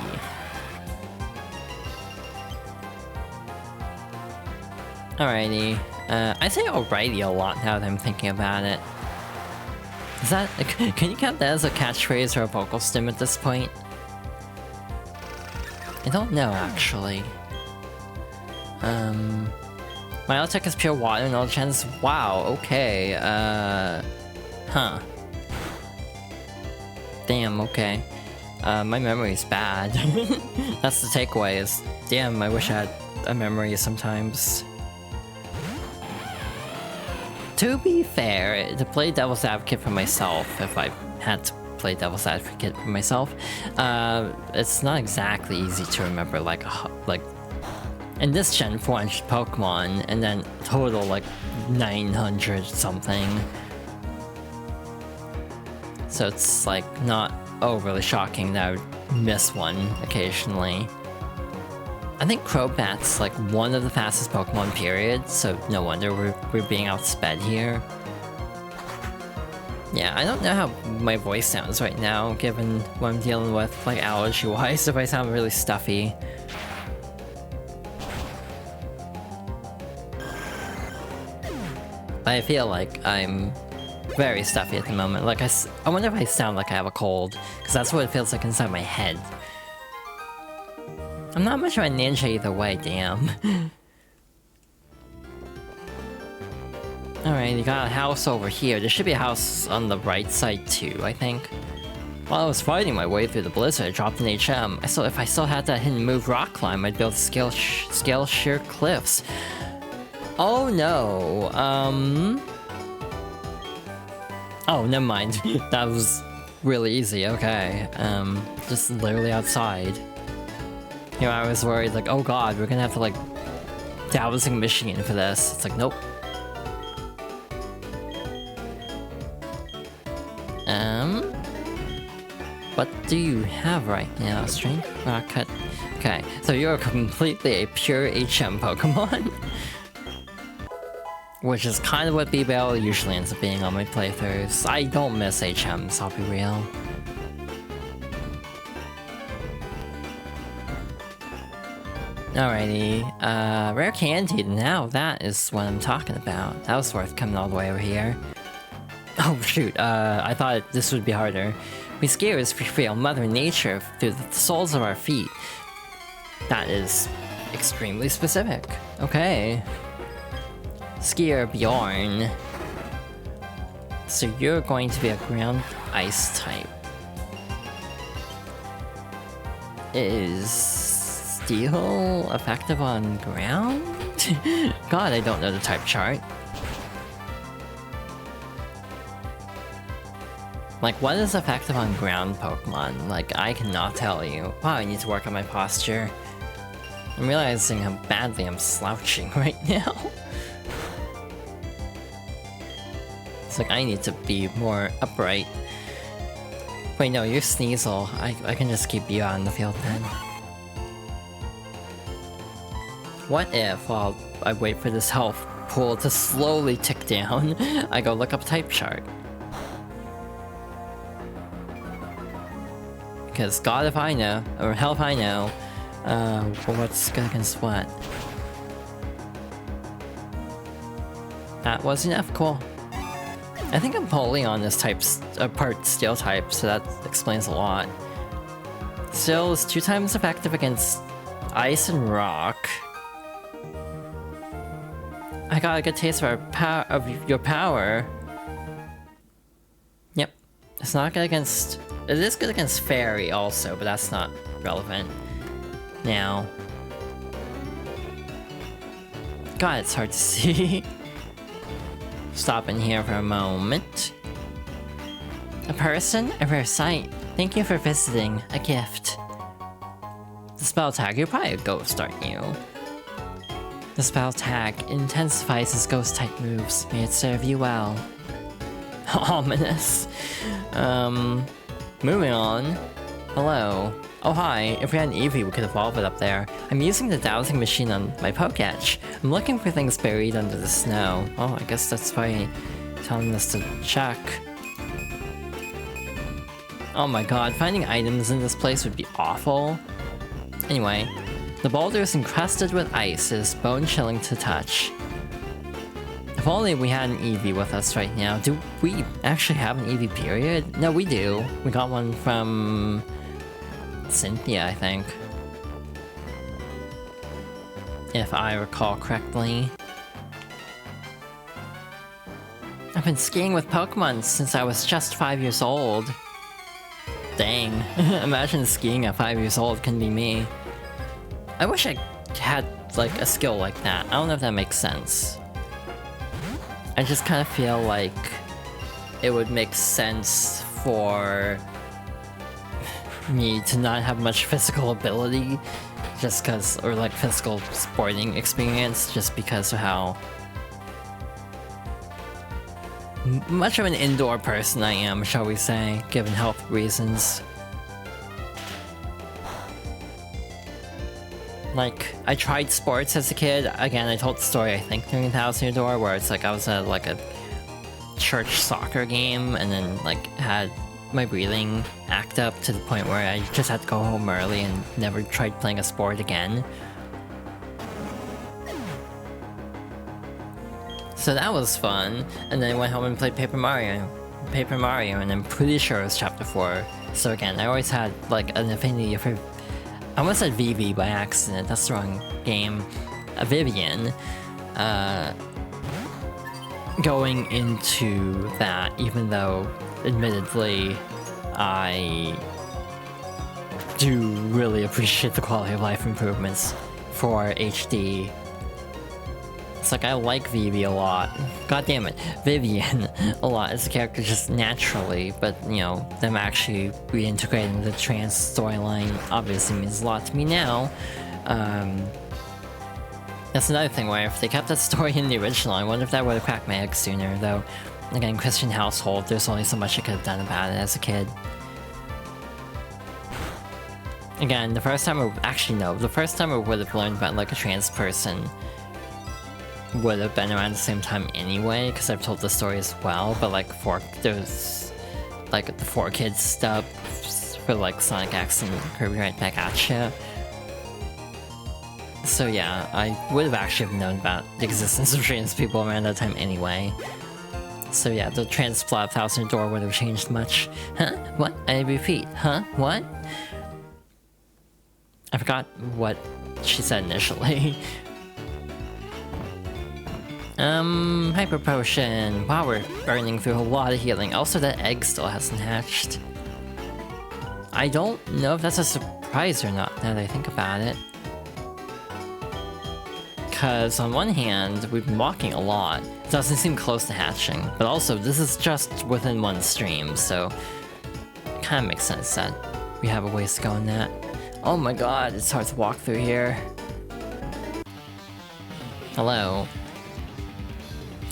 Alrighty. I say alrighty a lot now that I'm thinking about it. Is that... Can you count that as a catchphrase or a vocal stim at this point? I don't know, actually. Milotic is pure water and all chance. Wow, okay, huh. Damn, okay. My memory's bad. That's the takeaway, is damn, I wish I had a memory sometimes. To be fair, to play devil's advocate for myself, if I had to play devil's advocate for myself, it's not exactly easy to remember, like in this gen 400 Pokemon, and then total like 900 something. So it's like not overly shocking that I would miss one occasionally. I think Crobat's like one of the fastest Pokemon period, so no wonder we're being outsped here. Yeah, I don't know how my voice sounds right now, given what I'm dealing with, like allergy-wise, if I sound really stuffy. I feel like I'm very stuffy at the moment. Like I wonder if I sound like I have a cold, because that's what it feels like inside my head. I'm not much of a ninja either way, damn. Alright, you got a house over here. There should be a house on the right side too, I think. While I was fighting my way through the blizzard, I dropped an HM. If I still had that hidden move rock climb, I'd be able to scale sheer cliffs. Oh no, oh, never mind. That was really easy, okay. Just literally outside. You know, I was worried, like, oh god, we're gonna have to, like, dowsing machine for this. It's like, nope. What do you have right now? Strength? Rock cut. Okay, so you're completely a pure HM Pokemon. Which is kind of what B-Bell usually ends up being on my playthroughs. I don't miss HMs, I'll be real. Alrighty, rare candy, now that is what I'm talking about. That was worth coming all the way over here. Oh shoot, I thought this would be harder. We skiers feel Mother Nature through the soles of our feet. That is extremely specific. Okay. Skier Bjorn. So you're going to be a ground ice type. Is steel effective on ground? God, I don't know the type chart. Like, what is effective on ground Pokemon? Like, I cannot tell you. Wow, I need to work on my posture. I'm realizing how badly I'm slouching right now. It's like, I need to be more upright. Wait, no, you're Sneasel. I can just keep you on the field then. What if, while I wait for this health pool to slowly tick down, I go look up type chart? because God if I know, or hell if I know, what's good against what. That was enough, cool. I think Empoleon is part steel type, so that explains a lot. Steel is 2 times effective against ice and rock. I got a good taste of your power. Yep. It's not good against... It is good against Fairy also, but that's not relevant. Now... God, it's hard to see. Stop in here for a moment. A person? A rare sight. Thank you for visiting. A gift. The spell tag. You're probably a ghost, aren't you? The spell tag intensifies his ghost-type moves. May it serve you well. Ominous. Moving on. Hello. Oh hi, if we had an Eevee we could evolve it up there. I'm using the dowsing machine on my Pokétch. I'm looking for things buried under the snow. Oh, I guess that's why he's telling us to check. Oh my god, finding items in this place would be awful. Anyway, the boulder is encrusted with ice. It is bone-chilling to touch. If only we had an Eevee with us right now. Do we actually have an Eevee period? No, we do. We got one from... Cynthia, I think. If I recall correctly. I've been skiing with Pokemon since I was just 5 years old. Dang. Imagine skiing at 5 years old, couldn't be me. I wish I had, like, a skill like that. I don't know if that makes sense. I just kind of feel like it would make sense for me to not have much physical ability, just because, or like physical sporting experience, just because of how much of an indoor person I am, shall we say, given health reasons. Like, I tried sports as a kid. Again, I told the story, I think, during Thousand Year Door, where it's like I was at like a church soccer game and then like had my breathing act up to the point where I just had to go home early and never tried playing a sport again. So that was fun, and then I went home and played Paper Mario, and I'm pretty sure it was Chapter 4. So again, I always had like an affinity for... I almost said Vivi by accident, that's the wrong game. Vivian. Going into that, even though admittedly, I do really appreciate the quality of life improvements for HD. It's like I like Vivi a lot. God damn it, Vivian a lot as a character just naturally, but you know, them actually reintegrating the trans storyline obviously means a lot to me now. That's another thing where if they kept that story in the original, I wonder if that would have cracked my egg sooner, though. Again, Christian household, there's only so much I could have done about it as a kid. Again, the first time I would have learned about like a trans person would have been around the same time anyway, because I've told the story as well, but like there's like the 4Kids stuff for like Sonic X and Kirby Right Back at Ya. So yeah, I would have actually known about the existence of trans people around that time anyway. So yeah, the trans plot of Thousand Year Door would have changed much. Huh? What? I repeat. Huh? What? I forgot what she said initially. Hyper Potion. Wow, we're burning through a lot of healing. Also, that egg still hasn't hatched. I don't know if that's a surprise or not, now that I think about it. Because on one hand, we've been walking a lot. It doesn't seem close to hatching. But also, this is just within one stream, so it kind of makes sense that we have a ways to go in that. Oh my god, it's hard to walk through here. Hello.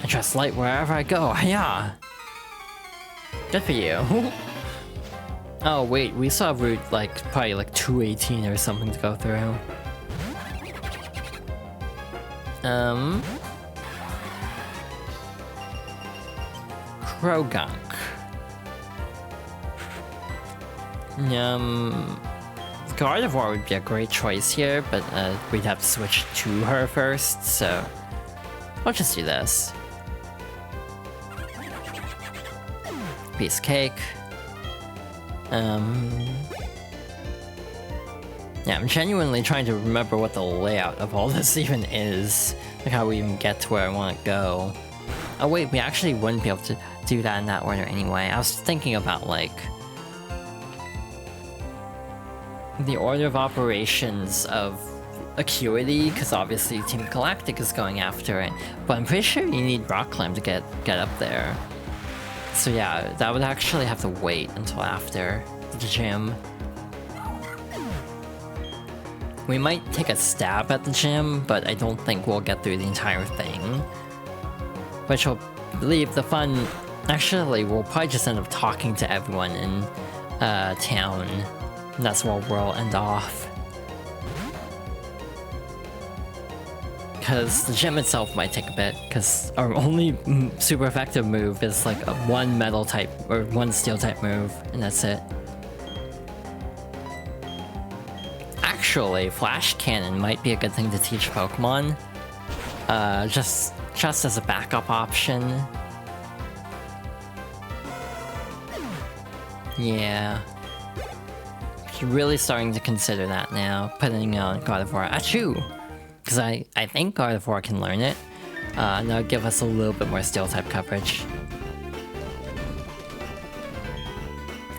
I trust light wherever I go, yeah. Good for you. Oh wait, we saw route like probably like 218 or something to go through. Krogunk. Gardevoir would be a great choice here, but we'd have to switch to her first, so I'll just do this. Piece of cake. Yeah, I'm genuinely trying to remember what the layout of all this even is. Like how we even get to where I want to go. Oh wait, we actually wouldn't be able to do that in that order anyway. I was thinking about like the order of operations of Acuity, because obviously Team Galactic is going after it. But I'm pretty sure you need Rock Climb to get up there. So yeah, that would actually have to wait until after the gym. We might take a stab at the gym, but I don't think we'll get through the entire thing. Which will leave the fun... Actually, we'll probably just end up talking to everyone in town. And that's where we'll end off. Because the gym itself might take a bit, because our only super effective move is like a one metal type, or one steel type move, and that's it. Actually, Flash Cannon might be a good thing to teach Pokemon. Just as a backup option. Yeah. Really starting to consider that now, putting on Gardevoir. Achoo! Because I think Gardevoir can learn it. And that'll give us a little bit more steel type coverage.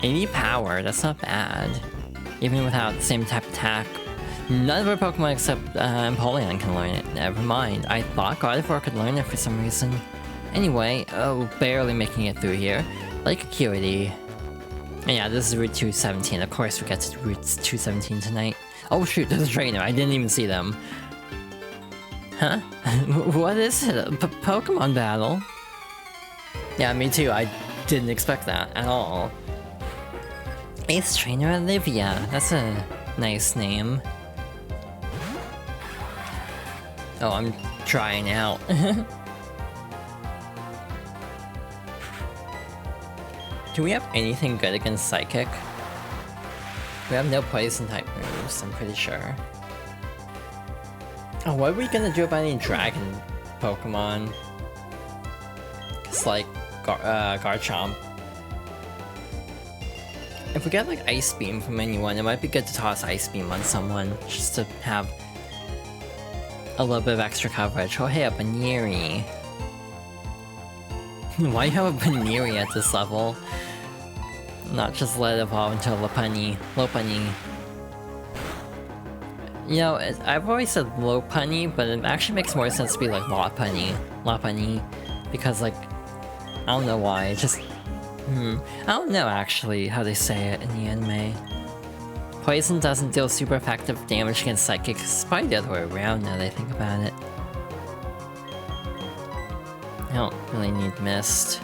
80 power, that's not bad. Even without the same type attack. None of our Pokemon except Empoleon can learn it. Never mind. I thought Gardevoir could learn it for some reason. Anyway, oh, barely making it through here. Like Acuity. And yeah, this is Route 217. Of course we get to Route 217 tonight. Oh shoot, there's a trainer. I didn't even see them. Huh? What is it? A Pokemon battle? Yeah, me too. I didn't expect that at all. Ace Trainer Olivia. That's a nice name. Oh, I'm trying out. Do we have anything good against Psychic? We have no Poison type moves, I'm pretty sure. Oh, what are we gonna do about any Dragon Pokemon? It's like Garchomp. If we get like Ice Beam from anyone, it might be good to toss Ice Beam on someone, just to have a little bit of extra coverage. Oh hey, a Baneri. Why do you have a Baneri at this level? Not just let it evolve into a Lopunny. You know, I've always said Lopunny, but it actually makes more sense to be like Lopunny. Because like, I don't know why, it just... I don't know actually how they say it in the anime. Poison doesn't deal super effective damage against Psychic, it's probably the other way around now that I think about it. I don't really need Mist.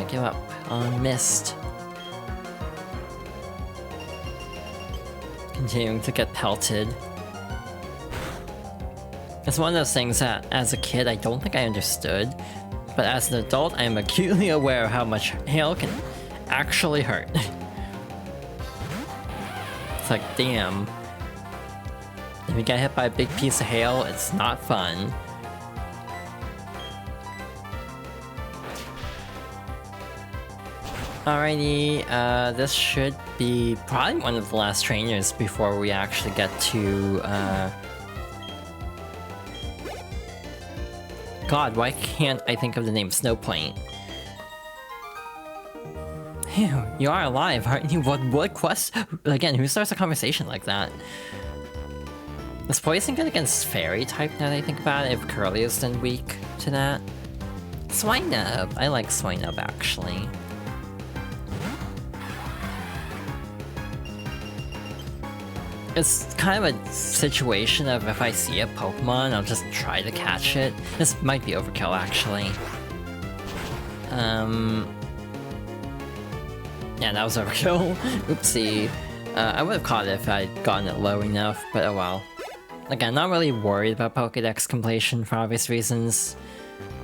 Give up on Mist. Continuing to get pelted. It's one of those things that, as a kid, I don't think I understood. But as an adult, I am acutely aware of how much hail can actually hurt. It's like, damn. If you get hit by a big piece of hail, it's not fun. Alrighty, this should be probably one of the last trainers before we actually get to, God, why can't I think of the name Snowpoint? Ew, you are alive, aren't you? What quest? Again, who starts a conversation like that? Is Poison good against Fairy type now that I think about it, if Curly is then weak to that? Swinub! I like Swinub actually. It's kind of a situation of if I see a Pokemon, I'll just try to catch it. This might be overkill, actually. Yeah, that was overkill. Oopsie. I would have caught it if I'd gotten it low enough, but oh well. Again, not really worried about Pokédex completion for obvious reasons.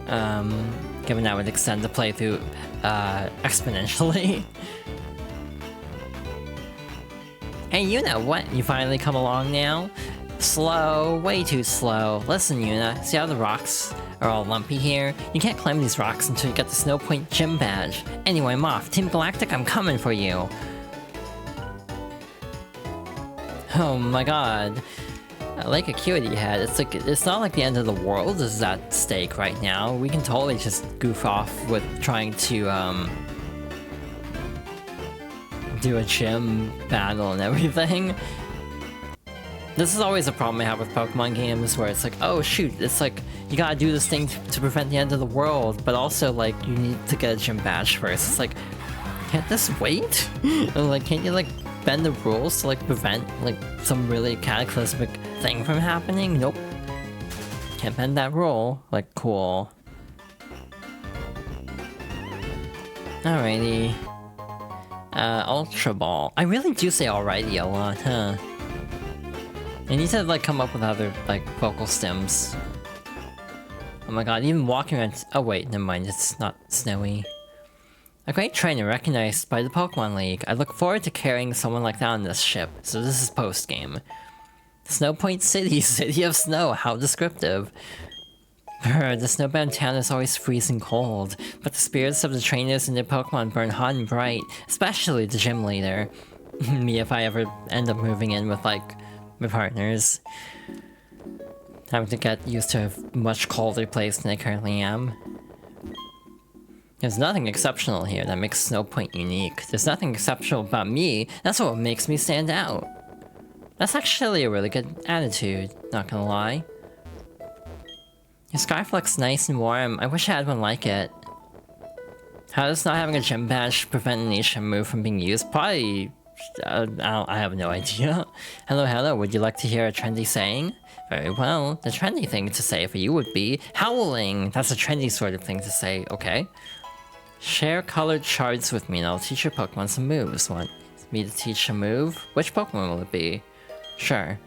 Given that would extend the playthrough exponentially. Hey Yuna, what? You finally come along now? Slow, way too slow. Listen Yuna, see how the rocks are all lumpy here? You can't climb these rocks until you get the Snow Point gym badge. Anyway, I'm off. Team Galactic, I'm coming for you. Oh my god. Like Acuity had, it's not like the end of the world is at stake right now. We can totally just goof off with trying to do a gym battle and everything. This is always a problem I have with Pokemon games, where it's like, oh shoot, it's like, you gotta do this thing to prevent the end of the world, but also like, you need to get a gym badge first. It's like, can't this wait? Like, can't you like bend the rules to like prevent like some really cataclysmic thing from happening? Nope. Can't bend that rule. Like, cool. Alrighty. Ultra Ball. I really do say alrighty a lot, huh? I need to like come up with other like vocal stems. Oh my god, even walking around— oh wait, never mind, it's not snowy. A great trainer recognized by the Pokemon League. I look forward to carrying someone like that on this ship, so this is post-game. Snow Point City, city of snow, how descriptive. The snowbound town is always freezing cold, but the spirits of the trainers and their Pokemon burn hot and bright, especially the gym leader. Me if I ever end up moving in with like my partners. Having to get used to a much colder place than I currently am. There's nothing exceptional here that makes Snow Point unique. There's nothing exceptional about me, that's what makes me stand out. That's actually a really good attitude, not gonna lie. Your scarf looks nice and warm, I wish I had one like it. How does not having a gym badge prevent an Ancient move from being used? Probably— I have no idea. Hello, hello, would you like to hear a trendy saying? Very well, the trendy thing to say for you would be howling! That's a trendy sort of thing to say, okay? Share colored shards with me and I'll teach your Pokemon some moves. Want me to teach a move? Which Pokemon will it be? Sure.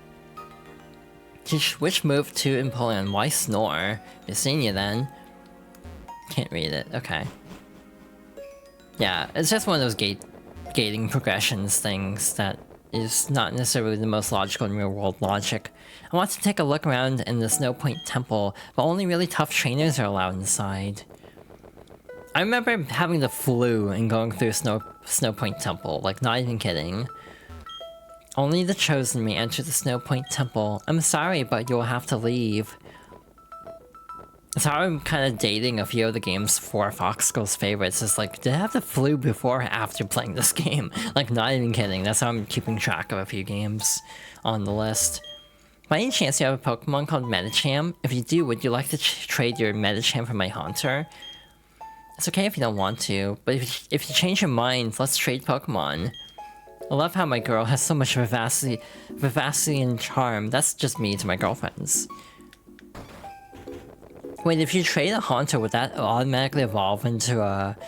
Teach which move to Empoleon? Why snore? You've seen you then. Can't read it, okay. Yeah, it's just one of those gating progressions things that is not necessarily the most logical in real-world logic. I want to take a look around in the Snow Point Temple, but only really tough trainers are allowed inside. I remember having the flu and going through Snow Point Temple, like not even kidding. Only the chosen may enter the Snow Point Temple. I'm sorry, but you'll have to leave. That's how I'm kind of dating a few of the game's 4 Fox Girls favorites. It's like, did I have the flu before or after playing this game? Like, not even kidding. That's how I'm keeping track of a few games on the list. By any chance you have a Pokemon called Medicham? If you do, would you like to trade your Medicham for my Haunter? It's okay if you don't want to, but if you change your mind, let's trade Pokemon. I love how my girl has so much vivacity and charm. That's just me to my girlfriends. Wait, if you trade a Haunter, would that automatically evolve into a—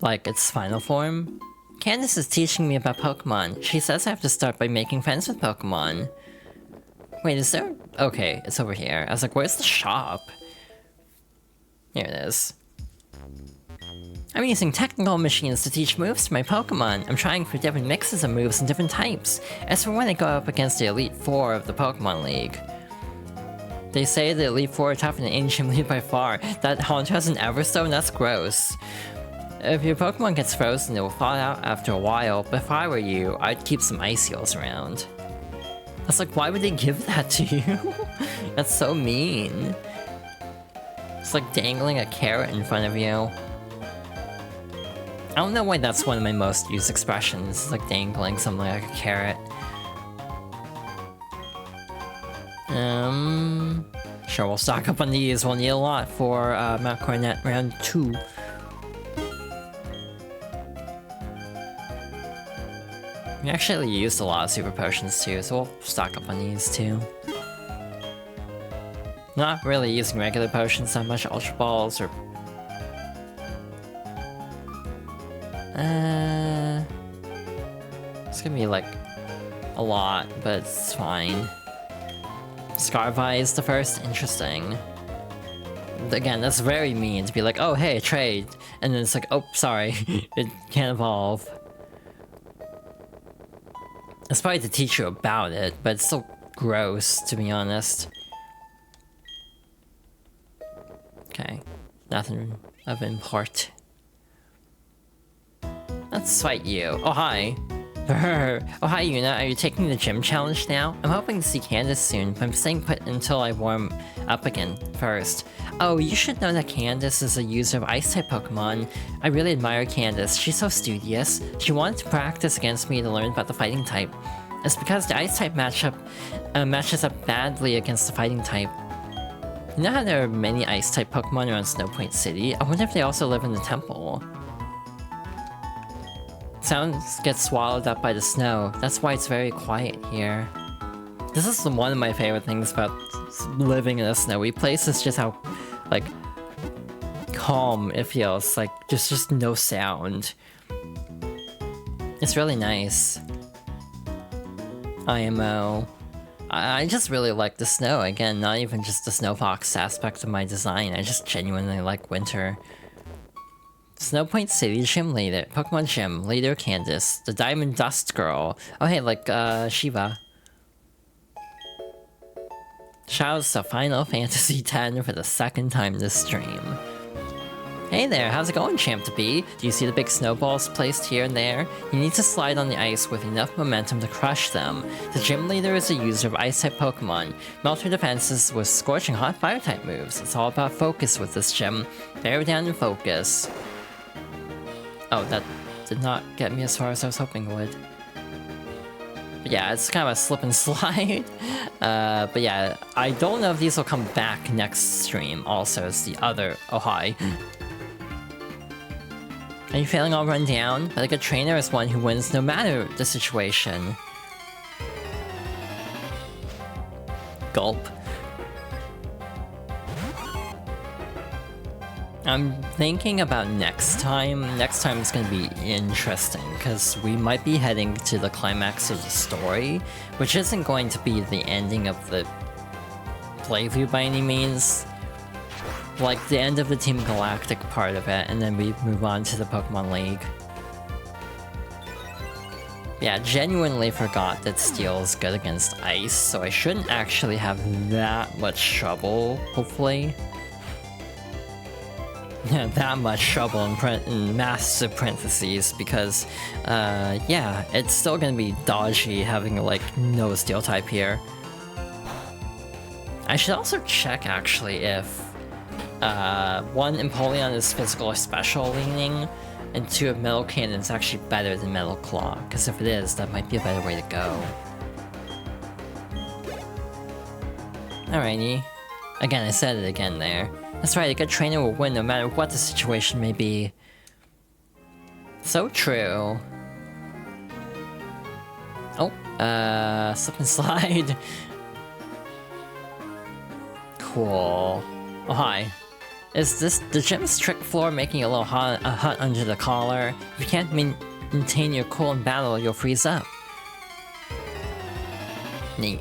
like, its final form? Candace is teaching me about Pokemon. She says I have to start by making friends with Pokemon. Wait, is there— okay, it's over here. I was like, where's the shop? Here it is. I'm using technical machines to teach moves to my Pokemon. I'm trying for different mixes of moves and different types. As for when I go up against the Elite Four of the Pokemon League. They say the Elite Four are tougher than Ancient League by far. That Haunter has an Everstone? That's gross. If your Pokemon gets frozen, it will thaw out after a while, but if I were you, I'd keep some Ice-Heals around. That's like, why would they give that to you? That's so mean. It's like dangling a carrot in front of you. I don't know why that's one of my most used expressions. It's like dangling something like a carrot. Sure, we'll stock up on these. We'll need a lot for Mount Coronet round 2. We actually used a lot of super potions too, so we'll stock up on these too. Not really using regular potions that much, Ultra Balls or... it's gonna be like a lot, but it's fine. Scarvi is the first, interesting. Again, that's very mean to be like, oh hey, trade, and then it's like, oh sorry, it can't evolve. It's probably to teach you about it, but it's still gross, to be honest. Okay, nothing of import. Let's fight you. Oh, hi. Oh, hi, Yuna. Are you taking the gym challenge now? I'm hoping to see Candace soon, but I'm staying put until I warm up again first. Oh, you should know that Candace is a user of Ice-type Pokemon. I really admire Candace. She's so studious. She wanted to practice against me to learn about the fighting type. It's because the Ice-type matches up badly against the fighting type. You know how there are many Ice-type Pokemon around Snowpoint City? I wonder if they also live in the temple. Sounds get swallowed up by the snow. That's why it's very quiet here. This is one of my favorite things about living in a snowy place, is just how, like, calm it feels. Like, just no sound. It's really nice. IMO. I just really like the snow. Again, not even just the snow fox aspect of my design. I just genuinely like winter. Snowpoint City Gym Leader, Pokemon Gym Leader Candace, the Diamond Dust Girl. Oh hey, like Shiva. Shouts to Final Fantasy X for the second time this stream. Hey there, how's it going, Champ-to-Be? Do you see the big snowballs placed here and there? You need to slide on the ice with enough momentum to crush them. The gym leader is a user of Ice-type Pokemon. Melt her defenses with scorching hot Fire-type moves. It's all about focus with this gym. Bear down and focus. Oh, that did not get me as far as I was hoping it would. But yeah, it's kind of a slip and slide. But yeah, I don't know if these will come back next stream. Also, it's the other... Oh, hi. Are you feeling all run down? But a good trainer is one who wins no matter the situation. Gulp. I'm thinking about next time. Next time is going to be interesting, because we might be heading to the climax of the story, which isn't going to be the ending of the playthrough by any means. Like, the end of the Team Galactic part of it, and then we move on to the Pokemon League. Yeah, genuinely forgot that Steel is good against Ice, so I shouldn't actually have that much trouble, hopefully. Yeah, that much trouble in massive parentheses, because, yeah, it's still gonna be dodgy having, like, no Steel type here. I should also check, actually, if, one, Empoleon is physical or special leaning, and two, if Metal Cannon is actually better than Metal Claw, because if it is, that might be a better way to go. Alrighty. Again, I said it again there. That's right, a good trainer will win no matter what the situation may be. So true. Oh, slip and slide. Cool. Oh, hi. Is this the gym's trick floor making a little hut under the collar? If you can't maintain your cool in battle, you'll freeze up. Neat.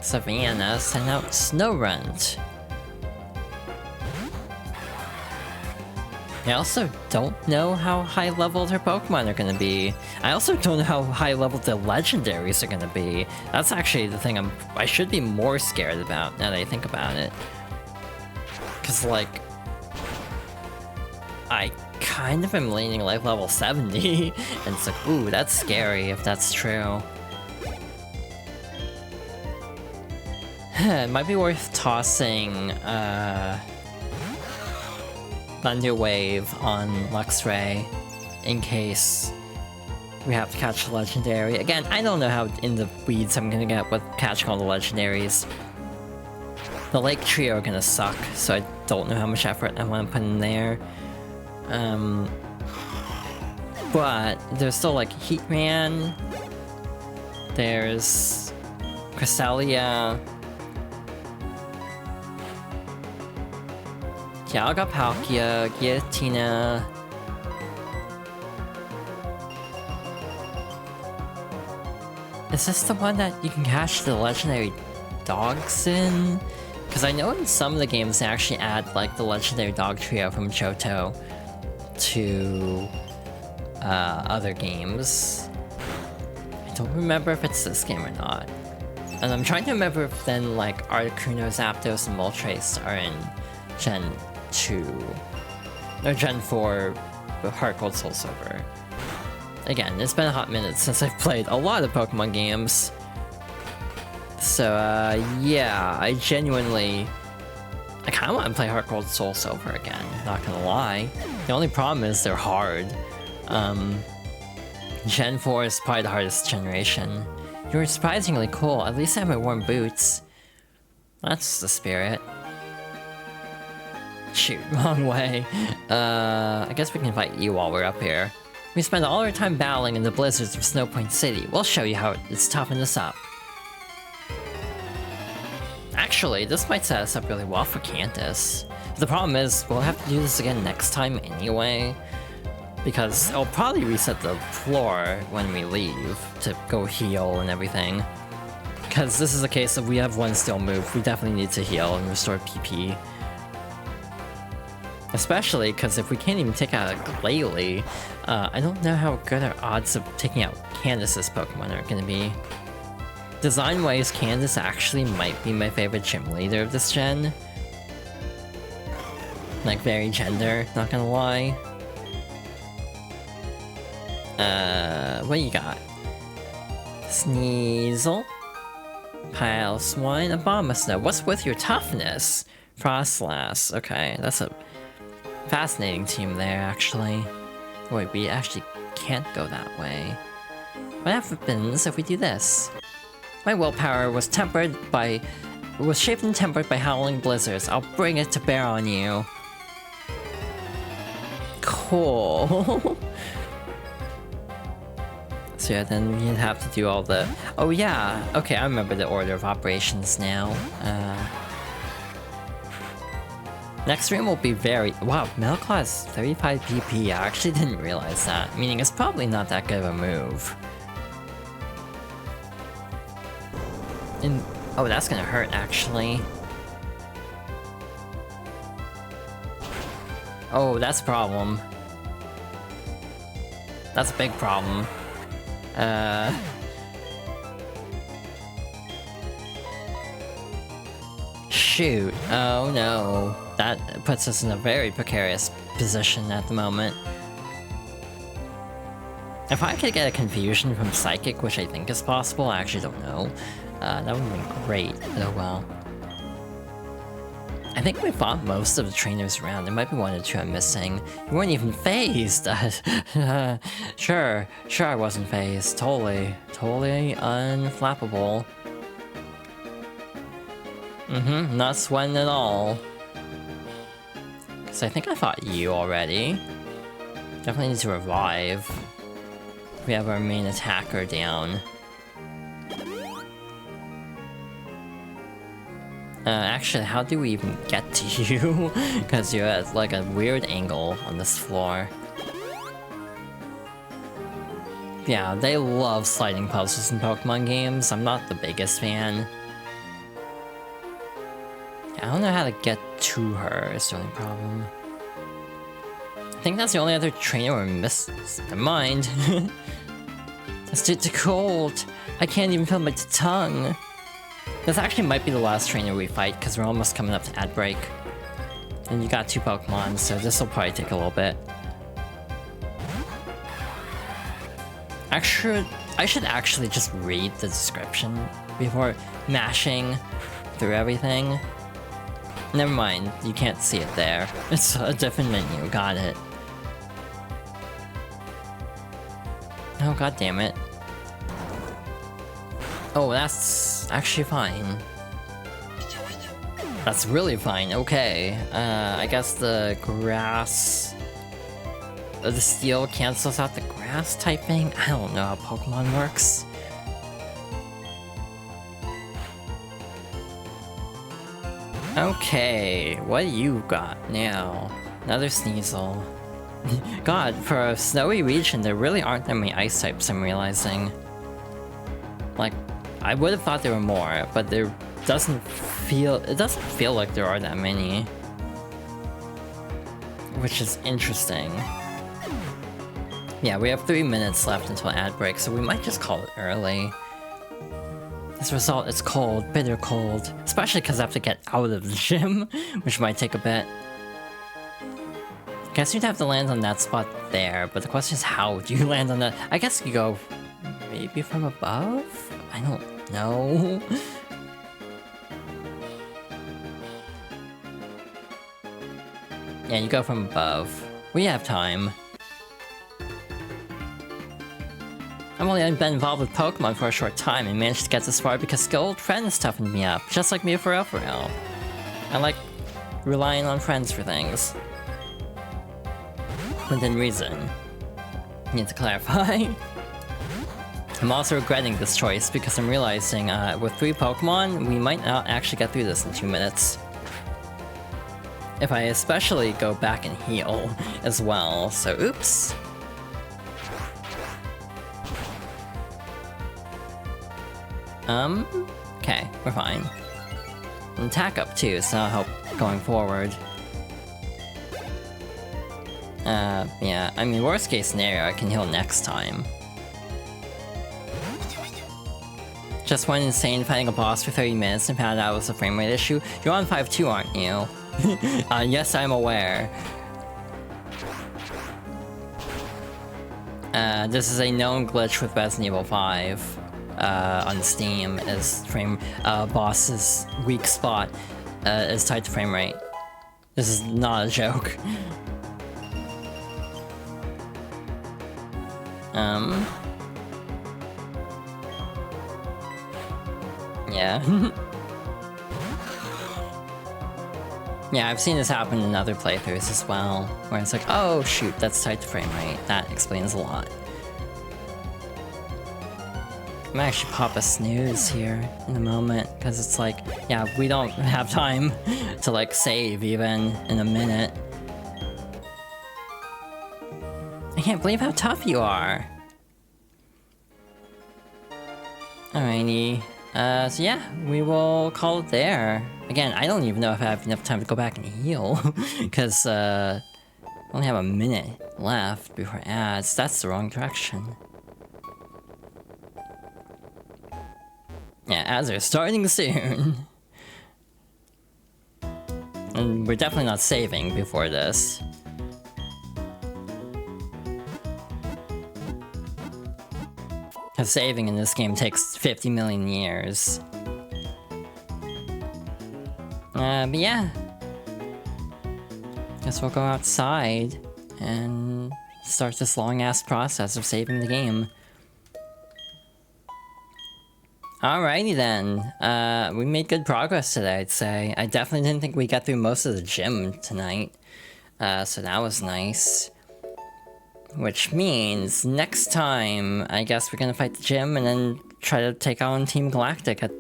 Savannah sent out Snowrunt. I also don't know how high leveled her Pokemon are gonna be. I also don't know how high leveled the legendaries are gonna be. That's actually the thing I should be more scared about now that I think about it. Cause like, I kind of am leaning like level 70, and it's like, ooh, that's scary if that's true. It might be worth tossing, Thunder Wave on Luxray in case we have to catch a legendary. Again, I don't know how in the weeds I'm gonna get with catching all the legendaries. The Lake Trio are gonna suck, so I don't know how much effort I want to put in there. But there's still like Heatran, there's Cresselia, Dialga, Palkia, Giratina. Is this the one that you can catch the legendary dogs in? Because I know in some of the games they actually add like the legendary dog trio from Johto to other games. I don't remember if it's this game or not. And I'm trying to remember if then, like, Articuno, Zapdos, and Moltres are in Gen 2. Or Gen 4, Heart Gold, Soul Silver. Again, it's been a hot minute since I've played a lot of Pokemon games. So, yeah, I genuinely... I kinda want to play Heart Gold, Soul Silver again, not gonna lie. The only problem is they're hard. Gen 4 is probably the hardest generation. You were surprisingly cool, at least I have my warm boots. That's the spirit. Shoot, wrong way. I guess we can fight you while we're up here. We spend all our time battling in the blizzards of Snow Point City. We'll show you how it's toughened us up. Actually, this might set us up really well for Cantus. The problem is, we'll have to do this again next time anyway. Because it'll probably reset the floor when we leave to go heal and everything. Because this is a case of we have one steel move, we definitely need to heal and restore PP. Especially because if we can't even take out a Glalie, I don't know how good our odds of taking out Candace's Pokemon are going to be. Design-wise, Candace actually might be my favorite gym leader of this gen. Like, very gender, not gonna lie. What you got? Sneasel? Pileswine? Abomasnow. What's with your toughness? Frostlass. Okay, that's a fascinating team there, actually. Wait, we actually can't go that way. What happens if we do this? My willpower was shaped and tempered by howling blizzards. I'll bring it to bear on you. Cool. So yeah, then we'd have to do all the... Oh yeah, okay, I remember the order of operations now. Next stream will be very... Wow, Metalclaw has 35 PP. I actually didn't realize that, meaning it's probably not that good of a move. Oh, that's gonna hurt, actually. Oh, that's a problem. That's a big problem. Shoot. Oh no. That puts us in a very precarious position at the moment. If I could get a confusion from Psychic, which I think is possible, I actually don't know. That would have been great, but oh well. I think we fought most of the trainers around. There might be one or two I'm missing. You weren't even phased! Sure I wasn't phased. Totally unflappable. Not sweating at all. Cause I think I fought you already. Definitely need to revive. We have our main attacker down. Actually, how do we even get to you? Because you're at like a weird angle on this floor. Yeah, they love sliding puzzles in Pokemon games. I'm not the biggest fan. Yeah, I don't know how to get to her, is the only problem. I think that's the only other trainer we're missing. Never mind. It's too cold. I can't even feel my tongue. This actually might be the last trainer we fight, because we're almost coming up to ad break. And you got 2 Pokemon, so this will probably take a little bit. Actually, I should actually just read the description before mashing through everything. Never mind, you can't see it there. It's a different menu, got it. Oh, god damn it. Oh, that's actually fine. That's really fine, okay. I guess the grass... the steel cancels out the grass typing? I don't know how Pokemon works. Okay, what do you got now? Another Sneasel. God, for a snowy region, there really aren't that many ice types, I'm realizing. Like, I would have thought there were more, but it doesn't feel like there are that many. Which is interesting. Yeah, we have 3 minutes left until ad break, so we might just call it early. As a result, it's cold, bitter cold, especially because I have to get out of the gym, which might take a bit. Guess you'd have to land on that spot there, but the question is how do you land on that? I guess you go maybe from above? I don't know. Yeah, you go from above. We have time. I've only been involved with Pokemon for a short time and managed to get this far because skilled friends toughened me up, just like me for real for real. I like relying on friends for things. Within reason. Need to clarify. I'm also regretting this choice because I'm realizing with 3 Pokemon, we might not actually get through this in 2 minutes. If I especially go back and heal as well, so oops. Okay, we're fine. And attack up too, so that'll help going forward. Yeah, I mean, worst case scenario, I can heal next time. Just went insane fighting a boss for 30 minutes and found out it was a frame rate issue. You're on 5.2, aren't you? Yes, I'm aware. This is a known glitch with Resident Evil 5 on Steam, is boss's weak spot is tied to frame rate. This is not a joke. Yeah. Yeah, I've seen this happen in other playthroughs as well, where it's like, oh shoot, that's tied to frame rate. That explains a lot. I might actually pop a snooze here in a moment, because it's like, yeah, we don't have time to like save even in a minute. I can't believe how tough you are. Alrighty. So yeah, we will call it there. Again, I don't even know if I have enough time to go back and heal, because I only have a minute left before ads. That's the wrong direction. Yeah, ads are starting soon. And we're definitely not saving before this. Because saving in this game takes 50 million years. But yeah. Guess we'll go outside and start this long-ass process of saving the game. Alrighty then. We made good progress today, I'd say. I definitely didn't think we got through most of the gym tonight. So that was nice. Which means next time, I guess we're gonna fight the gym and then try to take on Team Galactic at...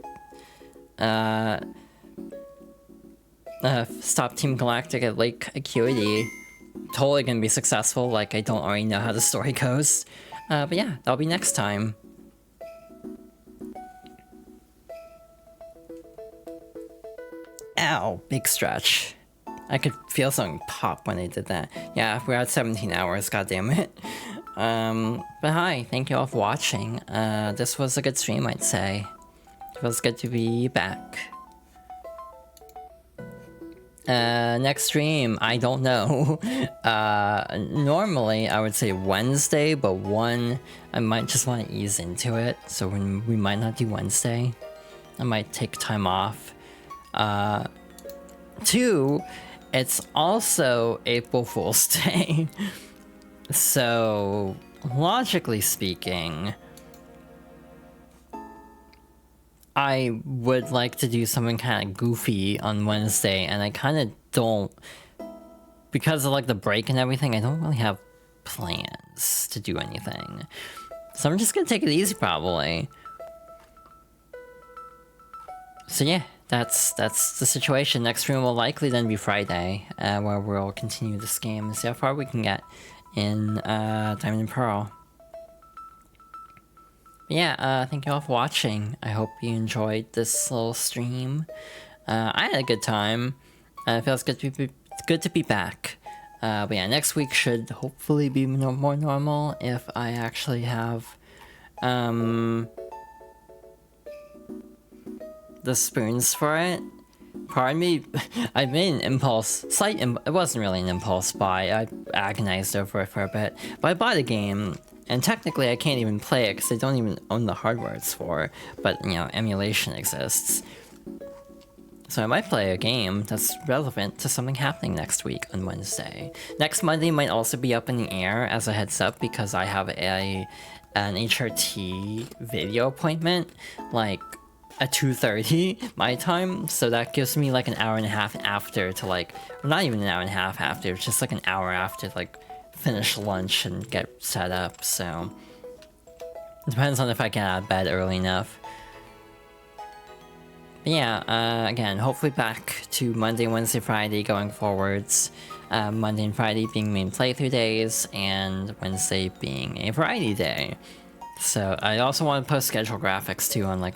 stop Team Galactic at Lake Acuity. Totally gonna be successful, like I don't already know how the story goes. But yeah, that'll be next time. Ow, big stretch. I could feel something pop when I did that. Yeah, we're at 17 hours, goddammit. But hi, thank you all for watching. This was a good stream, I'd say. It feels good to be back. Next stream, I don't know. Normally I would say Wednesday, but I might just want to ease into it, so we might not do Wednesday. I might take time off. 2, it's also April Fool's Day. So, logically speaking, I would like to do something kind of goofy on Wednesday, and I kind of don't, because of like the break and everything, I don't really have plans to do anything. So I'm just gonna take it easy probably. So yeah, that's the situation. Next stream will likely then be Friday, where we'll continue this game and see how far we can get in Diamond and Pearl. But yeah, thank you all for watching. I hope you enjoyed this little stream. I had a good time. It feels good to be back. But yeah, next week should hopefully be more normal if I actually have the spoons for it. Pardon me, I made an it wasn't really an impulse buy, I agonized over it for a bit, but I bought a game, and technically I can't even play it because I don't even own the hardware it's for, but you know, emulation exists. So I might play a game that's relevant to something happening next week on Wednesday. Next Monday might also be up in the air as a heads up because I have an HRT video appointment, like, at 2:30 my time, so that gives me like an hour and a half after to like, well, not even an hour and a half after, it's just like an hour after to like finish lunch and get set up, so it depends on if I get out of bed early enough. But yeah, again, hopefully back to Monday, Wednesday, Friday going forwards. Monday and Friday being main playthrough days, and Wednesday being a variety day. So I also want to post schedule graphics too on like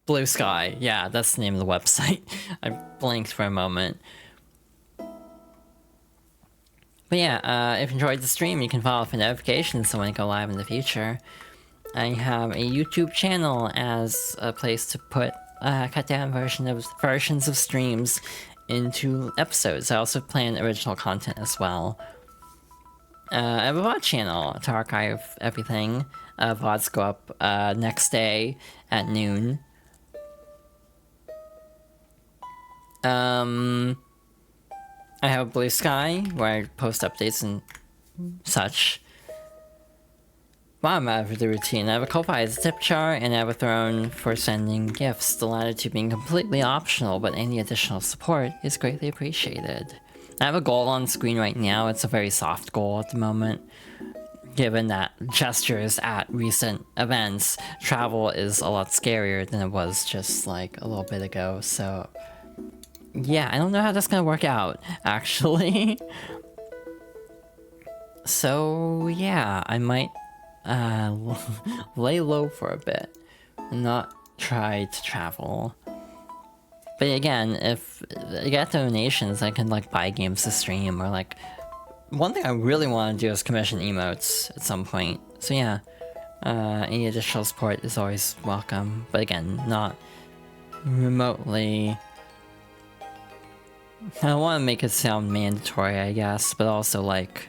Blue Sky. Yeah, that's the name of the website. I blanked for a moment. But yeah, if you enjoyed the stream, you can follow for notifications so when I go live in the future. I have a YouTube channel as a place to put cut down versions of streams into episodes. I also plan original content as well. I have a VOD channel to archive everything. VODs go up next day at noon. I have Blue Sky, where I post updates and such. Wow, I'm out of the routine. I have a Ko-Fi as a tip jar, and I have a Throne for sending gifts, the latter two being completely optional, but any additional support is greatly appreciated. I have a goal on screen right now. It's a very soft goal at the moment. Given that gestures at recent events, travel is a lot scarier than it was just like a little bit ago, so yeah, I don't know how that's gonna work out, actually. So yeah, I might lay low for a bit and not try to travel. But again, if I get donations, I can like buy games to stream, or like, one thing I really want to do is commission emotes at some point. So yeah, any additional support is always welcome, but again, not remotely. I don't want to make it sound mandatory, I guess, but also like,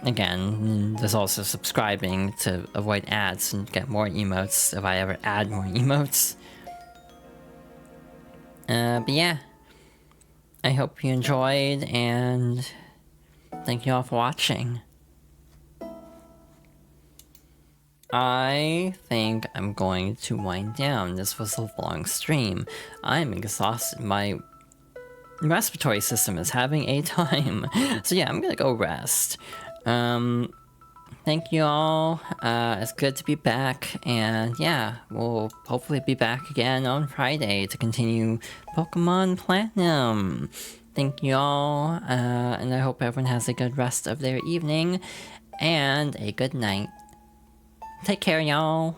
again, there's also subscribing to avoid ads and get more emotes if I ever add more emotes. But yeah, I hope you enjoyed, and thank you all for watching. I think I'm going to wind down. This was a long stream. I'm exhausted. My respiratory system is having a time. So yeah, I'm gonna go rest. Thank you all. It's good to be back, and yeah, we'll hopefully be back again on Friday to continue Pokemon Platinum. Thank you all, and I hope everyone has a good rest of their evening, and a good night. Take care, y'all.